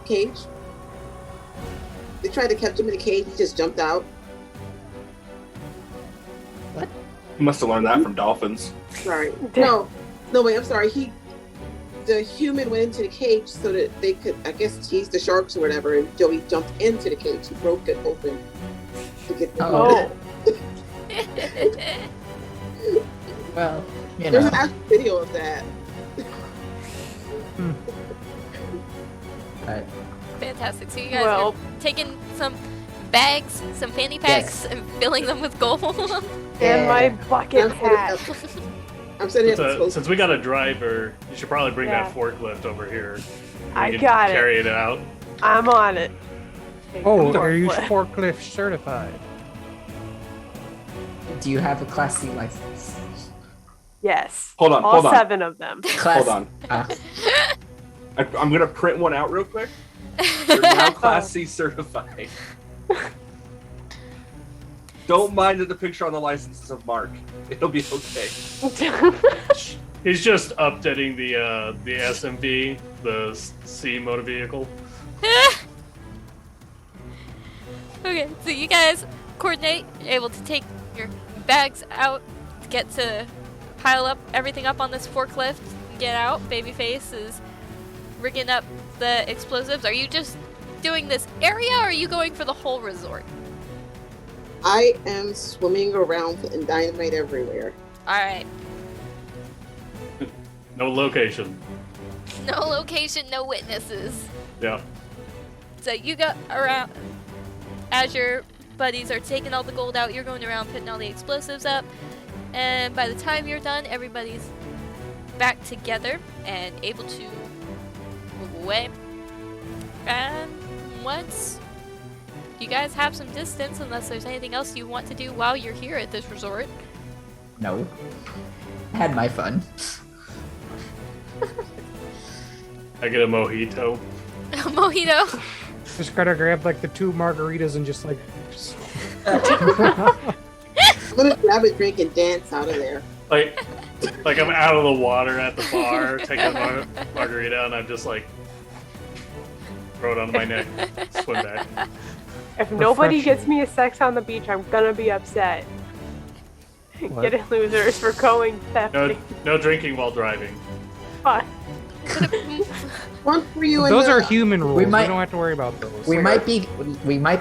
cage? They tried to catch him in the cage. He just jumped out. You must have learned that from dolphins. Sorry. No, wait. I'm sorry. The human went into the cage so that they could, I guess, tease the sharks or whatever. And Joey jumped into the cage. He broke it open to get the Oh. Oh. Well, you There's know. an actual video of that. But Fantastic. So you guys Well- are taking some bags, some fanny packs, and filling them with gold. And my Yeah. bucket I'm hat. setting up So, since we got a driver, you should probably bring Yeah. that forklift over here. I We can got it. carry it out. I'm on it. Take Oh, the are you forklift. forklift certified? do you have a Class C license? Yes. Hold on, All hold on. 7 of them. Class. Hold on. Ah, I'm gonna print one out real quick. You're now Class C certified. Don't mind the picture on the licenses of Mark. It'll be okay. He's just updating the SMV, the C motor vehicle. Okay, so you guys coordinate, you're able to take your bags out, get to pile up everything up on this forklift, get out. Babyface is rigging up the explosives. Are you just doing this area, or are you going for the whole resort? I am swimming around putting dynamite everywhere. Alright. No location. No location, no witnesses. Yeah. So you go around, as your buddies are taking all the gold out, you're going around putting all the explosives up, and by the time you're done, everybody's back together and able to move away. And once you guys have some distance, unless there's anything else you want to do while you're here at this resort. no. I had my fun. I get a mojito. Mojito. Just gotta grab like the 2 margaritas and just like. I'm gonna grab a drink and dance out of there. Like I'm out of the water at the bar, taking a margarita, and I'm just like throw it on my neck, swim back. If nobody Refreshing. gets me a sex on the beach, I'm gonna be upset. What? Get it, losers, for going theft. No drinking while driving. Fine. One for you and Those the- are human rules. We might- don't have to worry about those. We might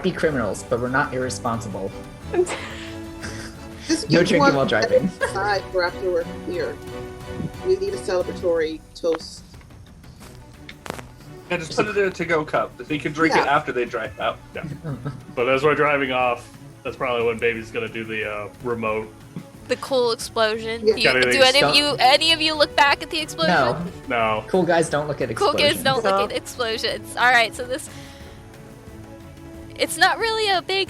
be criminals, but we're not irresponsible. Just No keep drinking one while driving. aside for after we're here. We need a celebratory toast. Yeah, just put it in a to-go cup. They can drink it Yeah. after they drive out. Yeah. But as we're driving off, that's probably when Baby's gonna do the remote. The cool explosion. Yeah. Do, Gotta do think- any of you look back at the explosion? No, No. cool guys don't look at Cool explosions. kids don't No. look at explosions. Alright, so this... It's not really a big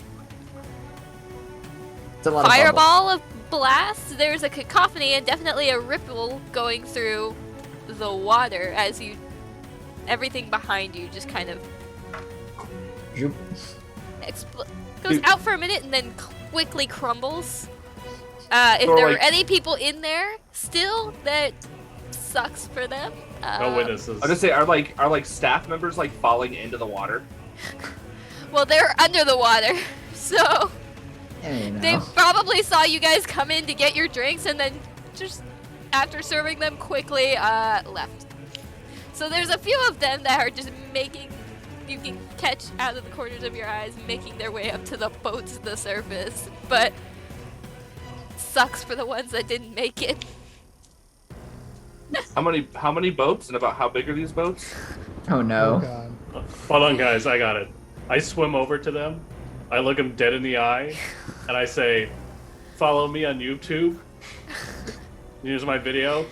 It's a lot of bubbles. fireball of blasts. There's a cacophony and definitely a ripple going through the water as you... Everything behind you just kind of Zoop. goes out for a minute and then quickly crumbles. If Or there like- are any people in there still, that sucks for them. No witnesses. I just say, are like staff members like falling into the water? Well, they're under the water, so Yeah, you know. they probably saw you guys come in to get your drinks and then just after serving them quickly left. So there's a few of them that are just making, you can catch out of the corners of your eyes, making their way up to the boat to the surface, but sucks for the ones that didn't make it. How many boats and about how big are these boats? Oh Oh, no. God. Hold on, guys. I got it. I swim over to them. I look them dead in the eye, and I say, "Follow me on YouTube. Here's my video.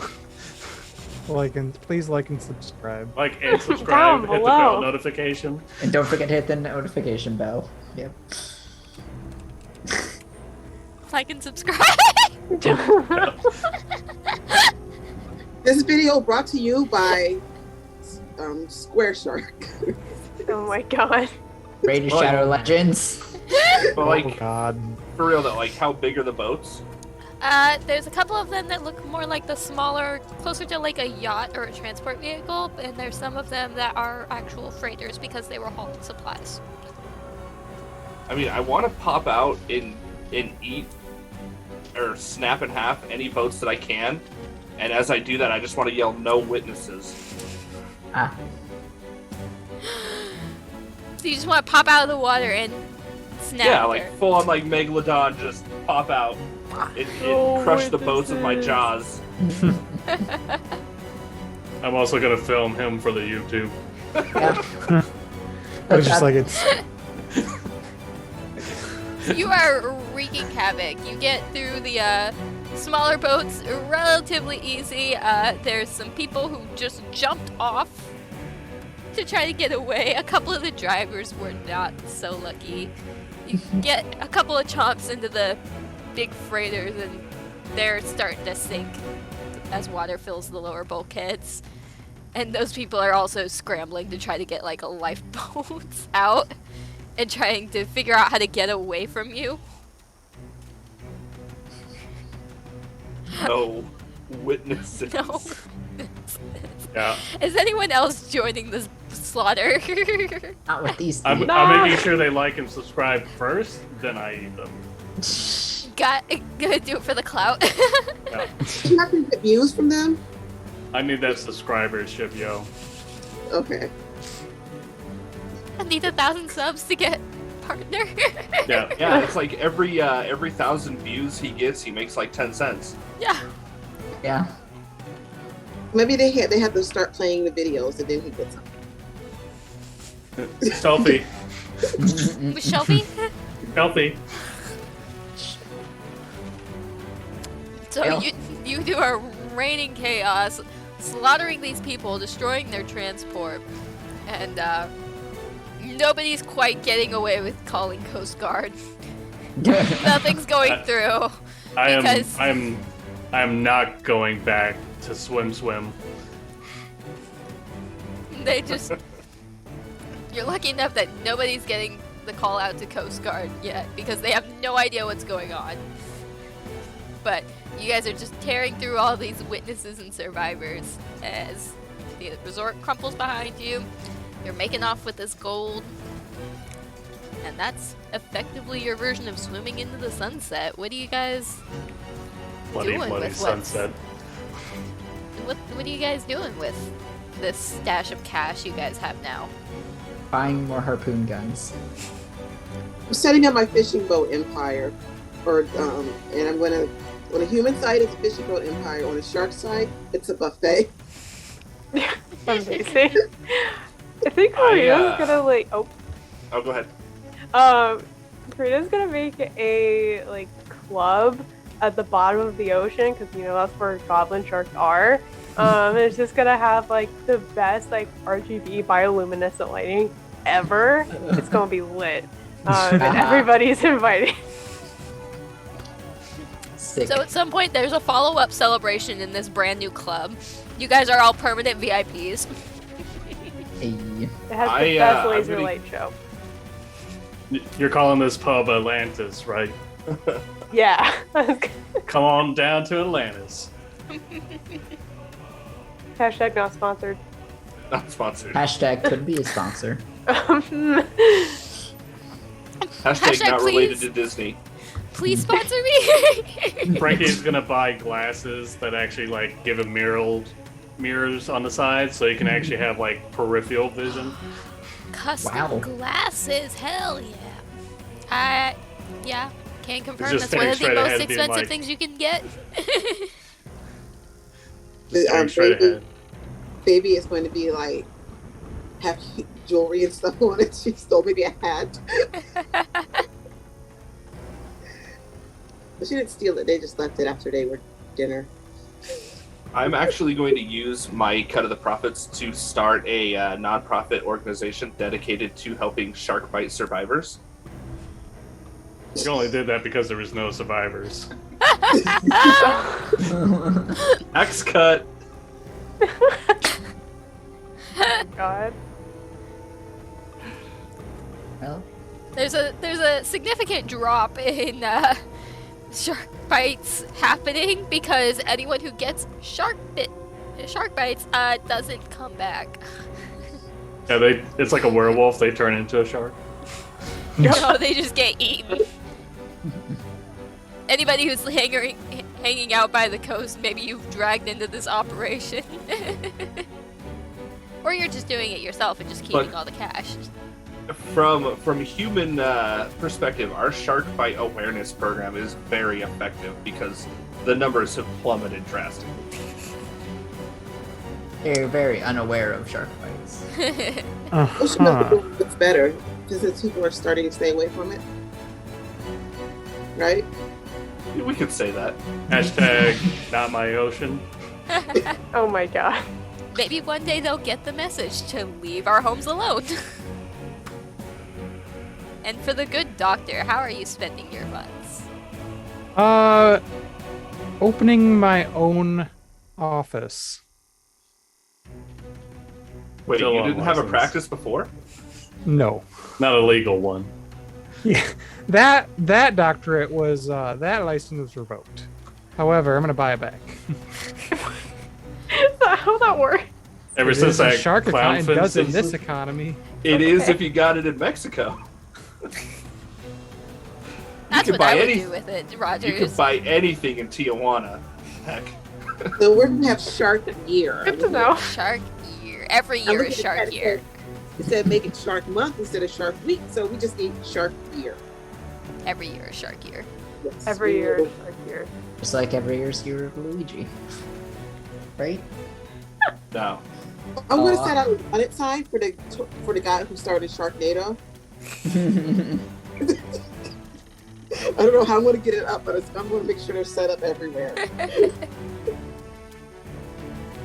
Please like and subscribe. Like and subscribe. Down Hit the below. bell notification." And don't forget to hit the notification bell. Yep. Like and subscribe. This video brought to you by Square Shark. Oh my god. Raid of Well, Shadow Legends. But Oh, like, God. for real though, like how big are the boats? There's a couple of them that look more like the smaller, closer to like a yacht or a transport vehicle, and there's some of them that are actual freighters because they were hauling supplies. I mean, I want to pop out and eat or snap in half any boats that I can, and as I do that, I just want to yell, "No witnesses!" Ah. So you just want to pop out of the water and snap. Yeah, her. like full on like Megalodon, just pop out and No crush the boats with my witnesses. jaws. I'm also gonna film him for the YouTube. Yeah. I was just like, it's. You are wreaking havoc. You get through the smaller boats relatively easy. There's some people who just jumped off to try to get away. A couple of the drivers were not so lucky. You get a couple of chomps into the big freighters and they're starting to sink as water fills the lower bulkheads. And those people are also scrambling to try to get like a lifeboat out and trying to figure out how to get away from you. No witnesses. No. Yeah, Is anyone else joining this slaughter? Not with these I'm three. making sure they like and subscribe first, then I eat them. Gonna do it for the clout. Yeah. You have to get views from them? I need that subscribership, yo. Okay. I need 1,000 subs to get partner. Yeah. Yeah, it's like every 1,000 views he gets, he makes like 10 cents. Yeah. Yeah. Maybe they have to start playing the videos and then he gets them. Selfie. With Shelby? Selfie. So Well. you do a raining chaos, slaughtering these people, destroying their transport, and nobody's quite getting away with calling Coast Guard. Nothing's going through. Because- I am not going back to swim. They just... You're lucky enough that nobody's getting the call out to Coast Guard yet, because they have no idea what's going on. But you guys are just tearing through all these witnesses and survivors as the resort crumples behind you. You're making off with this gold. And that's effectively your version of swimming into the sunset. What are you guys Bloody, doing bloody with sunset. what are you guys doing with this stash of cash you guys have now? Buying more harpoon guns. I'm setting up my fishing boat empire, and I'm gonna. On a human side, it's a fishing boat empire. On a shark side, it's a buffet. Amazing. I think Karina's gonna like. Oh, go ahead. Karina's gonna make a like club at the bottom of the ocean because that's where goblin sharks are. And it's just gonna have like the best like RGB bioluminescent lighting ever. It's gonna be lit. And everybody's invited. Sick. So at some point there's a follow-up celebration in this brand new club. You guys are all permanent VIPs. Hey. It has the best laser light show. You're calling this pub Atlantis, right? Yeah. Come on down to Atlantis. Hashtag not sponsored. Not sponsored. Hashtag could be a sponsor. Hashtag not related please. to Disney. Please sponsor me. Frankie's gonna buy glasses that actually like give him mirrors on the side, so you can actually have like peripheral vision. Custom Wow. glasses, hell yeah. Yeah, can confirm just that's one of the staring straight most ahead, being expensive like- things you can get. Just staring straight ahead. Baby is going to be like have jewelry and stuff on it. She stole maybe a hat. But she didn't steal it. They just left it after they were dinner. I'm actually going to use my cut of the profits to start a non-profit organization dedicated to helping shark bite survivors. You only did that because there was no survivors. X cut. God. Well, There's a significant drop in shark bites happening because anyone who gets shark bites doesn't come back. Yeah, it's like a werewolf. They turn into a shark. No, they just get eaten. Anybody who's hanging out by the coast, maybe you've dragged into this operation. Or you're just doing it yourself and just keeping But- all the cash. From human perspective, our shark bite awareness program is very effective because the numbers have plummeted drastically. they're very unaware of shark bites. Oh, she must be doing what's better because people are starting to stay away from it. Right? We could say that. Hashtag not my ocean. Oh my god. Maybe one day they'll get the message to leave our homes alone. And for the good doctor, how are you spending your funds? Opening my own office. Wait, Still you on didn't have a license. practice before? No. Not a legal one. Yeah, that doctorate was that license was revoked. However, I'm gonna buy it back. Is that how that works? Ever It since is a that shark clown economy does in fence this economy. It is Okay. if you got it in Mexico. That's can what buy I would any- do with it, You Rogers. can buy anything in Tijuana. Heck. So we're gonna have Shark Year. Good to know. Shark year. Every I'm year looking is at shark that, year. Instead of making Shark Month instead of Shark Week, so we just need Shark Year. Every year is shark year. Yes. Every year is Shark Year. Just like every year's year of Luigi. Right? No. I'm gonna Aw. set out an audit sign for the guy who started Sharknado. I don't know how I'm gonna get it up, but I'm gonna make sure they're set up everywhere.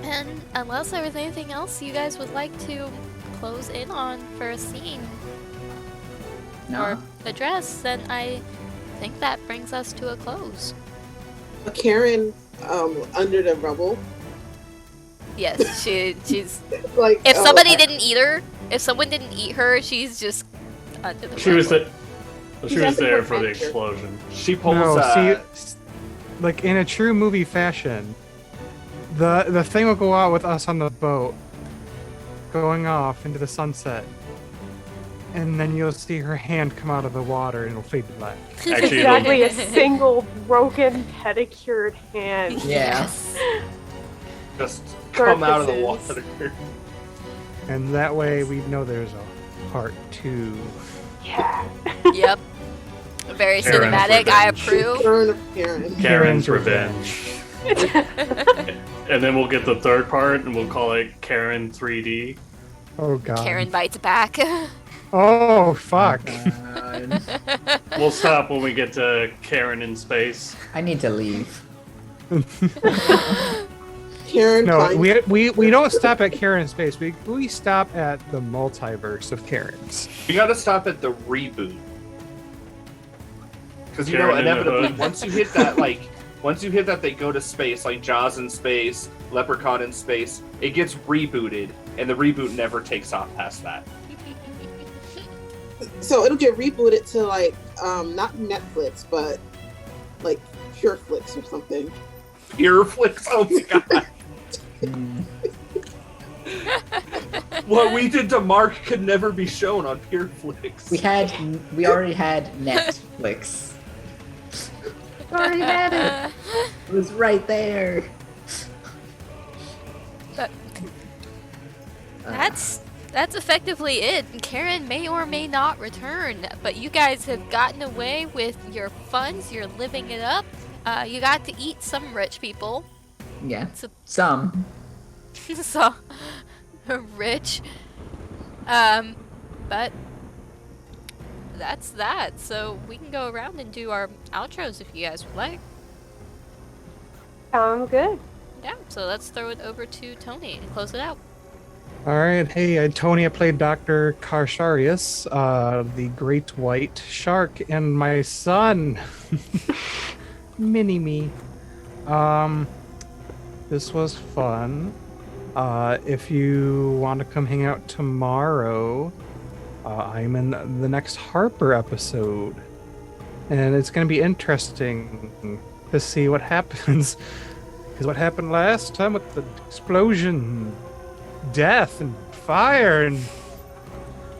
And unless there was anything else you guys would like to close in on for a scene No. or address, then I think that brings us to a close. Karen, under the rubble, Yes, she's. like If oh, somebody I- didn't eat her, if someone didn't eat her, she's just under the. She was rubble. the, she was there for the explosion. She pulls No, see, like in a true movie fashion, the thing will go out with us on the boat, going off into the sunset, and then you'll see her hand come out of the water and it'll fade to black. Actually, Exactly, a single broken pedicured hand. Yeah. Just come out of the Surfaces. water. And that way we know there's a part 2. Yeah. Yep. Very Karen's cinematic. I revenge. approve. Turn of Karen. Karen's Revenge. And then we'll get the third part and we'll call it Karen 3D. Oh god. Karen bites back. Oh fuck. God. We'll stop when we get to Karen in space. I need to leave. Karen. No, finds- we don't stop at Karen space. We stop at the multiverse of Karens. You gotta stop at the reboot. Because you know, Karen in the inevitably, hood. once you hit that, they go to space, like Jaws in space, Leprechaun in space. It gets rebooted, and the reboot never takes off past that. So it'll get rebooted to like not Netflix, but like PureFlix or something. Earflix, oh my god. Hmm. What we did to Mark could never be shown on PureFlix. We already had Netflix. Already had it. It was right there. But that's effectively it. Karen may or may not return, but you guys have gotten away with your funds. You're living it up. You got to eat some rich people. Yeah. So- Some. So rich. But that's that. So we can go around and do our outros if you guys would like. Sounds good. Yeah, so let's throw it over to Tony and close it out. Alright, hey, Tony, I played Dr. Carsharius, the great white shark, and my son, Mini-Me. This was fun. If you want to come hang out tomorrow, I'm in the next Harper episode. And it's going to be interesting to see what happens. Because what happened last time with the explosion, death, and fire, and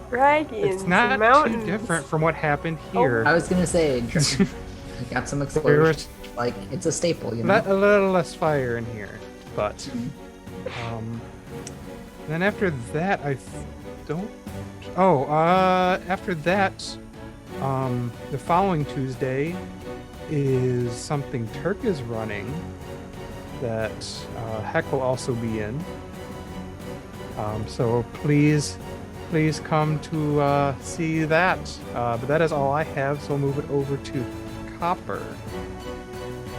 Dragons, it's not too mountains. different from what happened here. I was gonna say, got some There explosions. was Like, it's a staple, you know? a little less fire in here, but then after that, after that, the following Tuesday is something Turk is running that Heck will also be in. So please come to see that. But that is all I have, so I'll move it over to Copper.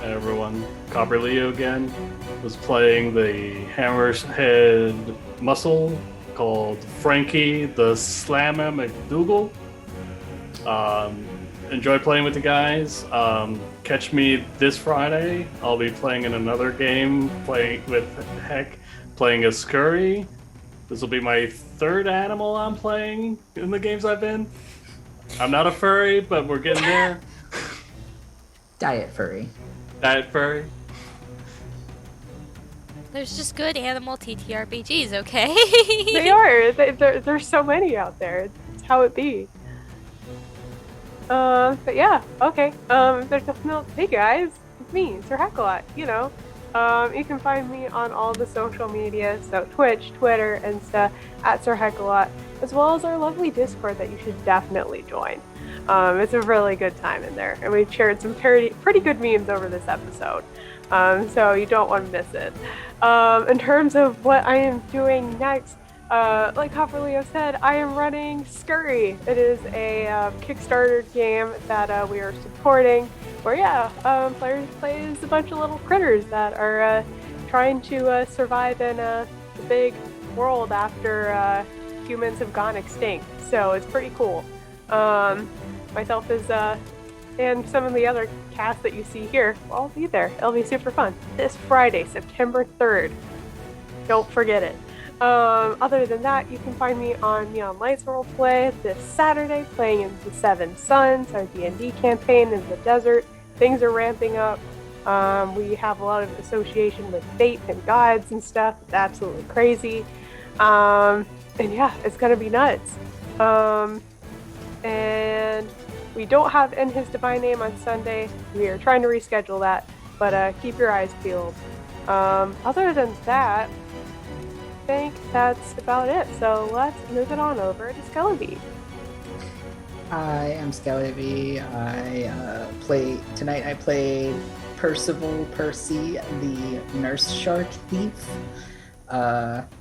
Hey everyone, CopperLeo again. Was playing the Hammerhead muscle called Frankie the Slammer McDoogle. Enjoy playing with the guys. Catch me this Friday. I'll be playing in another game, playing with Heck, playing a Scurry. This will be my third animal I'm playing in the games I've been. I'm not a furry, but we're getting there. Diet furry. Diet furry. There's just good animal TTRPGs, okay? They are. There's so many out there. It's how it be. But yeah, okay. There's no. Hey guys, it's me, Sir Heckalot. You know, you can find me on all the social media, so Twitch, Twitter, Insta at Sir Heckalot, as well as our lovely Discord that you should definitely join. It's a really good time in there, and we've shared some pretty good memes over this episode. So you don't want to miss it. In terms of what I am doing next, like CopperLeo said, I am running Scurry. It is a Kickstarter game that we are supporting, where players play as a bunch of little critters that are trying to survive in the big world after humans have gone extinct. So it's pretty cool. Myself is and some of the other cast that you see here will all be there. It'll be super fun. This Friday, September 3rd. Don't forget it. Other than that, you can find me on Neon Lights Roleplay this Saturday, playing in the Seven Suns, our D&D campaign in the desert. Things are ramping up. We have a lot of association with fate and gods and stuff. It's absolutely crazy. And yeah, it's gonna be nuts. we don't have In His Divine Name on Sunday. We are trying to reschedule that, but keep your eyes peeled. Other than that, I think that's about it. So let's move it on over to Skelly. I am Skelly. Tonight I played Percival Percy, the nurse shark thief.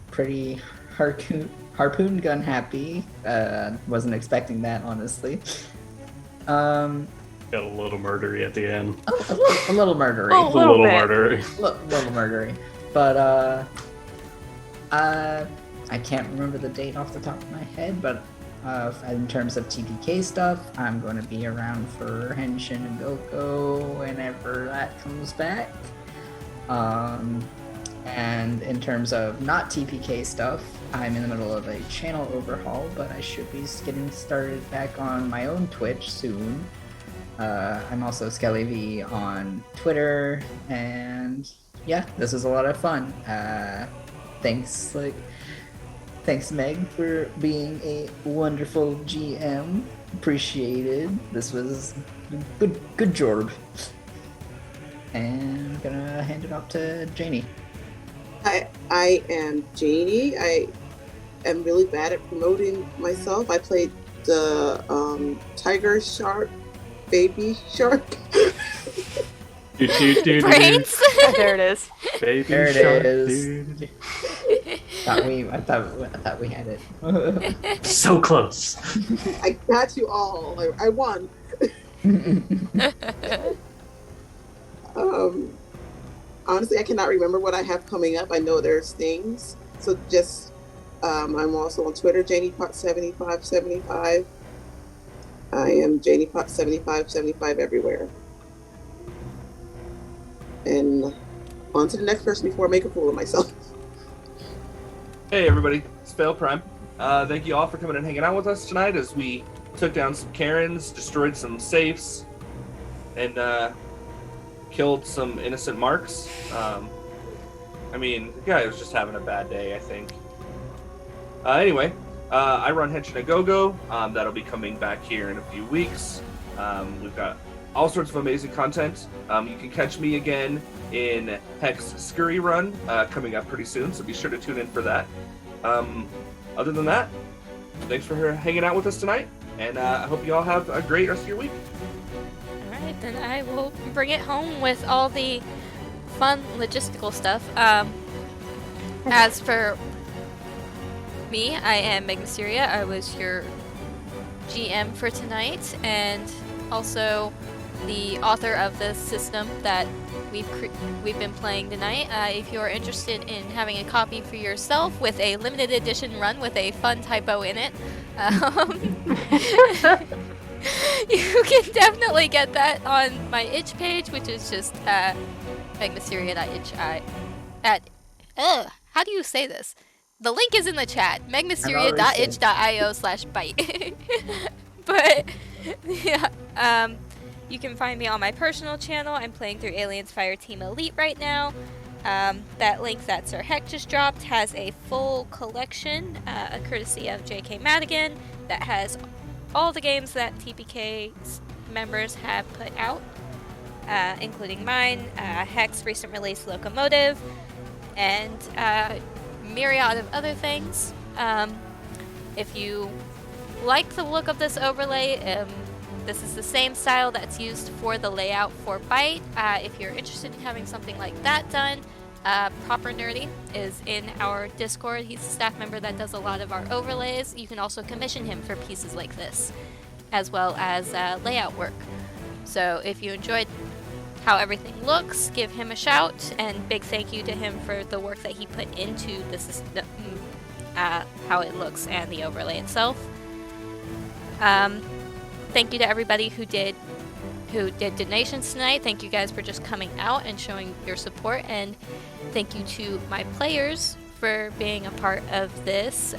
Pretty harpoon gun happy. Wasn't expecting that, honestly. Got a little murdery at the end. A little murdery. Oh, A little bit. murdery. Little murdery. But I can't remember the date off the top of my head, but in terms of TPK stuff, I'm going to be around for Henshin and Goko whenever that comes back. And in terms of not TPK stuff, I'm in the middle of a channel overhaul, but I should be getting started back on my own Twitch soon. I'm also Skelly V on Twitter, and yeah, this is a lot of fun. Thanks Meg for being a wonderful GM. Appreciated. This was good job. And I'm gonna hand it off to Janie. I am Janie. I am really bad at promoting myself. I played the tiger shark, baby shark. Brains? There it is. Baby There it shark, is. dude. I thought we had it. So close. I got you all. I won. Honestly, I cannot remember what I have coming up. I know there's things. So just, I'm also on Twitter, JaniePot7575. I am JaniePot7575 everywhere. And on to the next person before I make a fool of myself. Hey everybody, it's Fail Prime. Thank you all for coming and hanging out with us tonight as we took down some Karens, destroyed some safes, and killed some innocent marks. I mean, the guy was just having a bad day, I think. Anyway, I run Henshin a Go-Go. That'll be coming back here in a few weeks. We've got all sorts of amazing content. You can catch me again in Hex Scurry Run coming up pretty soon, so be sure to tune in for that. Other than that, thanks for hanging out with us tonight, and I hope you all have a great rest of your week. Alright, then I will bring it home with all the fun logistical stuff. As for me, I am Meg Mysteria. I was your GM for tonight, and also the author of the system that we've been playing tonight. If you're interested in having a copy for yourself with a limited edition run with a fun typo in it, you can definitely get that on my itch page, which is just megmysteria.itch. How do you say this? The link is in the chat. megmysteria.itch.io/bite. But yeah, you can find me on my personal channel. I'm playing through Aliens Fireteam Elite right now. That link that Sir Heck just dropped has a full collection, a courtesy of J.K. Madigan, that has all the games that TPK members have put out, including mine, Heck's recent release Locomotive, and myriad of other things. If you like the look of this overlay, this is the same style that's used for the layout for Bite. If you're interested in having something like that done, Proper Nerdy is in our Discord. He's a staff member that does a lot of our overlays. You can also commission him for pieces like this, as well as layout work. So if you enjoyed how everything looks, give him a shout, and big thank you to him for the work that he put into the system, how it looks and the overlay itself. Thank you to everybody who did donations tonight. Thank you guys for just coming out and showing your support, and thank you to my players for being a part of this,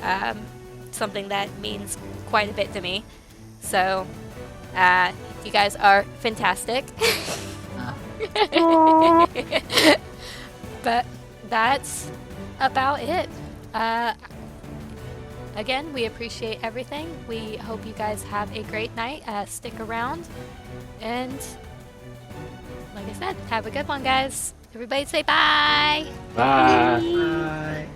something that means quite a bit to me. So you guys are fantastic. But that's about it. I again, we appreciate everything. We hope you guys have a great night. Stick around. And like I said, have a good one, guys. Everybody say bye. Bye. Bye.